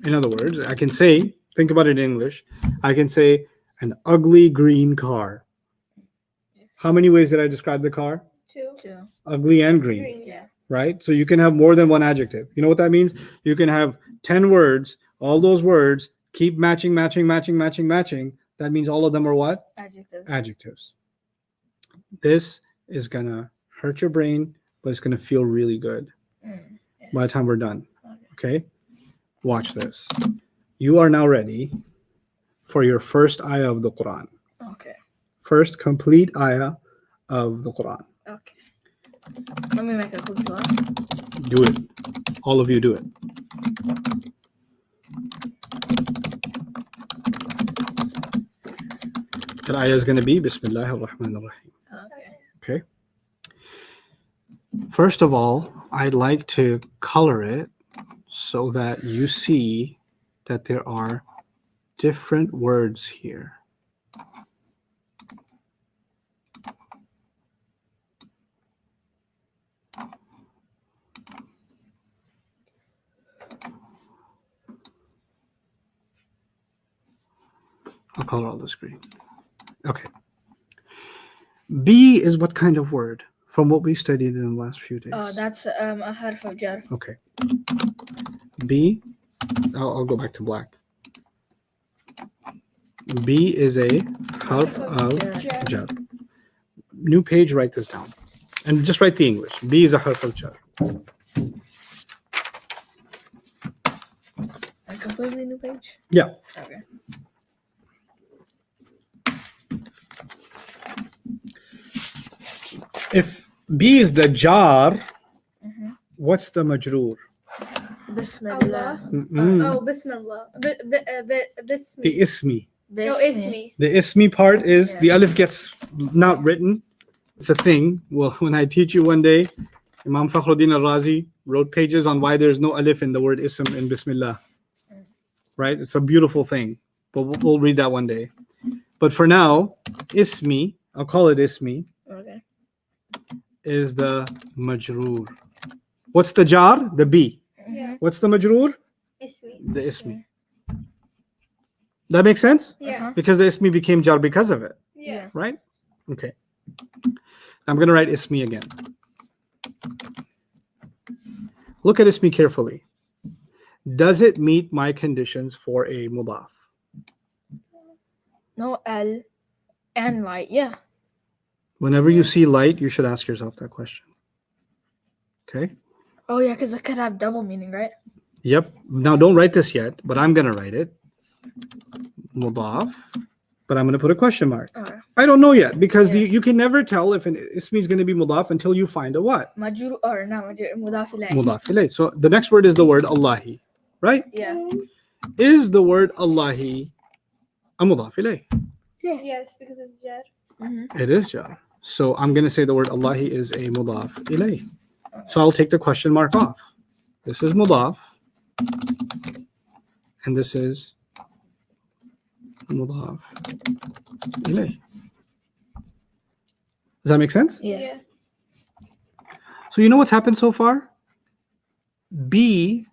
In other words, I can say, think about it in English, I can say an ugly green car. How many ways did I describe the car? 2. Ugly and green, Green. Yeah. right? So you can have more than one adjective. You know what that means? You can have 10 words. All those words keep matching. That means all of them are what? Adjective. Adjectives. This is gonna hurt your brain, but it's gonna feel really good Yes. by the time we're done. Okay? Watch this. You are now ready for your first ayah of the Quran. Okay. First complete ayah of the Quran. Okay. Let me make a quick one. Do it. All of you do it. The ayah is going to be Bismillah ar-Rahman ar-Rahim. Okay. Okay. First of all, I'd like to color it so that you see that there are different words here. I'll color all the screen. Okay. B is what kind of word from what we studied in the last few days? Oh, that's a harf of jar. Okay. B, I'll go back to black. B is a harf of jar. New page, write this down. And just write the English. B is a harf of jar. A completely new page? Yeah. Okay. If B is the jar, what's the majroor? Bismillah. Oh, Bismillah. Bismi. The ismi. No, Ismi. The ismi part is Yeah. the alif gets not written. It's a thing. Well, when I teach you one day, Imam Fakhruddin al-Razi wrote pages on why there's no alif in the word ism in Bismillah. Right? It's a beautiful thing. But we'll read that one day. But for now, ismi, I'll call it ismi, Okay. is the majroor. What's the jar? The B. Yeah. What's the majroor? Ismi. The ismi. That makes sense? Yeah. Because the ismi became jar because of it. Yeah. Right? Okay. I'm going to write ismi again. Look at ismi carefully. Does it meet my conditions for a mudaf? No L and light. Yeah. Whenever you see light, you should ask yourself that question. Okay? Oh, yeah, because it could have double meaning, right? Yep. Now, don't write this yet, but I'm going to write it. Mudaf. But I'm going to put a question mark. Okay. I don't know yet because Yeah. you can never tell if an ismi is going to be mudaf until you find a what? Majur or not majur, mudaf ilayh. Mudaf ilayh. So the next word is the word Allahi. Right? Yeah. Is the word Allahi a mudaf ilayh? Yes, because it's jar. It is jar. So I'm going to say the word Allahi is a mudaf ilayh. So I'll take the question mark off. This is mudaf. And this is mudaf ilayh. Does that make sense? Yeah. So you know what's happened so far? B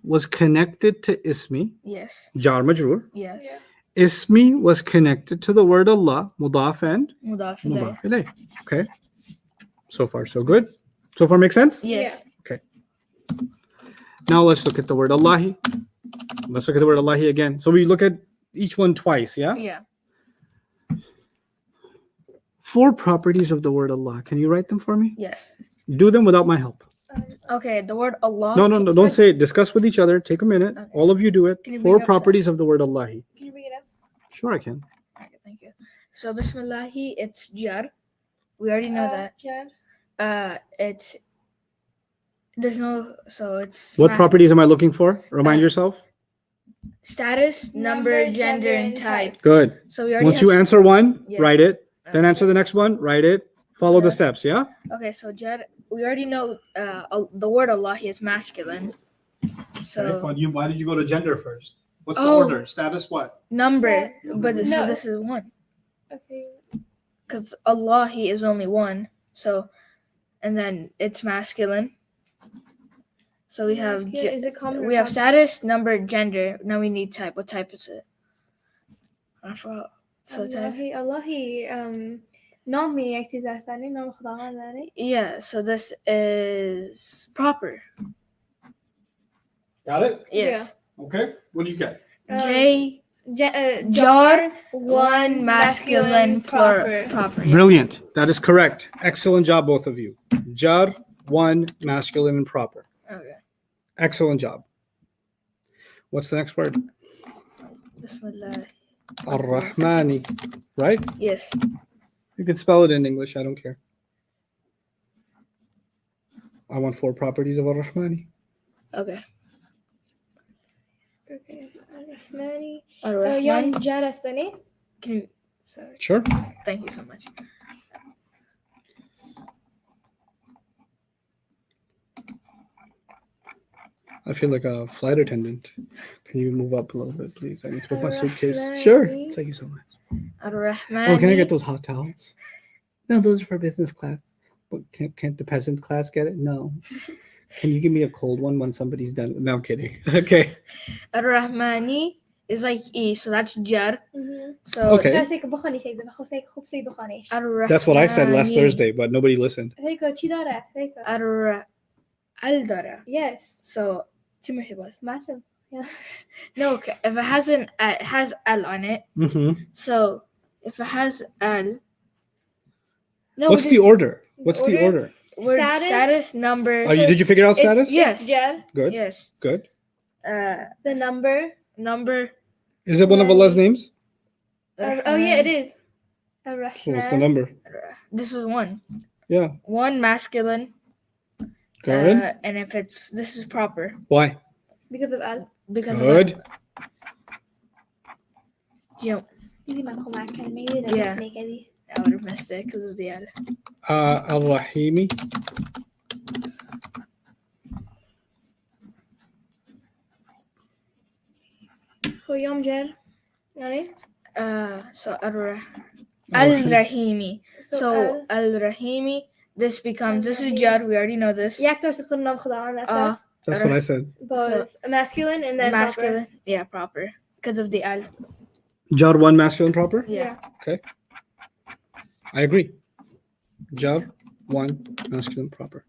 was connected to ismi, Yes. jar majroor. Yes. Yeah. Ismi was connected to the word Allah, mudaf and Mudaf ilayh. mudaf ilayh. Okay. So far, so good. So far, makes sense? Yes. Okay. Now let's look at the word Allahi. Let's look at the word Allahi again. So we look at each one twice, yeah? Yeah. 4 properties of the word Allah. Can you write them for me? Yes. Do them without my help. Okay, the word Allah. No, don't say it. Discuss with each other. Take a minute. Okay. All of you do it. Can you 4 bring up properties of the word Allahi. Can you bring it up? Sure, I can. Okay, thank you. So Bismillahi, it's jar. We already know that. Jar. It's there's no so it's What mas- properties am I looking for? Remind yourself. status, number, gender, and type. Good. So we already Once have, you answer one, Yeah. write it. Then Okay. answer the next one, write it. Follow the Yeah. steps, yeah? Okay, so jar. We already know the word Allah is masculine. So Why did you go to gender first? What's the order? Status what? number, but No. so this is one Okay. because Allah is only one. So, and then it's masculine. So we have Is it common? we have status, number, gender. Now we need type. What type is it? I forgot. So type. Allahi نام یک چیز هستنی نام خداوند داری Yeah. So this is proper. Got it? Yes. Okay. What do you get? Jar, one masculine proper. Yeah. Brilliant. That is correct. Excellent job, both of you. Jar, one masculine and proper. Okay. Excellent job. What's the next word? Bismillah. Ar-Rahmani. Right? Yes. You can spell it in English. I don't care. I want 4 properties of Ar-Rahmani. Okay. Okay. Ar-Rahmani. Ar-Rahman. يوم جلسني. Can you? Sorry. Sure. Thank you so much. I feel like a flight attendant. Can you move up a little bit, please? I need to put my suitcase. Ar-Rahmani. Sure. Thank you so much. Ar-Rahman. Oh, can I get those hot towels? No, those are for business class. But can't the peasant class get it? No. Can you give me a cold one when somebody's done? No, I'm kidding. Okay. Ar-Rahmani is like E, so that's jar. So Okay. Ar-Rahmani. That's what I said last Thursday, but nobody listened. Al-Dara. Yes. So Timothy Massive. Yeah. no, okay. If it has it has Al on it. Mm-hmm. So if it has Al. No. What's the order? What's the order? Word Status? status number. Oh, did you figure out status? Yes. It's jar. Good. Yes. Good. The number. Number. Is it one of Allah's names? Oh yeah, it is. So what's the Ar-Rahman. number? This is one. Yeah. One masculine. Good. And if this is proper Why? Because of Al. because Good. of you. Yeah. I would have missed it because of the Al. Al-Rahimi. هو يوم جار يعني So Al-Rahimi. So Al. Al-Rahimi. This becomes this is Jar. We already know this. ياكتر تكون نام خضار that's That's what I said. both masculine and then masculine. Yeah, proper because of the Al. Jar one masculine proper? Yeah. I agree. Jar one masculine proper.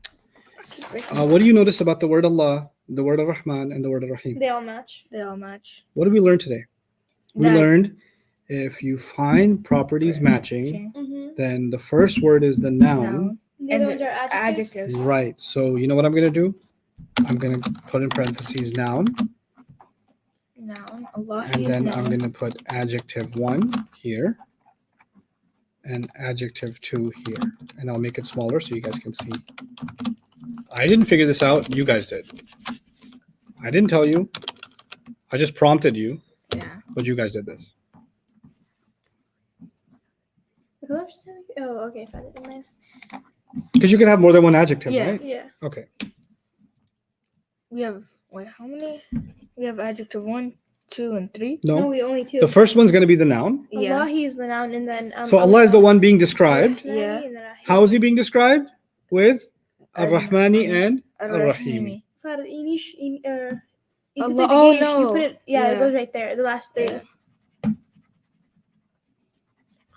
What do you notice about the word Allah, the word Ar-Rahman, and the word Ar-Rahim? they all match. They all match. What did we learn today? We That- learned if you find properties matching, then the first word is the noun. Noun. The And other ones the are adjectives. adjectives. Right. So you know what I'm going to do? I'm going to put in parentheses noun, Noun. Allah and is then noun. I'm going to put adjective 1 here and adjective 2 here. And I'll make it smaller so you guys can see. I didn't figure this out. You guys did. I didn't tell you. I just prompted you, Yeah. but you guys did this. Oh, okay, found it in mine. Because you can have more than one adjective, Yeah. right? Yeah. Okay. We have how many? We have adjective 1, 2, and 3. No. we only two. The first one's going to be the noun. Yeah. Allah, he's the noun, and then So Allah is the one being described. Yeah. How is he being described? With Ar-Rahmani and Ar-Rahimi. Ar-Rahimi. Allah- oh, You no. put it. It Yeah. goes right there. The last three. Yeah.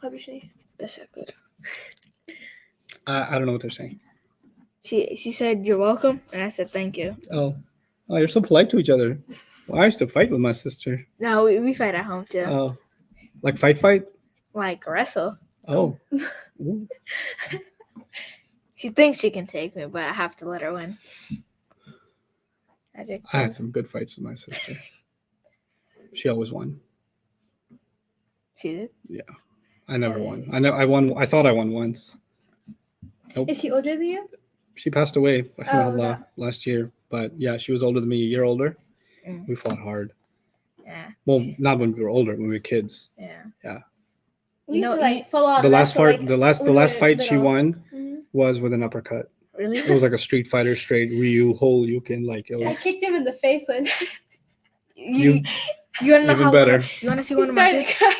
Obviously. That's not good. I don't know what they're saying. She said you're welcome, and I said thank you. Oh, you're so polite to each other. Well, I used to fight with my sister. No, we fight at home too. Oh, like fight? Like wrestle. Oh. Ooh. She thinks she can take me, but I have to let her win. Adjective. I had some good fights with my sister. She always won. She did. I never won. I won. I thought I won once. Nope. Is he older than you? She passed away that. last year. But yeah, she was older than me, a year older. Mm. We fought hard. Yeah. Well, not when we were older, when we were kids. Yeah. We You used know, to like full on. The last wrestle, fight, like, the last when we were fight she little. won Mhm. was with an uppercut. Really? It was like a Street Fighter straight Ryu whole Yukin, like it I was kicked him in the face when You wanna know even how better. You wanna see he one of my started kids? crying.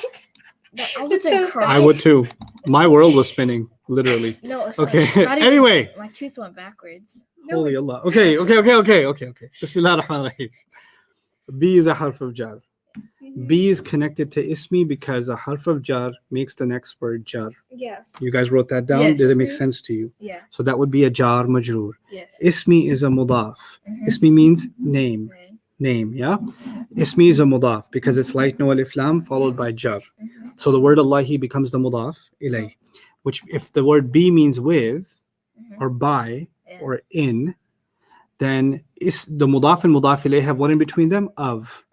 I It's wasn't so crying. I would too. My world was spinning, literally. No. It's Okay. Not even, Anyway. my tooth went backwards. Holy Allah. Okay. Bismillah ar-Rahman ar-Rahim. B is a harf of jar. B is connected to ismi because a harf of jar makes the next word jar. Yeah. You guys wrote that down? Yes. Did it make sense to you? Yeah. So that would be a jar majroor. Yes. Ismi is a mudaf. Mhm. Ismi means name. Right. name. Yeah. Ismi is a mudaf because it's like no alif lam followed by jar. So the word Allahi becomes the mudaf ilay, which if the word be means with or by or in, then is the mudaf and mudaf ilay have what in between them? Of,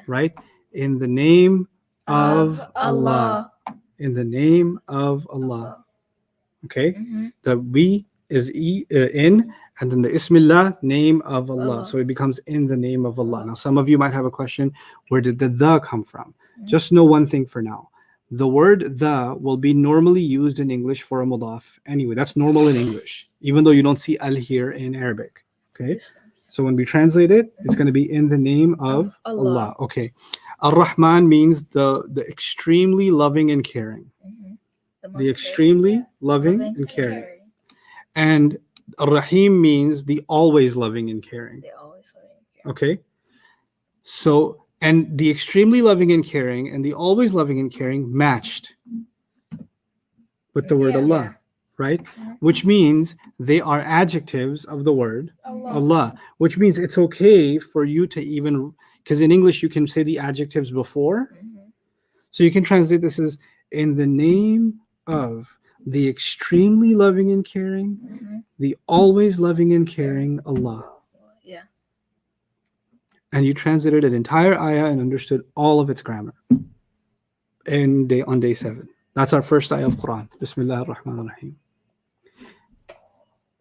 right? In the name of Allah. In the name of Allah. Okay. The we is in, and then the Ismillah, name of Allah. So it becomes in the name of Allah. Now, some of you might have a question, where did the come from? Just know one thing for now. The word the will be normally used in English for a mudaf. Anyway, that's normal in English, even though you don't see al here in Arabic. Okay. So when we translate it, it's going to be in the name of Allah. Okay. Ar-Rahman means the extremely loving and caring. The extremely loving and caring. And Ar-Rahim means the always loving and caring. Okay. So, and the extremely loving and caring and the always loving and caring matched with the word Allah, right? Which means they are adjectives of the word Allah, which means it's okay for you to even, because in English you can say the adjectives before. So you can translate this as in the name of the extremely loving and caring, the always loving and caring Allah. And you translated an entire ayah and understood all of its grammar on day 7. That's our first ayah of Quran. Bismillah ar-Rahman ar-Rahim.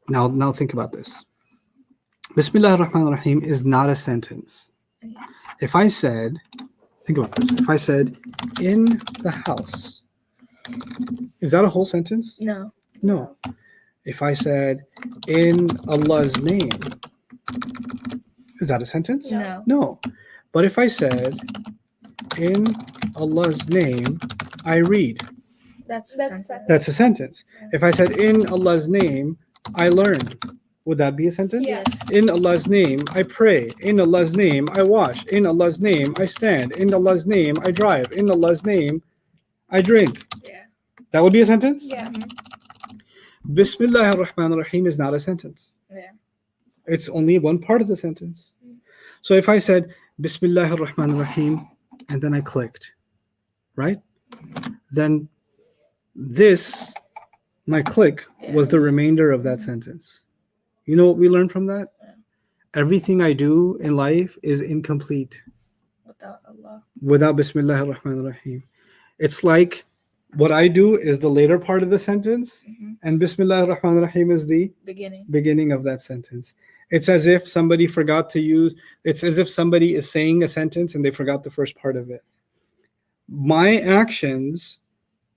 Now think about this. Bismillah ar-Rahman ar-Rahim is not a sentence. If I said, think about this. If I said, in the house, is that a whole sentence? No. No. If I said, in Allah's name, is that a sentence? No. No. But if I said, in Allah's name, I read, That's a sentence. that's a sentence. If I said, in Allah's name, I learn, would that be a sentence? Yes. In Allah's name, I pray. In Allah's name, I wash. In Allah's name, I stand. In Allah's name, I drive. In Allah's name, I drink. Yeah. That would be a sentence? Yeah. Bismillah ar-Rahman ar-Rahim is not a sentence. Yeah. It's only one part of the sentence. So if I said, Bismillah ar-Rahman ar-Rahim, and then I clicked, right? Then this, my click, was the remainder of that sentence. You know what we learned from that? Everything I do in life is incomplete Without Allah. without Bismillah ar-Rahman ar-Rahim. It's like what I do is the later part of the sentence, and Bismillah ar-Rahman ar-Rahim is the beginning of that sentence. It's as if somebody forgot to use, it's as if somebody is saying a sentence and they forgot the first part of it. My actions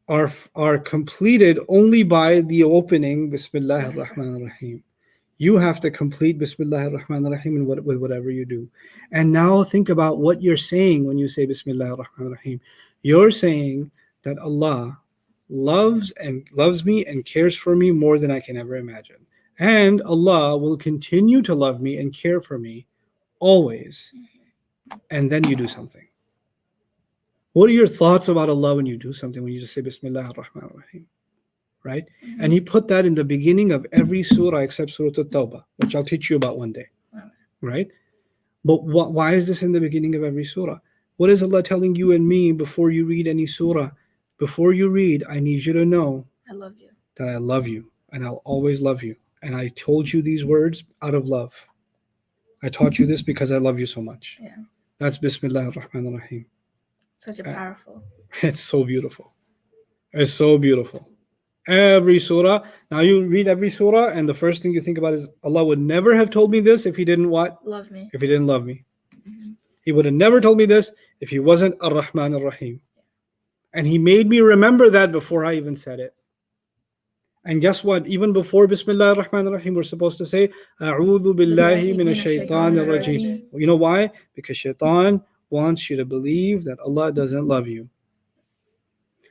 are completed only by the opening Bismillah ar-Rahman ar-Rahim. You have to complete Bismillah ar-Rahman ar-Rahim with whatever you do. And now think about what you're saying when you say Bismillah ar-Rahman ar-Rahim. You're saying that Allah loves me and cares for me more than I can ever imagine. And Allah will continue to love me and care for me always. And then you do something. What are your thoughts about Allah when you do something, when you just say Bismillah ar-Rahman ar-Rahim? Right? And He put that in the beginning of every surah except Surah At-Tawbah, which I'll teach you about one day. Right? But why is this in the beginning of every surah? What is Allah telling you and me before you read any surah? Before you read, I need you to know I love you. that I love you and I'll always love you. And I told you these words out of love. I taught you this because I love you so much. Yeah. That's Bismillah ar-Rahman ar-Rahim. Such a powerful. It's so beautiful. It's so beautiful. Every surah. Now you read every surah and the first thing you think about is Allah would never have told me this if He didn't what? Love me. If He didn't love me. He would have never told me this if He wasn't ar-Rahman ar-Rahim. And He made me remember that before I even said it. And guess what? Even before Bismillah ar-Rahman ar-Rahim, we're supposed to say, A'udhu billahi minash shaitanir rajim. You know why? Because shaitan wants you to believe that Allah doesn't love you.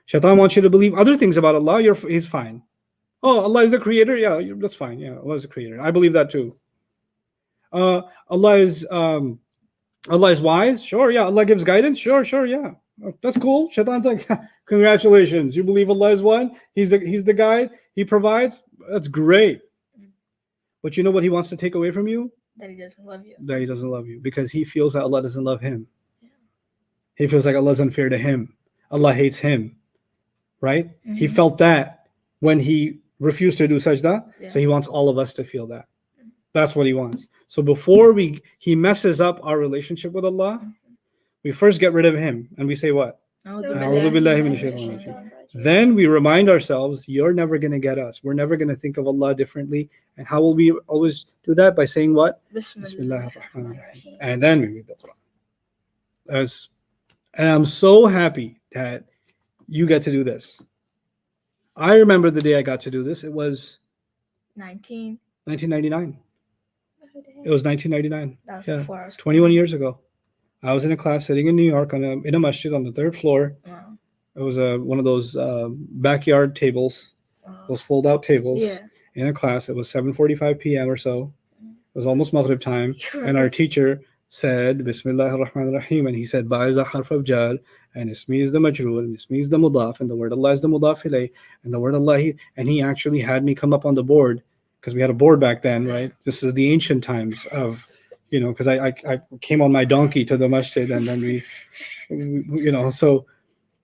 Shaitan wants you to believe other things about Allah. He's fine. Oh, Allah is the creator? Yeah, that's fine. Yeah, Allah is the creator. I believe that too. Allah is wise? Sure, yeah. Allah gives guidance? Sure, yeah. That's cool. Shaitan's like, congratulations. You believe Allah is one? He's the guide. He provides. That's great. But you know what He wants to take away from you? That he doesn't love you. that he doesn't love you because he feels that Allah doesn't love him. Yeah. He feels like Allah is unfair to him. Allah hates him, right? He Mhm. felt that when he refused to do sajda, Yeah. so he wants all of us to feel that. That's what he wants. So before he messes up our relationship with Allah, we first get rid of him and we say what? A'udhu billahi minash minash shaitanir shaitanir rajim. Then we remind ourselves, you're never going to get us. We're never going to think of Allah differently. And how will we always do that? By saying what? Bismillahirrahmanirrahim. And then we read the Quran. And I'm so happy that you get to do this. I remember the day I got to do this. It was 1999. It was 1999. That was Yeah, before I was 21 born. years ago. I was in a class sitting in New York in a masjid on the 3rd floor. Wow. It was one of those backyard tables, those fold-out tables. Yeah. In a class. It was 7:45 p.m. or so. It was almost Maghrib time. And our teacher said, Bismillahir Rahmanir Rahim. And he said, Ba is a harf of jar, and Ismi is the majroor, and Ismi is the mudaf, and the word Allah is the mudaf ilayh, and the word Allah. And he actually had me come up on the board, because we had a board back then, right? This is the ancient times of, because I came on my donkey to the masjid, and then we so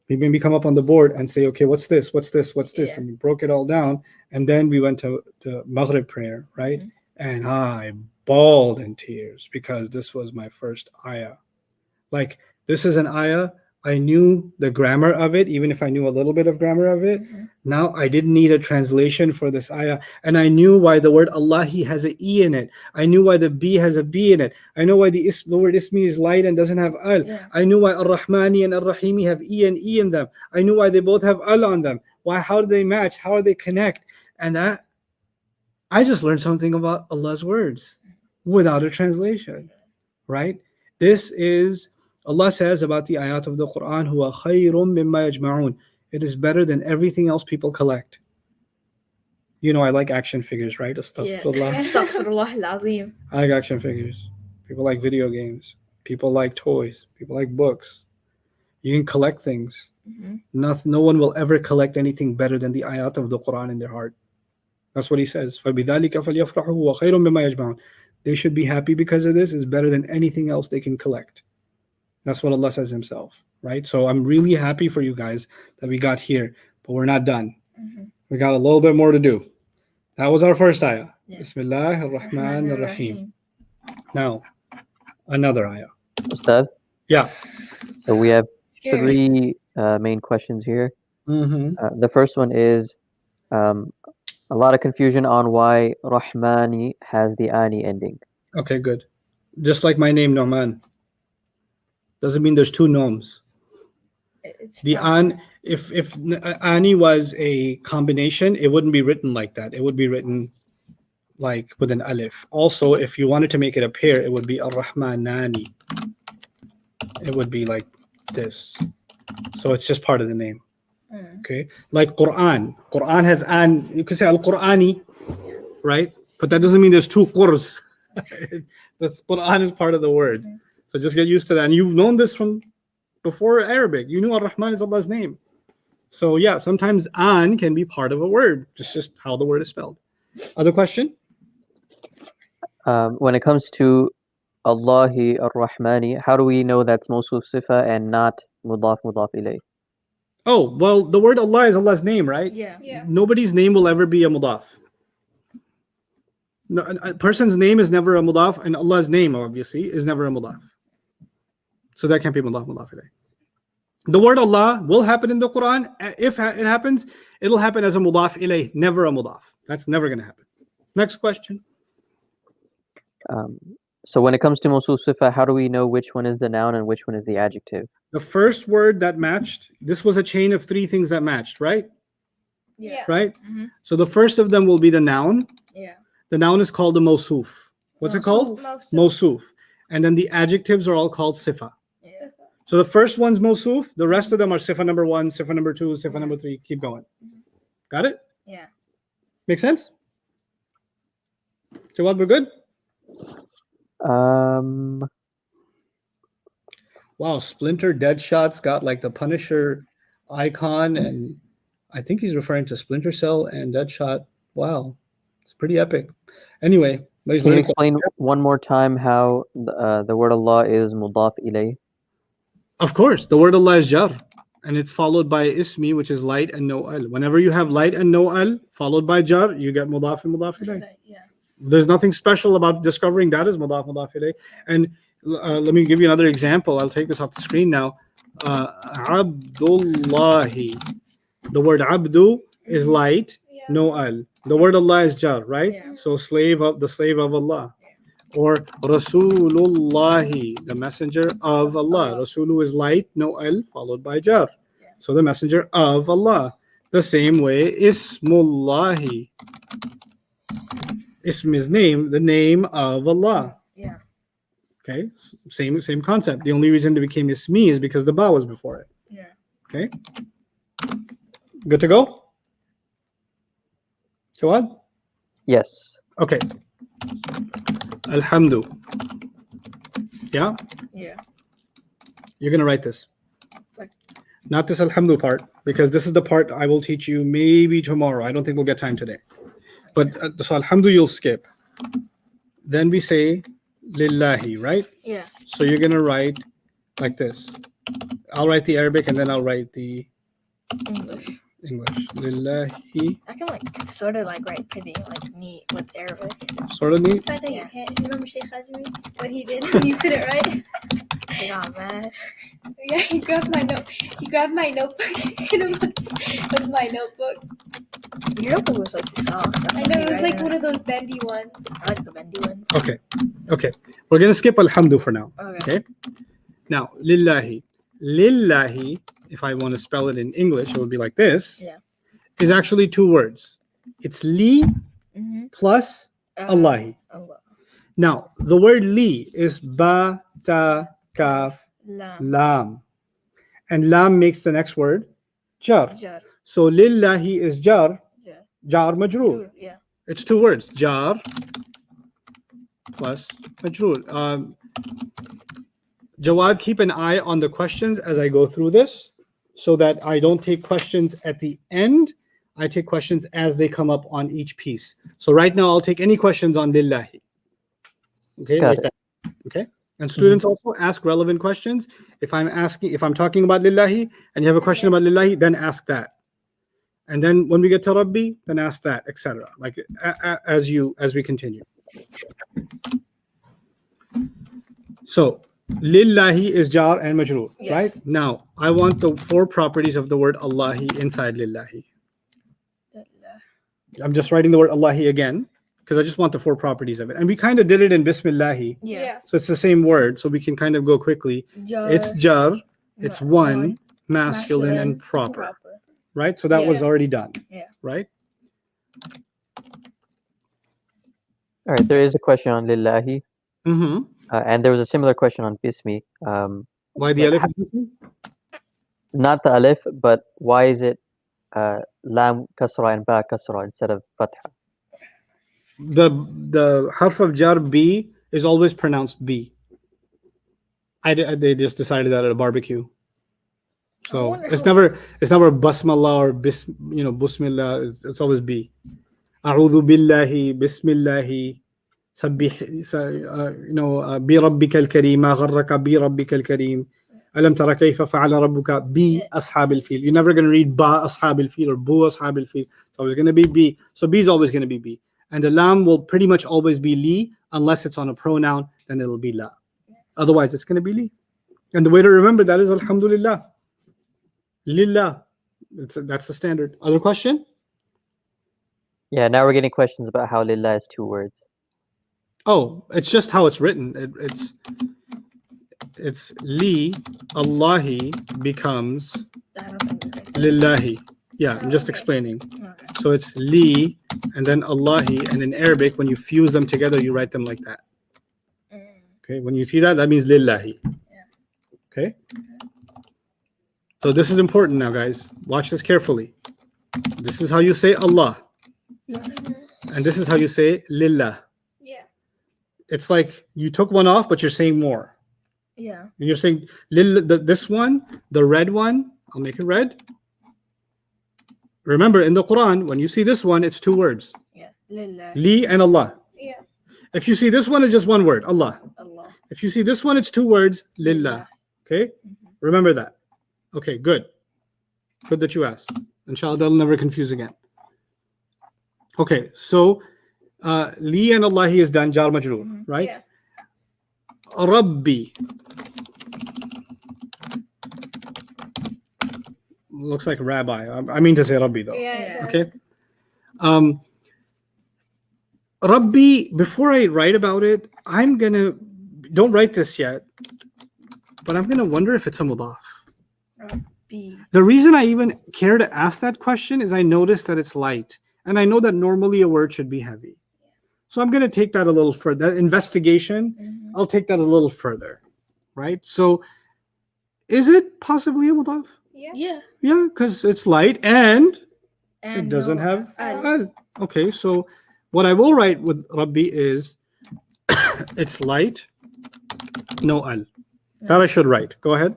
he made me come up on the board and say, okay, what's this? What's this? What's this? Yeah. And we broke it all down. And then we went to Maghrib prayer, right? Mhm. And I bawled in tears because this was my first ayah. Like, this is an ayah. I knew the grammar of it, even if I knew a little bit of grammar of it. Mhm. Now I didn't need a translation for this ayah. And I knew why the word Allahi has an E in it. I knew why the B has a B in it. I know why the word Ismi is light and doesn't have Al. Yeah. I knew why Ar-Rahmani and Ar-Rahimi have E and E in them. I knew why they both have Al on them. How do they match? How do they connect? And that, I just learned something about Allah's words without a translation, right? This is, Allah says about the ayat of the Quran, Huwa khayrum mimma yajma'un. It is better than everything else people collect. I like action figures, right? Yeah. Astaghfirullah. Astaghfirullah al-azim. I like action figures. People like video games. People like toys. People like books. You can collect things. Mhm. No one will ever collect anything better than the ayat of the Quran in their heart. That's what he says. فَبِذَلِكَ فَلْيَفْرَحُوا وَخَيْرٌ مِمَّا يَجْمَعُونَ. They should be happy because of this. It's better than anything else they can collect. That's what Allah says himself, right? So I'm really happy for you guys that we got here, but we're not done. Mhm. We got a little bit more to do. That was our first ayah. Yeah. Bismillahir Rahmanir Rahim. Now, another ayah. Ustad? Yeah. So we have Scary. 3 main questions here. Mm-hmm. The first one is a lot of confusion on why Rahmani has the Ani ending. Okay, good. Just like my name, Norman. Doesn't mean there's two noms. It's The fine. an, if Ani was a combination, it wouldn't be written like that. It would be written like with an alif. Also, if you wanted to make it a pair, it would be Ar-Rahmanani. It would be like this. So it's just part of the name. Mm. Okay, like Quran. Quran has an. You could say Al-Qurani, right? But that doesn't mean there's two Qurs. That's Quran is part of the word. Mhm. So just get used to that. And you've known this from before Arabic. You knew Ar-Rahman is Allah's name. So yeah, sometimes an can be part of a word. Just how the word is spelled. Other question? When it comes to Allahi Ar-Rahmani, how do we know that's Mawsuf Sifa and not Mudaf ilayh? Oh, well, the word Allah is Allah's name, right? Yeah. Yeah. Nobody's name will ever be a mudaf. No, a person's name is never a mudaf, and Allah's name, obviously, is never a mudaf. So that can't be mudaf ilayh. The word Allah will happen in the Quran. If it happens, it'll happen as a mudaf ilayh, never a mudaf. That's never going to happen. Next question. So when it comes to Mawsuf Sifa, how do we know which one is the noun and which one is the adjective? The first word that matched, this was a chain of 3 things that matched, right? Yeah. Right? Mhm. So the first of them will be the noun. Yeah. The noun is called the mawsuf. What's it called? Mawsuf. Mawsuf. And then the adjectives are all called sifa. Yeah. So the first one's mawsuf. The rest of them are sifa number 1, sifa number 2, sifa number 3. Keep going. Got it? Yeah. Make sense? Jawad, we're good? Wow, Splinter Deadshot's got like the Punisher icon, and I think he's referring to Splinter Cell and Deadshot. Wow, it's pretty epic. Anyway, Nobody's Can you learning explain one more time how the word Allah is mudaf ilayh? Of course, the word Allah is jar, and it's followed by ismi, which is light and no al. Whenever you have light and no al followed by jar, you get mudaf and mudaf ilayh. Yeah. There's nothing special about discovering that is mudaf ilayh. And let me give you another example. I'll take this off the screen now. Abdullahi. The word abdu is light, no al. The word Allah is jar, right? Yeah. So slave of Allah. Or Rasulullahi, the messenger of Allah. Rasulu is light, no al, followed by jar. So the messenger of Allah. The same way, Ismullahi. Ism is name, the name of Allah. Yeah. Okay, same concept. The only reason it became Ismi is because the ba was before it. Yeah. Okay, good to go? Jawad? Yes. Okay. Alhamdu. Yeah? Yeah. You're going to write this. Like- Not this Alhamdu part, because this is the part I will teach you maybe tomorrow. I don't think we'll get time today. But so Alhamdu you'll skip. Then we say Lillahi, right? Yeah. So you're going to write like this. I'll write the Arabic and then I'll write the English. Lillahi. I can like sort of like write pretty like neat with Arabic. Sort of neat. I know Yeah. you can't. You remember Sheikh Azmi? What he did? You couldn't write. I got mad. Yeah, he grabbed my note. He grabbed my notebook. Hit him with my notebook. Your notebook was like soft. I know it was like one of those bendy ones. I like the bendy ones. Okay. Okay. We're going to skip Alhamdu for now. Okay. Okay. Now, Lillahi. Lillahi, if I want to spell it in English, it would be like this. Yeah. Is actually two words. It's li Mm-hmm. plus Allahi. Allah. Now, the word li is ba, ta, kaf, Lam. lam. And lam makes the next word jar. Jar. So lillahi is jar, Jar. jar majroor. Yeah. It's two words, jar plus majroor. Jawad, keep an eye on the questions as I go through this so that I don't take questions at the end. I take questions as they come up on each piece. So right now I'll take any questions on lillahi. Okay, Got like it. that. Okay. And students also ask relevant questions. If I'm talking about lillahi and you have a question about lillahi, then ask that. And then when we get to Rabbi, then ask that, etc. Like as we continue. So lillahi is jar and majroor, Yes. right? Now I want the four properties of the word Allahi inside lillahi. I'm just writing the word Allahi again because I just want the four properties of it. And we kind of did it in Bismillahi. Yeah. So it's the same word, so we can kind of go quickly. Jar. It's jar, it's Ma- one, masculine and proper, right? So that was Yeah. already done. Yeah. Right? All right. There is a question on lillahi, Mm-hmm. and there was a similar question on bismi. Why the alif is missing? Not the alif, but why is it lam kasra and ba kasra instead of fatha? The harf of jar B is always pronounced B. They just decided that at a barbecue. So wonder it's how- never basmallah or bismillah. It's always B. A'udhu billahi, bismillahi, sabbih, bi rabbikal kareem, ma gharraka bi rabbikal kareem. Alam tara kayfa fa'ala rabbuka bi ashabil fil. You're never going to read ba ashabil fil or bu ashabil fil. It's always going to be B. So B is always going to be B. And the lam will pretty much always be li unless it's on a pronoun, then it'll be la. Otherwise, it's going to be li. And the way to remember that is alhamdulillah. Lillah. That's the standard. Other question? Yeah. Now we're getting questions about how lillah is two words. Oh, it's just how it's written. It's li, Allahi becomes I don't think it's like that. lillahi. Yeah, I'm just Okay. explaining. Okay. So it's li and then Allahi, and in Arabic, when you fuse them together, you write them like that. Okay, when you see that, that means lillahi. Okay. So this is important now, guys. Watch this carefully. This is how you say Allah, and this is how you say lillah. Yeah. It's like you took one off, but you're saying more. Yeah. And you're saying this one, the red one, I'll make it red. Remember, in the Quran, when you see this one, it's two words, Yeah. Lillah. li and Allah. Yeah. If you see this one, it's just one word, Allah. Allah. If you see this one, it's two words, Lillah. Okay? Remember that. Okay, good. Good that you asked. Inshallah, they'll never confuse again. Okay, so Li and Allahi is done, jar majroor, right? Yeah. Rabbi. Looks like rabbi. I mean to say Rabbi though. Yeah. Okay. Rabbi, before I write about it, don't write this yet, but I'm gonna wonder if it's a mudaf. B. The reason I even care to ask that question is I noticed that it's light, and I know that normally a word should be heavy. So I'm gonna take that a little further. That investigation, I'll take that a little further, right? So, is it possibly a mudaf? Yeah. Yeah, because it's light and And it doesn't no have al. al. Okay, so what I will write with Rabbi is it's light, no al. That I should write. Go ahead.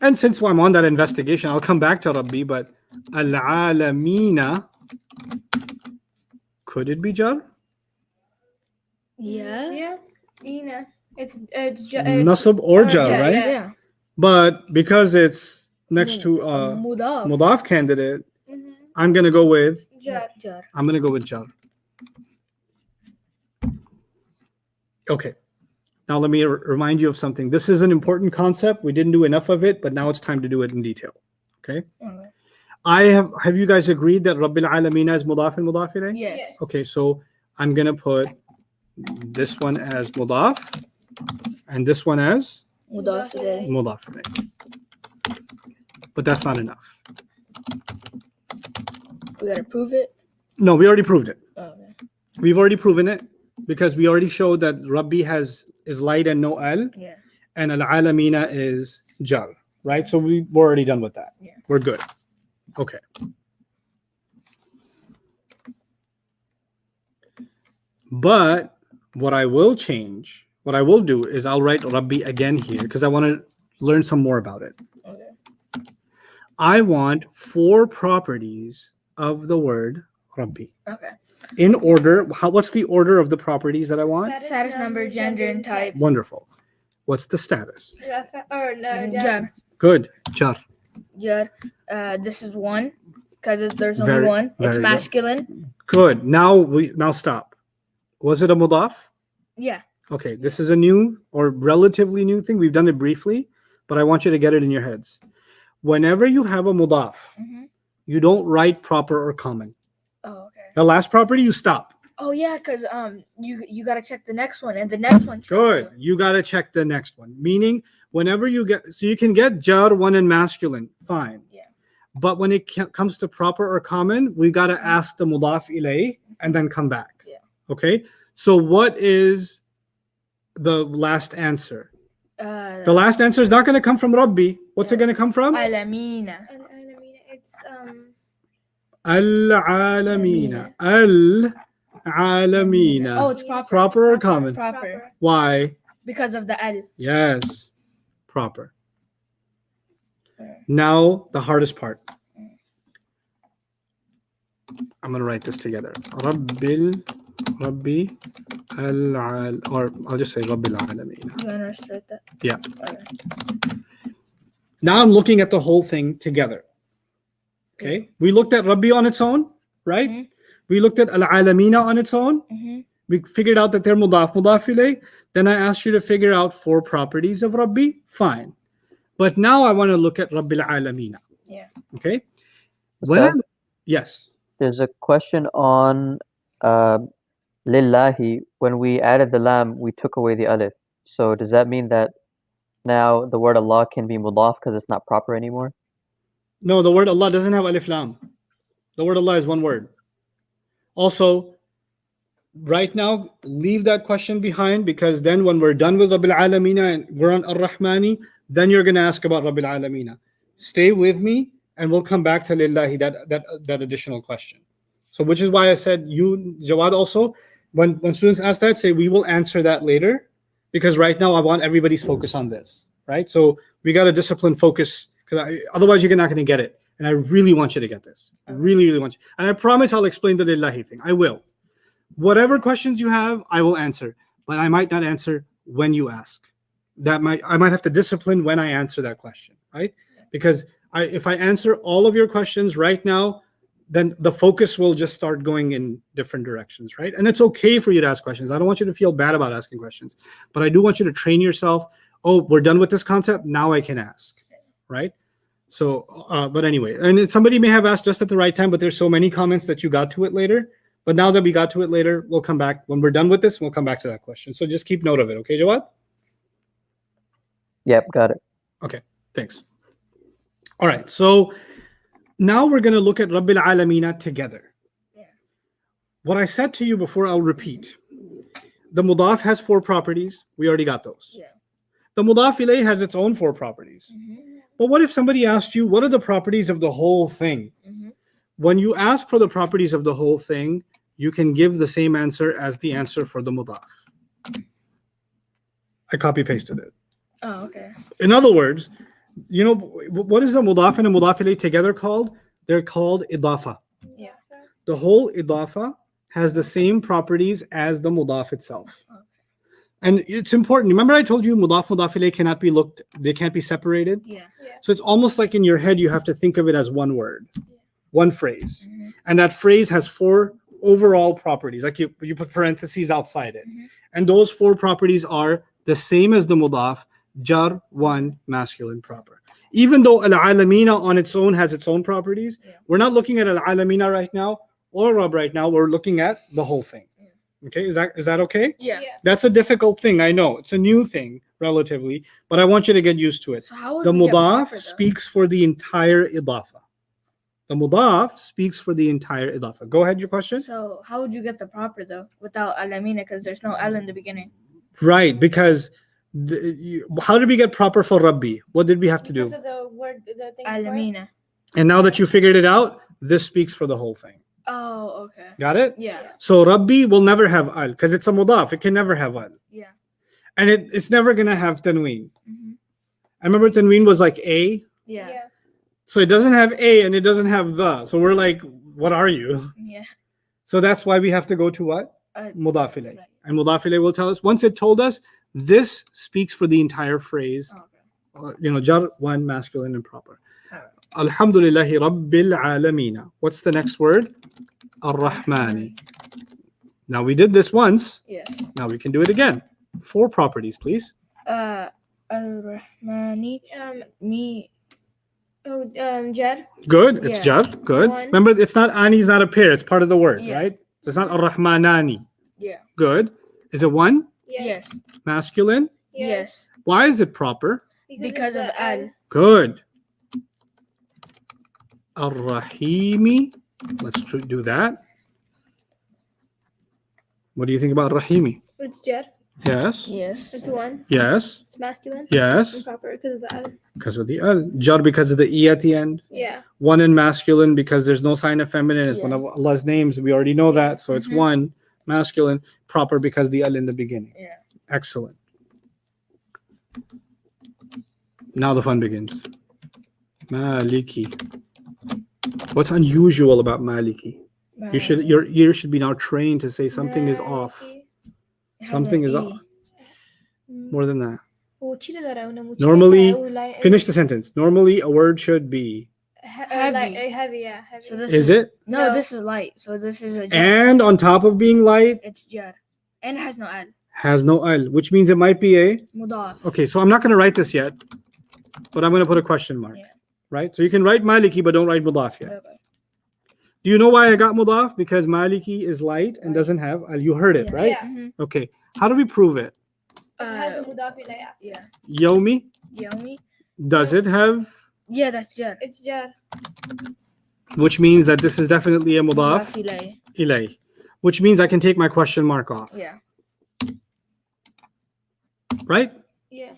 And since I'm on that investigation, I'll come back to Rabbi, but al-alamina, could it be jar? Yeah. Yeah. Ina. It's Nasab or jar, jar, right? yeah. Yeah. But because it's next to Mudaf. mudaf candidate, Mhm. I'm gonna go with Jar. Jar. jar. Okay. Now let me remind you of something. This is an important concept. We didn't do enough of it, but now it's time to do it in detail. Okay. Okay. Have you guys agreed that Rabbil Alamina is mudaf and mudaf ilayh? Yes. Okay, so I'm gonna put this one as mudaf and this one as Mudaf ilayh. mudaf ilayh. But that's not enough. We gotta prove it. No, we already proved it. Oh, okay. We've already proven it because we already showed that Rabbi is light and no al, Yeah. and al alamina is jar, right? So we're already done with that. Yeah. We're good. Okay. But what I will do is I'll write Rabbi again here because I want to learn some more about it. Okay. I want 4 properties of the word Rabbi. Okay. In order, what's the order of the properties that I want? Status number, gender, and type. Wonderful. What's the status? Or no, jar. Jar. Good. Jar. Jar. This is 1 because there's only Very- 1. It's very good. masculine. Good. Now stop. Was it a mudaf? Yeah. Okay, this is a new or relatively new thing. We've done it briefly, but I want you to get it in your heads. Whenever you have a mudaf, you don't write proper or common. Oh, okay. The last property, you stop. Oh yeah, because you gotta check the next one and the next one. Good. You got to check the next one. Meaning, whenever you you can get jar, 1 and masculine, fine. Yeah. But when it comes to proper or common, we got to ask the mudaf ilayh and then come back. Yeah. Okay. So what is the last answer? The last answer is not going to come from Rabbi. What's it going to come from? Alamina. It's Al-alamina. Al-alamina. Oh, it's proper. Proper or common? Proper. Why? Because of the al. Yes. Proper. Now the hardest part. I'm going to write this together. Rabbi al-al, or I'll just say Rabbil Alameen. You wanna start that? Yeah. Okay. Now I'm looking at the whole thing together. Okay. We looked at Rabbi on its own, right? Mhm. We looked at Al-Alamina on its own. We figured out that they're mudaf ilayh. Then I asked you to figure out 4 properties of Rabbi. Fine. But now I want to look at Rabbil Alamina. Yeah. Okay. Ustaz, Yes. there's a question on lillahi. When we added the lam, we took away the alif. So does that mean that now the word Allah can be mudaf because it's not proper anymore? No, the word Allah doesn't have alif lam. The word Allah is one word. Also, right now, leave that question behind because then when we're done with Rabbil Alamina and we're on Ar-Rahmani, then you're going to ask about Rabbil Alamina. Stay with me and we'll come back to Lillahi, that additional question. So which is why I said you, Jawad, also, when students ask that, say we will answer that later because right now I want everybody's focus on this, right? So we got to discipline focus because otherwise you're not going to get it. And I really want you to get this. Really, really want you. And I promise I'll explain the lillahi thing. I will. Whatever questions you have, I will answer. But I might not answer when you ask. I might have to discipline when I answer that question, right? Because if I answer all of your questions right now, then the focus will just start going in different directions, right? And it's okay for you to ask questions. I don't want you to feel bad about asking questions, but I do want you to train yourself. Oh, we're done with this concept. Now I can ask, right? So, but anyway, and somebody may have asked just at the right time, but there's so many comments that you got to it later. But now that we got to it later, we'll come back. When we're done with this, we'll come back to that question. So just keep note of it. Okay, Jawad? Yep, got it. Okay, thanks. All right, so now we're going to look at Rabbil Alameen together. Yeah. What I said to you before, I'll repeat. The mudaf has 4 properties. We already got those. Yeah. The mudaf ilayh has its own 4 properties. But what if somebody asked you, what are the properties of the whole thing? When you ask for the properties of the whole thing, you can give the same answer as the answer for the mudaf. I copy-pasted it. Oh, okay. In other words, you know, what is a mudaf and a mudaf ilayh together called? They're called idafa. Yeah. The whole idafa has the same properties as the mudaf itself. Okay. And it's important. Remember I told you mudaf ilayh cannot be looked, they can't be separated? Yeah. So it's almost like in your head, you have to think of it as one word, one phrase. And that phrase has 4 overall properties. Like you put parentheses outside it. And those 4 properties are the same as the mudaf, jar, one, masculine, proper. Even though al-alamina on its own has its own properties, we're not looking at al-alamina right now or Rabb right now. We're looking at the whole thing. Okay, is that okay? Yeah. That's a difficult thing. I know it's a new thing relatively, but I want you to get used to it. So how would The we get mudaf proper, though? speaks for the entire idafa. The mudaf speaks for the entire idafa. Go ahead, your question. So how would you get the proper though without alamina? Because there's no al in the beginning. Right, because how did we get proper for Rabbi? What did we have to Because do? of the word, the thing. Alamina. And now that you figured it out, this speaks for the whole thing. Oh, okay. Got it? Yeah. So Rabbi will never have al because it's a mudaf. It can never have al. Yeah. And it's never going to have tanween. Mm-hmm. I remember tanween was like a. Yeah. So it doesn't have a and it doesn't have the. So we're like, what are you? Yeah. So that's why we have to go to what? Uh, Mudaf ilayh. And mudaf ilayh will tell us. Once it told us, this speaks for the entire phrase. Okay. You know, jar, one, masculine and proper. Alhamdulillahi Rabbil Alameen. What's the next word? Ar-Rahmani. Now we did this once. Yes. Now we can do it again. 4 properties, please. Ar-Rahmani. Me. Oh, jar. Good. It's Yeah. jar. Good. One. Remember, it's not ani is not a pair. It's part of the word, Yeah. right? It's not Ar-Rahmanani. Yeah. Good. Is it one? Yes. Masculine? Yes. Why is it proper? Because of al. Good. Ar-Rahimi. Let's do that. What do you think about Rahimi? It's jar. Yes. Yes. It's one. Yes. It's masculine. Yes. Improper because of the al. Because of the al. Jar because of the e at the end. Yeah. One in masculine because there's no sign of feminine. It's one of Allah's names. We already know that. So it's one. Masculine. Proper because the al in the beginning. Yeah. Excellent. Now the fun begins. Maliki. What's unusual about Maliki? Your ear should be now trained to say something is off. Something is off. More than that. Normally, finish the sentence. Normally, a word should be. Heavy. Heavy, yeah. Heavy. So this Is it? No, No. this is light. So this is a jar. And on top of being light, It's jar. And it has no al. has no al, which means it might be a. Mudaf. Okay, so I'm not going to write this yet, but I'm going to put a question mark. Yeah. Right? So you can write Maliki, but don't write Mudaf yet. Okay. Do you know why I got Mudaf? Because Maliki is light and doesn't have al. You heard it, Yeah. right? Yeah. Mm-hmm. Okay. How do we prove it? It has a mudaf ilayh after. Yeah. Yomi, Yomi. does it have? Yeah, that's jar. It's jar. Which means that this is definitely a Mudaf Ilay. ilay. Which means I can take my question mark off. Yeah. Right? Yeah.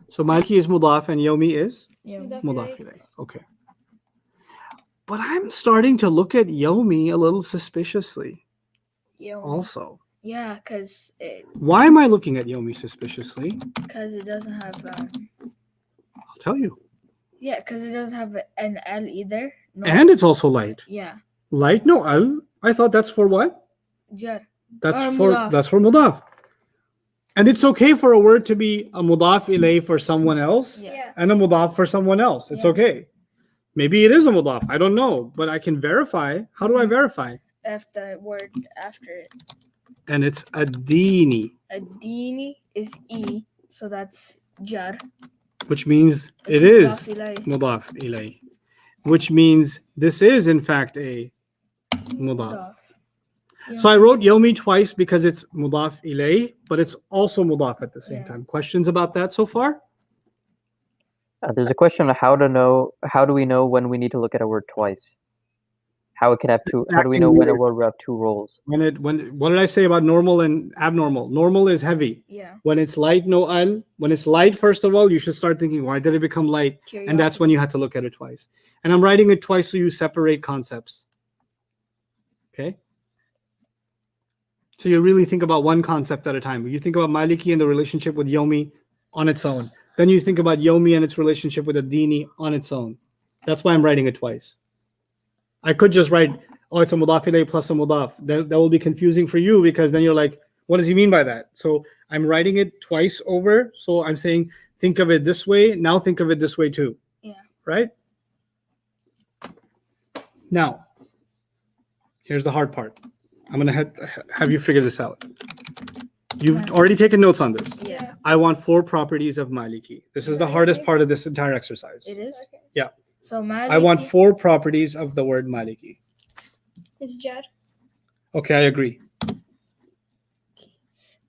So Maliki is Mudaf and Yomi is Yomi. Mudaf ilay. Okay. But I'm starting to look at Yomi a little suspiciously Yomi. also. Yeah, because it Why am I looking at Yomi suspiciously? doesn't have I'll tell you. yeah, because it doesn't have an L either. No. And it's also light. Yeah. Light, no, al. I thought that's for what? Jar. That's Or for mudaf. that's for mudaf. And it's okay for a word to be a mudaf ilay for someone else Yeah. and a mudaf for someone else. It's Yeah. okay. Maybe it is a mudaf. I don't know, but I can verify. How do I Mhm. verify? If the word after it. And it's adini, Adini is E, so that's jar. which means it It's is mudaf ilay. mudaf ilay, which means this is in fact a mudaf. Mudaf. So I wrote yomi twice because it's mudaf ilay, but it's also mudaf at the same Yeah. time. Questions about that so far? There's a question on how do we know when we need to look at a word twice? How it can have two. How do we know when a word will have two roles? When what did I say about normal and abnormal? Normal is heavy. Yeah. When it's light, no al. When it's light, first of all, you should start thinking, why did it become light? And that's when you have to look at it twice. And I'm writing it twice so you separate concepts. Okay? So you really think about one concept at a time. You think about Maliki and the relationship with Yomi on its own. Then you think about Yomi and its relationship with Adini on its own. That's why I'm writing it twice. I could just write, oh, it's a mudaf ilayh plus a mudaf. That will be confusing for you because then you're like, what does he mean by that? So I'm writing it twice over. So I'm saying, think of it this way. Now think of it this way too. Yeah. Right? Now, here's the hard part. I'm going to have you figure this out. You've already taken notes on this. Yeah. I want 4 properties of Maliki. This is the hardest part of this entire exercise. It is? Okay. Yeah. So Maliki. I want 4 properties of the word Maliki. It's jar. Okay, I agree.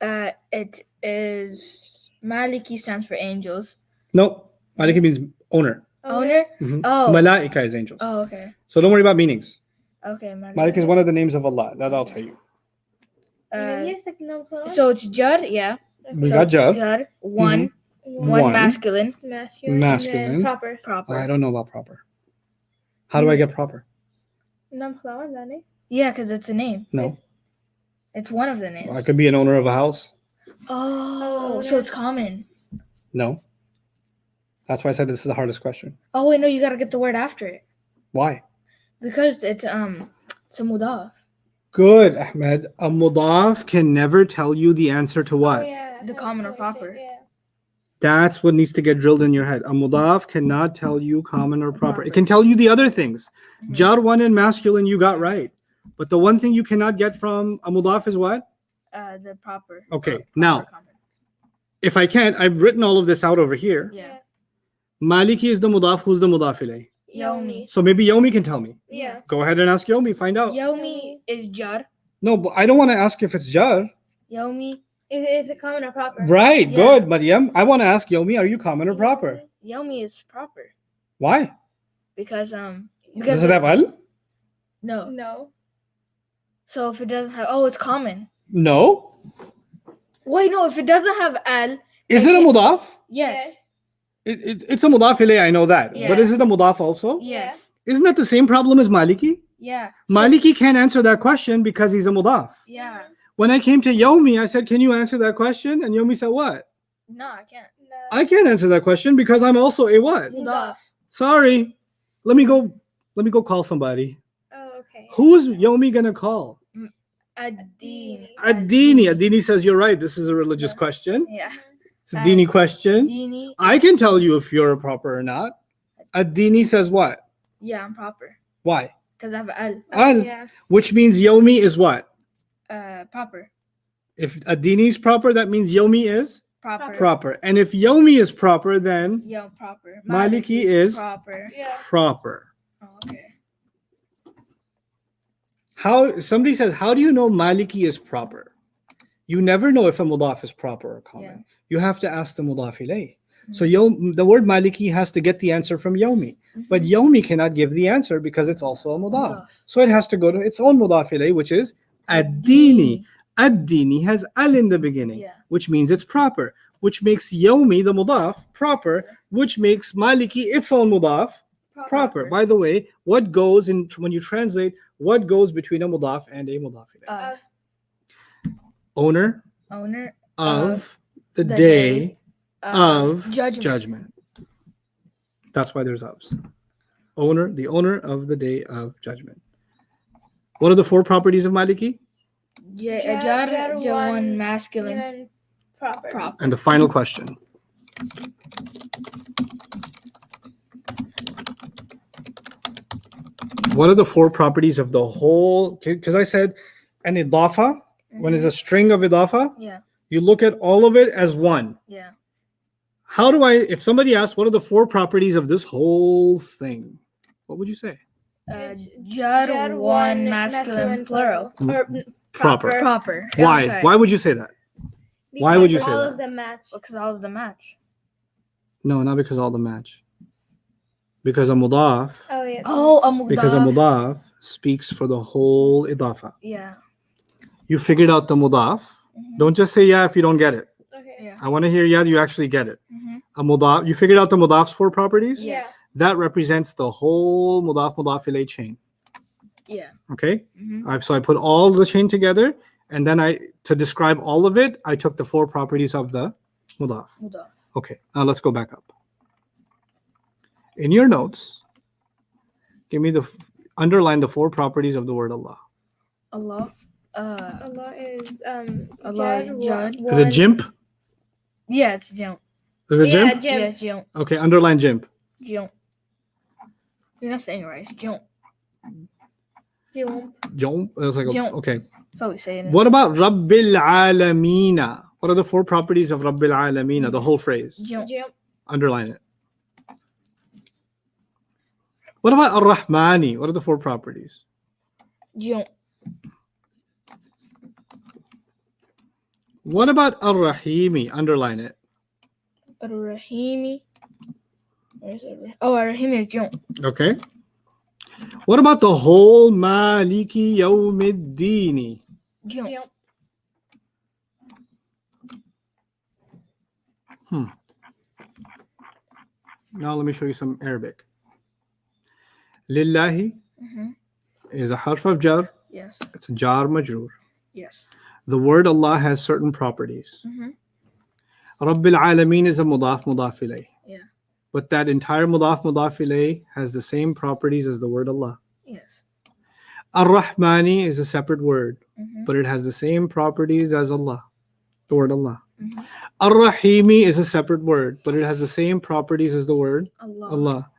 It is Maliki stands for angels. No, Maliki means owner. Owner? Mhm. Oh. Malaika is angels. Oh, okay. So don't worry about meanings. Okay, Maliki. Malik is one of the names of Allah. That I'll tell you. So it's jar, yeah. We So got it's jar. jar. One One. masculine. Masculine. Masculine. And then proper. Proper. I don't know about proper. How do I get proper? Yeah, because it's a name. No. It's one of the names. I could be an owner of a house. Oh, so it's common. No. That's why I said this is the hardest question. Oh wait, no, you gotta get the word after it Why? because it's a mudaf. Good, Ahmed. A mudaf can never tell you the answer to what? The common or proper. Yeah. That's what needs to get drilled in your head. A mudaf cannot tell you common or proper. It Proper. can tell you the other things. Mhm. Jar one and masculine, you got right. But the one thing you cannot get from a mudaf is what? The proper. Okay, or proper now- common. If I can't, I've written all of this out over here. Yeah. Maliki is the mudaf. Who's the mudaf ilayh? Yomi. So maybe Yomi can tell me. Yeah. Go ahead and ask Yomi. Find out. Yomi is jar. No, but I don't want to ask if it's jar. Yomi. Is it common or proper? Right. Yeah. Good, Mariam. I want to ask Yomi, are you common or proper? Yomi is proper Why? because Does it have al? no. No. So if it doesn't have it's common. No. Wait, no. If it doesn't have al, Is it a mudaf? yes. It's a mudaf ilayh, I know that. Yeah. But is it a mudaf also? Yes. Isn't that the same problem as Maliki? Yeah. So- Maliki can't answer that question because he's a mudaf. Yeah. When I came to Yomi, I said, can you answer that question? And Yomi said, what? No, I can't. No. I can't answer that question because I'm also a what? Mudaf. Sorry. Let me go call somebody. Oh, okay. Who's Yomi gonna call? Adini. Adini. Adini says you're right. This is a religious Yeah. question. Yeah. It's a Dini question. Adini. I can tell you if you're proper or not. Adini says what? Yeah, I'm proper Why? because I have al. Al, Yeah. which means Yomi is what? Proper. If Adini is proper, that means Yomi is Proper. proper. And if Yomi is proper, then Yeah, proper. Maliki is proper. Yeah. proper. Oh, okay. How somebody says, how do you know Maliki is proper? You never know if a mudaf is proper or common. Yeah. You have to ask the mudaf ilayh. So the word Maliki has to get the answer from Yomi. But Yomi cannot give the answer because it's also a mudaf. Mudaf. So it has to go to its own mudaf ilayh, which is ad-dini. Ad-dini has al in the beginning, Yeah. which means it's proper, which makes Yomi, the mudaf, proper, which makes Maliki its own mudaf proper. By the way, what goes in when you translate, what goes between a mudaf and a mudaf ilayh? Of Owner owner of the the day of of judgment. judgment. That's why there's ofs. the owner of the day of judgment. What are the four properties of Maliki? Jar, one masculine, Proper. And the final question. What are the four properties of the whole? Because I said an idafa, when it's a string of idafa, Yeah. you look at all of it as one. Yeah. How do I, if somebody asks, what are the four properties of this whole thing? What would you say? Jar, one masculine, plural. Or Proper. Proper. Why? Sorry. Why would you say that? Why would you Because say all that? of them match. Because all of them match. No, not because all the match. Because a mudaf. Oh yeah. Oh, a mudaf. Because a mudaf speaks for the whole idafa. Yeah. You figured out the mudaf. Don't just say yeah if you don't get it. Okay. Yeah. I want to hear yeah, you actually get it. Mm-hmm. A mudaf. You figured out the mudaf's four properties? Yes. That represents the whole mudaf ilayh chain. Yeah. Okay? Mm-hmm. So I put all the chain together, and then to describe all of it, I took the four properties of the mudaf. Mudaf. Okay, now let's go back up. In your notes, give me underline the four properties of the word Allah. Allah. Allah is Allah is Jad. Is it jimp? Yeah, it's jump. Is it Yeah, jimp? jimp. Yeah, jump. Okay, underline jimp. Jump. You're not saying it right. It's jump. Jump. Jump. It's like Jump. okay. That's how we say it. What about Rabbil Alamina? What are the four properties of Rabbil Alamina? The whole phrase. Jump. Jump. Underline it. What about Ar-Rahmani? What are the four properties? Jump. What about Ar-Rahimi? Underline it. Ar-Rahimi. Where's it? Oh, Ar-Rahimi is jump. Okay. What about the whole Maliki Yawmiddini? Jump. Jump. Now let me show you some Arabic. Lillahi Mm-hmm. is a harf of jar. Yes. It's a jar majroor. Yes. The word Allah has certain properties. Mm-hmm. Rabbil Alameen is a mudaf ilayh. Yeah. But that entire mudaf ilayh has the same properties as the word Allah. Yes. Ar-Rahmani is a separate word, Mm-hmm. but it has the same properties as Allah, the word Allah. Mm-hmm. Ar-Rahimi is a separate word, but it has the same properties as the word Allah. Allah.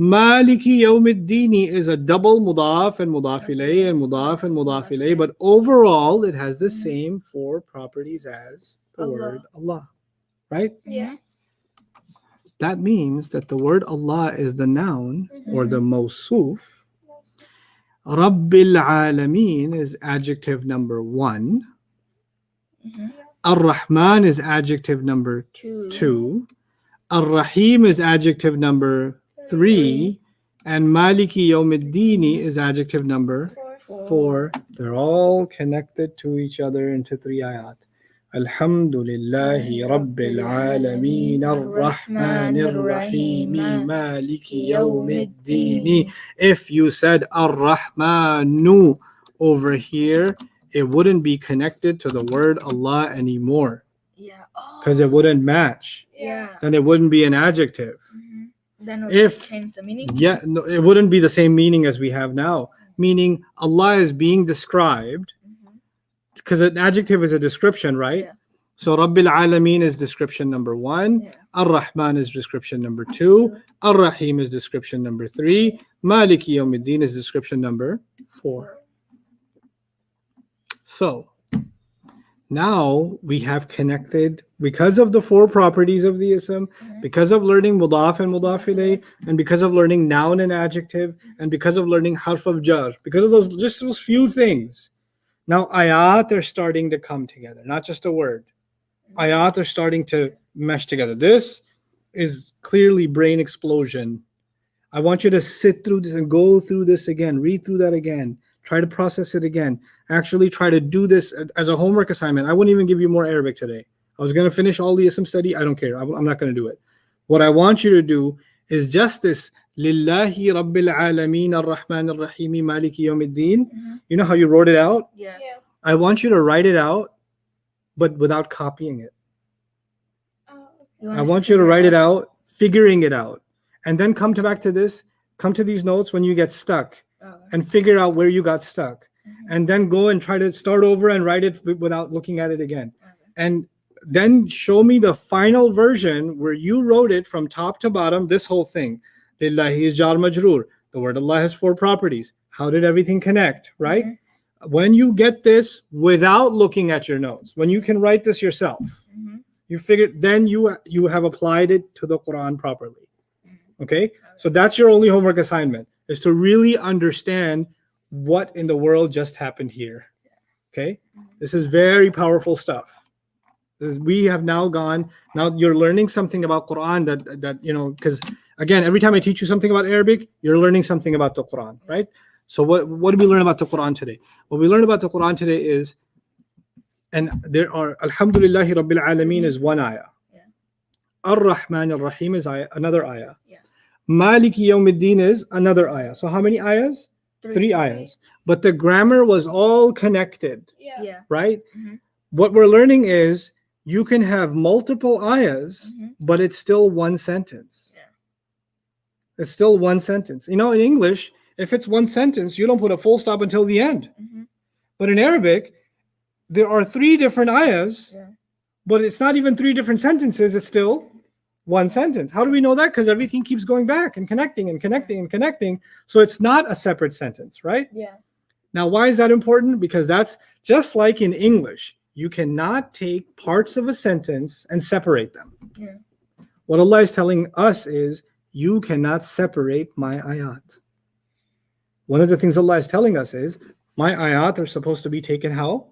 Maliki Yawmiddini is a double mudaf and mudaf ilayh and mudaf and mudaf ilayh, but overall it has the same four properties as the Allah. word Allah, right? Yeah. That means that the word Allah is the noun or the mawsuf. Rabbil Alameen is adjective number 1. Mm-hmm. Ar-Rahman is adjective number 2. Ar-Rahim is adjective number 3. And Maliki Yawmiddini is adjective number 4. They're all connected to each other into 3 ayat. Alhamdulillahi Rabbil Alameen Ar-Rahmanir Rahim Maliki Yawmiddini. If you said Ar-Rahmanu over here, it wouldn't be connected to the word Allah anymore Yeah. because it wouldn't match. Yeah. Then it wouldn't be an adjective. Mm-hmm. Then it If- would change the meaning. Yeah, no, it wouldn't be the same meaning as we have now. Meaning Allah is being described Mm-hmm. because an adjective is a description, right? Yeah. So Rabbil Alameen is description number 1. Yeah. Ar-Rahman is description number 2. Ar-Rahim is description number 3. Maliki Yawmiddin is description number 4. So now we have connected, because of the 4 properties of the ism, because of learning mudaf and mudaf ilayh, and because of learning noun and adjective, and because of learning harf of jar, because of those few things. Now ayat are starting to come together, not just a word. Ayat are starting to mesh together. This is clearly brain explosion. I want you to sit through this and go through this again, read through that again, try to process it again. Actually try to do this as a homework assignment. I wouldn't even give you more Arabic today. I was going to finish all the ism study. I don't care. I'm not going to do it. What I want you to do is just this. Lillahi Rabbil Alameen Ar-Rahman Ar-Rahim Maliki Yawmiddin. You know how you wrote it out? Yeah. Yeah. I want you to write it out, but without copying it. Oh, You I want you to write it out, figuring it out, and then come back to this, come to these notes when you get stuck Okay. and figure out where you got stuck, Mhm. and then go and try to start over and write it without looking at it again. Okay. And then show me the final version where you wrote it from top to bottom, this whole thing. Lillahi is jar majroor. The word Allah has 4 properties. How did everything connect, right? Mhm. When you get this without looking at your notes, when you can write this yourself, Mhm. you figure, then you have applied it to the Quran properly. Okay? So that's your only homework assignment, is to really understand what in the world just happened here. Okay? This is very powerful stuff. We have now you're learning something about Quran that because again, every time I teach you something about Arabic, you're learning something about the Quran, right? So what did we learn about the Quran today? What we learned about the Quran today is, and there are, Alhamdulillahi Rabbil Alameen is one ayah. Yeah. Ar-Rahman Ar-Rahim is another ayah. Yeah. Maliki Yawmiddin is another ayah. So how many ayahs? 3 ayahs. But the grammar was all connected, Yeah. right? Mhm. What we're learning is you can have multiple ayahs, Mhm. but it's still one sentence. Yeah. It's still one sentence. In English, if it's one sentence, you don't put a full stop until the end. Mhm. But in Arabic, there are 3 different ayahs, Yeah. but it's not even 3 different sentences. It's still one sentence. How do we know that? Because everything keeps going back and connecting and connecting and connecting. So it's not a separate sentence, right? Yeah. Now, why is that important? Because that's just like in English. You cannot take parts of a sentence and separate them. Yeah. What Allah is telling us is, you cannot separate my ayat. One of the things Allah is telling us is, my ayat are supposed to be taken how?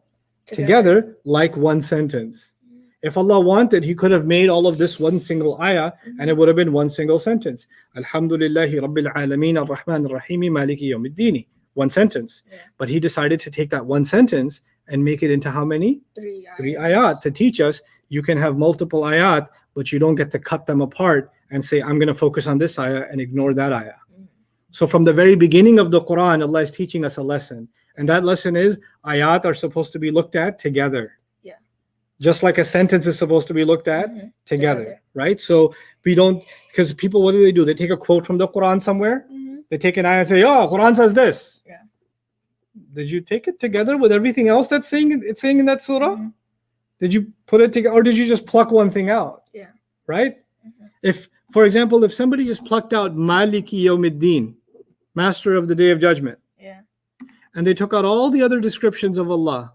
Together, like one sentence. If Allah wanted, He could have made all of this one single ayah, and it would have been one single sentence. Alhamdulillahi Rabbil Alameen Ar-Rahman Ar-Rahim Maliki Yawmiddin. One sentence. Yeah. But He decided to take that one sentence and make it into how many? 3 ayat, to teach us you can have multiple ayat, but you don't get to cut them apart and say, I'm going to focus on this ayah and ignore that ayah. So from the very beginning of the Quran, Allah is teaching us a lesson. And that lesson is, ayat are supposed to be looked at together. Yeah. Just like a sentence is supposed to be looked at together, Together. right? So we don't, because people, what do? They take a quote from the Quran somewhere, they take an ayah and say, oh, Quran says this. Yeah. Did you take it together with everything else that's saying in that surah? Did you put it together, or did you just pluck one thing out? Yeah. Right? If, for example, if somebody just plucked out Maliki Yawmiddin, Master of the Day of Judgment, Yeah. and they took out all the other descriptions of Allah,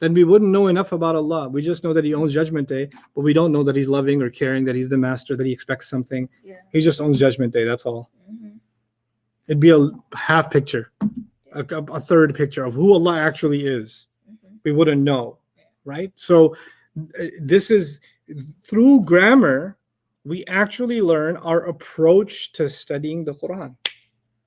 then we wouldn't know enough about Allah. We just know that He owns Judgment Day, but we don't know that He's loving or caring, that He's the Master, that He expects something. Yeah. He just owns Judgment Day, that's all. Mhm. It'd be a half picture, a third picture of who Allah actually is. Mhm. We wouldn't know, right? So this is, through grammar, we actually learn our approach to studying the Quran,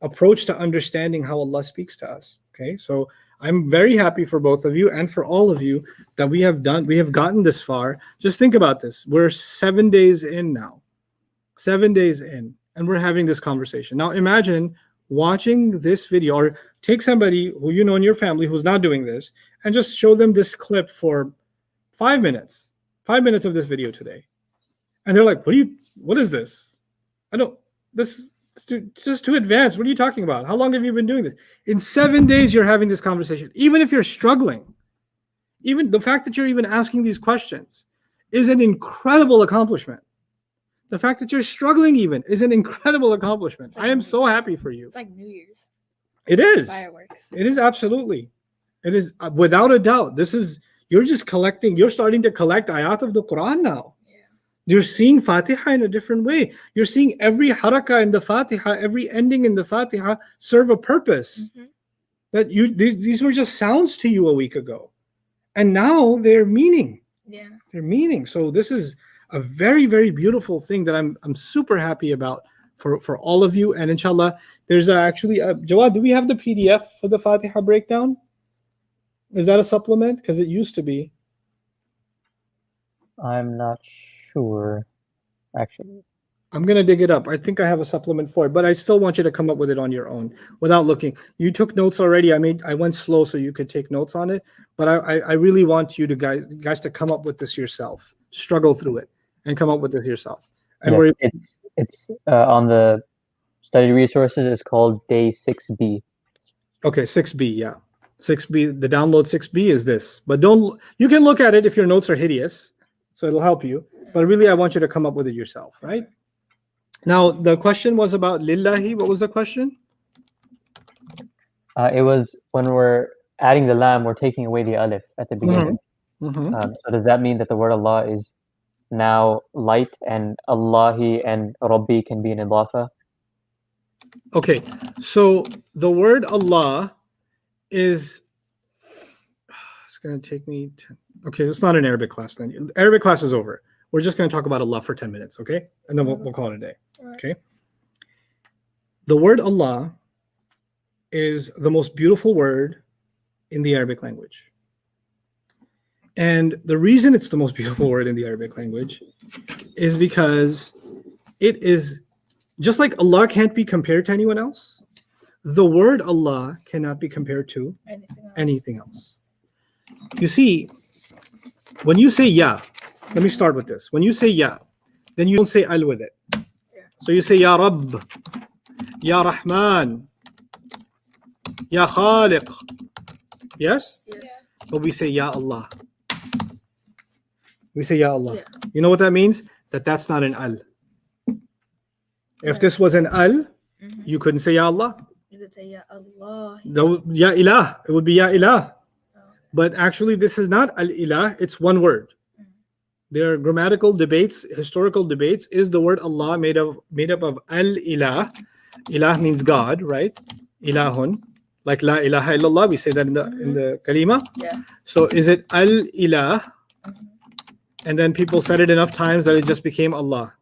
approach to understanding how Allah speaks to us. Okay, so I'm very happy for both of you and for all of you that we have gotten this far. Just think about this. We're 7 days in now, 7 days in, and we're having this conversation. Now imagine watching this video, or take somebody who you know in your family who's not doing this, and just show them this clip for 5 minutes of this video today. And they're like, what is this? This is just too advanced. What are you talking about? How long have you been doing this? In 7 days, you're having this conversation. Even if you're struggling, even the fact that you're even asking these questions is an incredible accomplishment. The fact that you're struggling even is an incredible accomplishment. I am so happy for you. It's like New Year's It is. fireworks. It is absolutely. It is without a doubt. You're starting to collect ayat of the Quran now. Yeah. You're seeing Fatiha in a different way. You're seeing every harakah in the Fatiha, every ending in the Fatiha serve a purpose. Mhm. That these were just sounds to you a week ago. And now they're meaning. Yeah. They're meaning. So this is a very, very beautiful thing that I'm super happy about for all of you. And inshallah, there's actually Jawad, do we have the PDF for the Fatiha breakdown? Is that a supplement? Because it used to be. I'm not sure, actually. I'm going to dig it up. I think I have a supplement for it, but I still want you to come up with it on your own without looking. You took notes already. I went slow so you could take notes on it, but I really want you to guys to come up with this yourself. Struggle through it and come up with it yourself. And Yes, it's on the study resources is called day 6B. Okay, 6B, yeah. 6B, the download 6B is this. But you can look at it if your notes are hideous, so it'll help you. But really, I want you to come up with it yourself, right? Now, the question was about lillahi. What was the question? It was when we're adding the lam, we're taking away the alif at the beginning. So does that mean that the word Allah is now light, and Allahi and Rabbi can be an idafa? Okay, so the word Allah is, it's going to take me 10. Okay, it's not an Arabic class then. Arabic class is over. We're just going to talk about Allah for 10 minutes, okay? And then we'll call it a day, okay? The word Allah is the most beautiful word in the Arabic language. And the reason it's the most beautiful word in the Arabic language is because it is, just like Allah can't be compared to anyone else, the word Allah cannot be compared to anything else. You see, when you say Ya, let me start with this. When you say Ya, then you don't say Al with it. So you say Ya Rabb, Ya Rahman, Ya Khaliq. Yes? Yes. But we say Ya Allah. We say Ya Allah. Yeah. You know what that means? That's not an Al. If this was an Al, you couldn't say Ya Allah. You could say Ya Allah. Ya Ilah. It would be Ya Ilah. But actually, this is not Al Ilah. It's one word. There are grammatical debates, historical debates. Is the word Allah made up of Al Ilah? Ilah means God, right? Ilahun. Like La ilaha illallah, we say that in the kalima. Yeah. So is it Al Ilah? And then people said it enough times that it just became Allah.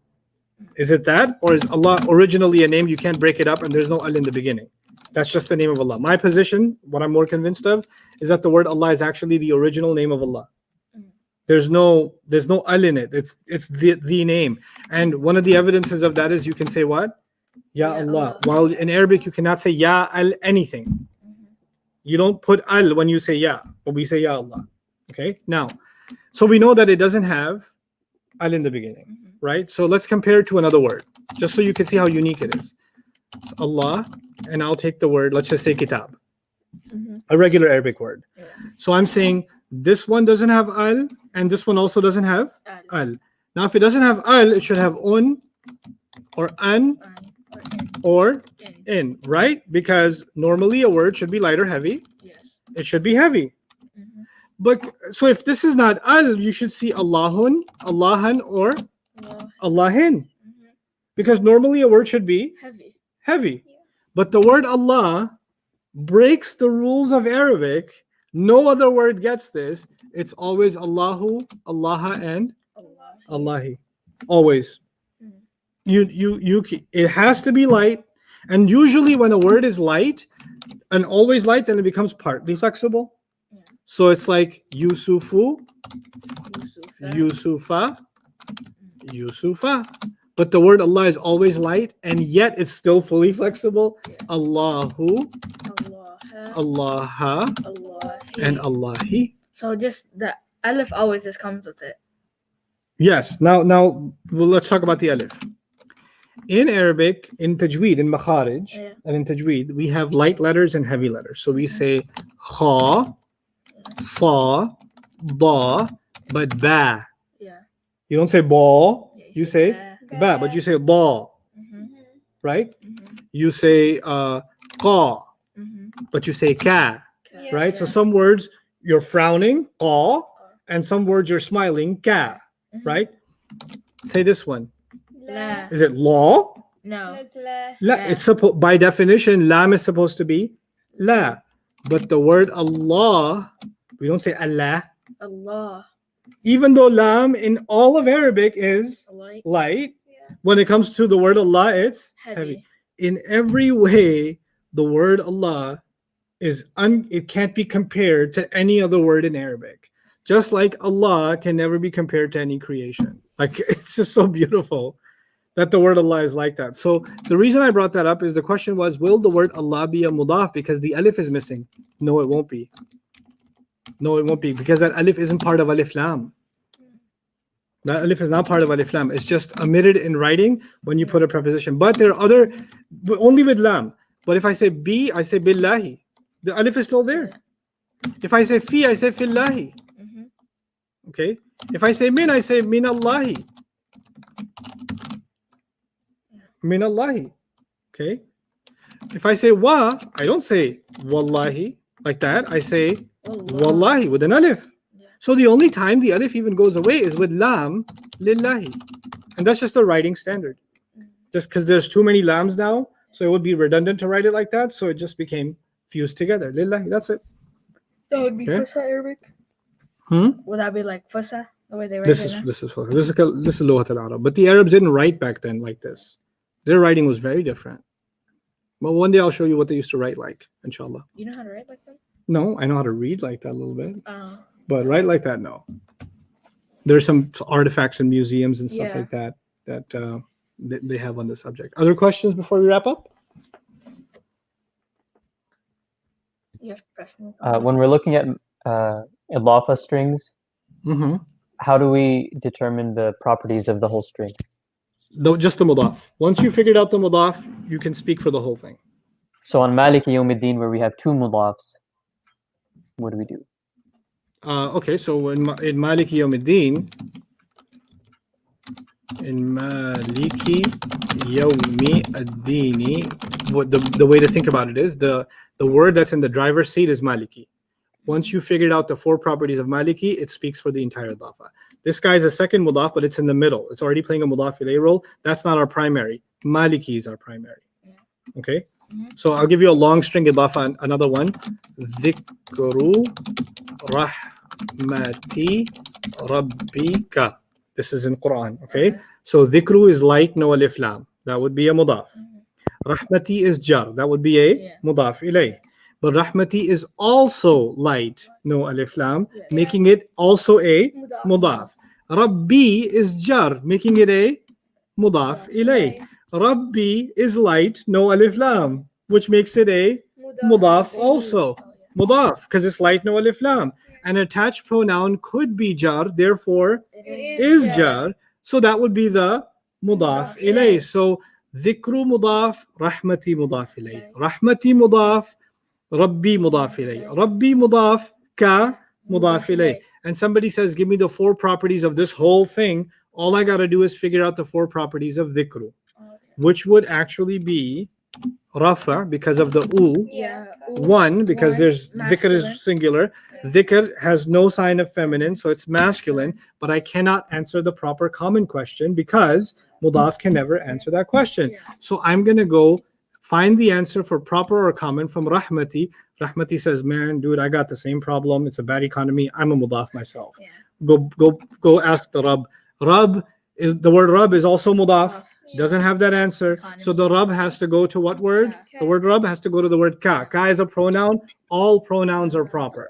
Is it that? Or is Allah originally a name? You can't break it up and there's no Al in the beginning. That's just the name of Allah. My position, what I'm more convinced of, is that the word Allah is actually the original name of Allah. There's no Al in it. It's the name. And one of the evidences of that is you can say what? Ya Allah. While in Arabic you cannot say Ya Al anything. You don't put Al when you say Ya, but we say Ya Allah. Okay? Now, so we know that it doesn't have Al in the beginning, right? So let's compare it to another word, just so you can see how unique it is. So Allah, and I'll take the word, let's just say kitab, a regular Arabic word. Yeah. So I'm saying this one doesn't have Al, and this one also doesn't have Al. Now, if it doesn't have Al, it should have un, or an, or in, right? Because normally a word should be light or heavy. Yes. It should be heavy. But so if this is not Al, you should see Allahun, Allahan, or Allahin. Because normally a word should be heavy. But the word Allah breaks the rules of Arabic. No other word gets this. It's always Allahu, Allaha, and Allahi. Always. It has to be light. And usually when a word is light and always light, then it becomes partly flexible. So it's like Yusufu, Yusufa, Yusufa. But the word Allah is always light, and yet it's still fully flexible. Allahu, Allaha, and Allahi. So just the alif always just comes with it. Yes. Now, well, let's talk about the alif. In Arabic, in tajweed, in makharij, and in tajweed, we have light letters and heavy letters. So we say kha, sa, ba, but ba. Yeah. You don't say ba, you say ba. ba, but you say ba, right? You say ka, but you say ka, right? So some words you're frowning, ka, and some words you're smiling, ka, right? Say this one. La. Is it law? No. It's la. La. It's by definition, lam is supposed to be la. But the word Allah, we don't say Allah. Allah. Even though lam in all of Arabic is light, when it comes to the word Allah, it's heavy. In every way, the word Allah is it can't be compared to any other word in Arabic. Just like Allah can never be compared to any creation. Like, it's just so beautiful that the word Allah is like that. So the reason I brought that up is the question was, will the word Allah be a mudaf because the alif is missing? No, it won't be. No, it won't be, because that alif isn't part of alif lam. That alif is not part of alif lam. It's just omitted in writing when you put a preposition. But there are other, but only with lam. But if I say bi, I say billahi. The alif is still there. If I say fi, I say fillahi. Okay. If I say min, I say min Allahi. Min Allahi. Okay. If I say wa, I don't say wallahi like that. I say wallahi with an alif. So the only time the alif even goes away is with lam lillahi. And that's just a writing standard. Just because there's too many lams now, so it would be redundant to write it like that. So it just became fused together. Lillahi, that's it. That would be Okay. Fusa Arabic. Would that be like Fusa? The way they write This it is now? this is Lughat al-Arab. But the Arabs didn't write back then like this. Their writing was very different. But one day I'll show you what they used to write like, inshallah. You know how to write like that? No, I know how to read like that a little bit. Oh. But write like that, no. There's some artifacts in museums and stuff Yeah. like that that they have on the subject. Other questions before we wrap up? You have to press no. When we're looking at idafa strings, Mm-hmm. how do we determine the properties of the whole string? Just the mudaf. Once you figured out the mudaf, you can speak for the whole thing. So on Maliki Yawmiddin, where we have two mudafs, what do we do? Okay, so in Maliki Yawmiddin, in Maliki Yawmi ad-Dini, what the way to think about it is the word that's in the driver's seat is Maliki. Once you figured out the four properties of Maliki, it speaks for the entire idafa. This guy is a second mudaf, but it's in the middle. It's already playing a mudaf ilayh role. That's not our primary. Maliki is our primary. Okay? So I'll give you a long string idafa, another one. Dhikru rahmati rabbika. This is in Quran. Okay? So dhikru is light, no alif lam. That would be a mudaf. Rahmati is jar. That would be a mudaf ilayh. But rahmati is also light, no alif lam, making it also a mudaf. Rabbi is jar, making it a mudaf ilayh. Rabbi is light, no alif lam, which makes it a mudaf also. Mudaf, because it's light, no alif lam. An attached pronoun could be jar, therefore is jar. So that would be the mudaf ilayh. So dhikru mudaf, rahmati mudaf ilayh. Rahmati mudaf, Rabbi mudaf ilayh. Rabbi mudaf, ka mudaf ilayh. And somebody says, give me the four properties of this whole thing. All I got to do is figure out the four properties of dhikru, which would actually be rafa because of the u. One, because there's dhikr is singular. Dhikr has no sign of feminine, so it's masculine. But I cannot answer the proper common question because mudaf can never answer that question. So I'm going to go find the answer for proper or common from Rahmati. Rahmati says, man, dude, I got the same problem. It's a bad economy. I'm a mudaf myself. Go ask the Rabb. Rabb is the word Rabb is also mudaf. Doesn't have that answer. So the Rabb has to go to what word? The word Rabb has to go to the word ka. Ka is a pronoun. All pronouns are proper.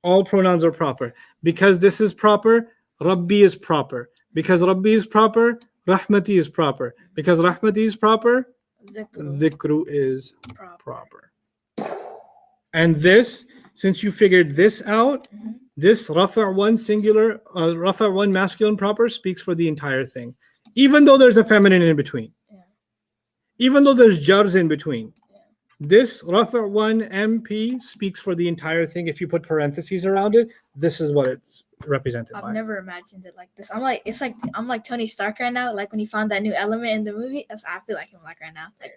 All pronouns are proper. Because this is proper, Rabbi is proper. Because Rabbi is proper, Rahmati is proper. Because Rahmati is proper, dhikru is proper. And this, since you figured this out, this rafa' one singular, rafa' one masculine proper speaks for the entire thing. Even though there's a feminine in between. Even though there's jars in between. This rafa' one MP speaks for the entire thing. If you put parentheses around it, this is what it's represented by. I've never imagined it like this. I'm like Tony Stark right now. Like when he found that new element in the movie, I feel like him like right now. Like,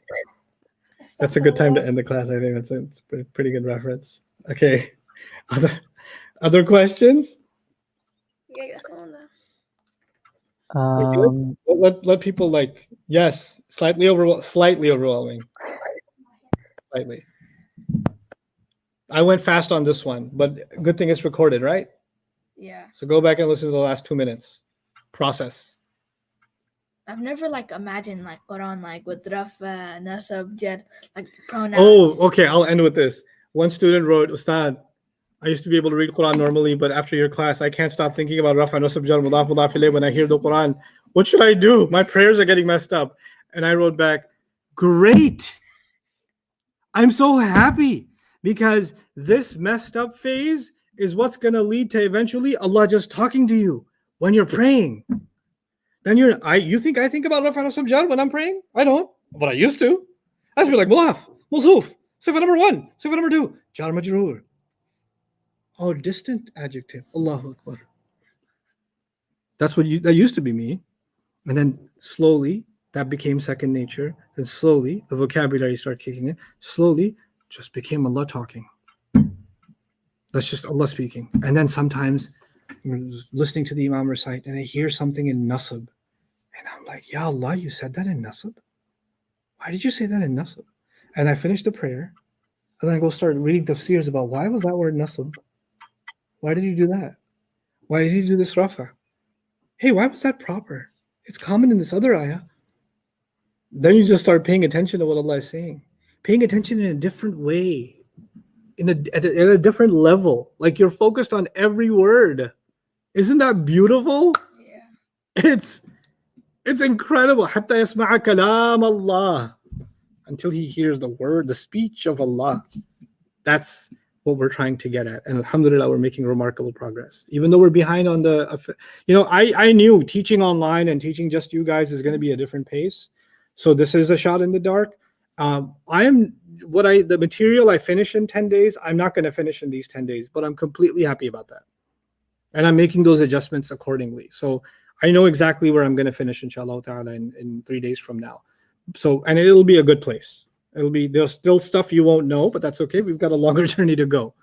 that's a good time to end the class. I think it's a pretty good reference. Okay. Other questions? Let people like, yes, slightly overwhelming. Slightly. I went fast on this one, but good thing it's recorded, right? Yeah. So go back and listen to the last 2 minutes. Process. I've never like imagined like Quran like with rafa, nasab, jar, like pronouns. Oh, okay. I'll end with this. One student wrote, Ustad, I used to be able to read Quran normally, but after your class, I can't stop thinking about rafa, nasab, jar, mudaf, mudaf ilayh when I hear the Quran. What should I do? My prayers are getting messed up. And I wrote back, great. I'm so happy because this messed up phase is what's going to lead to eventually Allah just talking to you. when you're praying. Then you think I think about Rafa'an Subjar when I'm praying? I don't, but I used to. I used to be like, Mulaf, Musuf, Sifa number 1, Sifa number 2, Jar Majroor. Oh, distant adjective. Allahu Akbar. That used to be me. And then slowly that became second nature. Then slowly the vocabulary started kicking in. Slowly just became Allah talking. That's just Allah speaking. And then sometimes I'm listening to the Imam recite and I hear something in Nasab. And I'm like, Ya Allah, you said that in Nasab? Why did you say that in Nasab? And I finish the prayer. And then I go start reading tafsirs about why was that word Nasab? Why did you do that? Why did you do this Rafa? Hey, why was that proper? It's common in this other ayah. Then you just start paying attention to what Allah is saying. Paying attention in a different way. At a different level. Like you're focused on every word. Isn't that beautiful? Yeah. It's incredible. حَتَّى يَسْمَعَ كَلَامَ اللَّهِ. Until he hears the word, the speech of Allah. That's what we're trying to get at. And alhamdulillah, we're making remarkable progress. Even though we're behind on I knew teaching online and teaching just you guys is going to be a different pace. So this is a shot in the dark. The material I finish in 10 days, I'm not going to finish in these 10 days, but I'm completely happy about that. And I'm making those adjustments accordingly. So I know exactly where I'm going to finish, inshallah ta'ala, in 3 days from now. So, and it'll be a good place. There's still stuff you won't know, but that's okay. We've got a longer journey to go,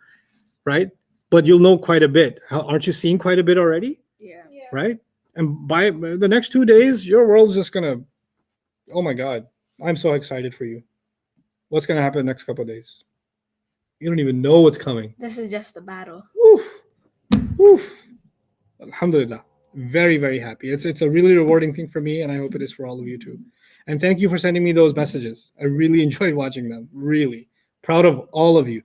right? But you'll know quite a bit. Aren't you seeing quite a bit already? Yeah. Right? And by the next 2 days, your world's just going to, oh my God, I'm so excited for you. What's going to happen the next couple of days? You don't even know what's coming. This is just the battle. Oof. Oof. Alhamdulillah. Very, very happy. It's a really rewarding thing for me, and I hope it is for all of you too. And thank you for sending me those messages. I really enjoyed watching them. Really proud of all of you.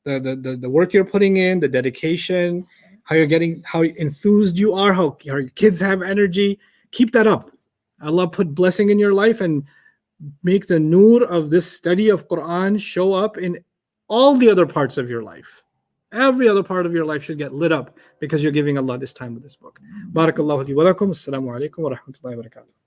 The work you're putting in, the dedication, how enthused you are, how your kids have energy. Keep that up. Allah put blessing in your life and make the nur of this study of Quran show up in all the other parts of your life. Every other part of your life should get lit up because you're giving Allah this time with this book. Barakallahu li wa lakum. Assalamu alaikum wa rahmatullahi wa barakatuh.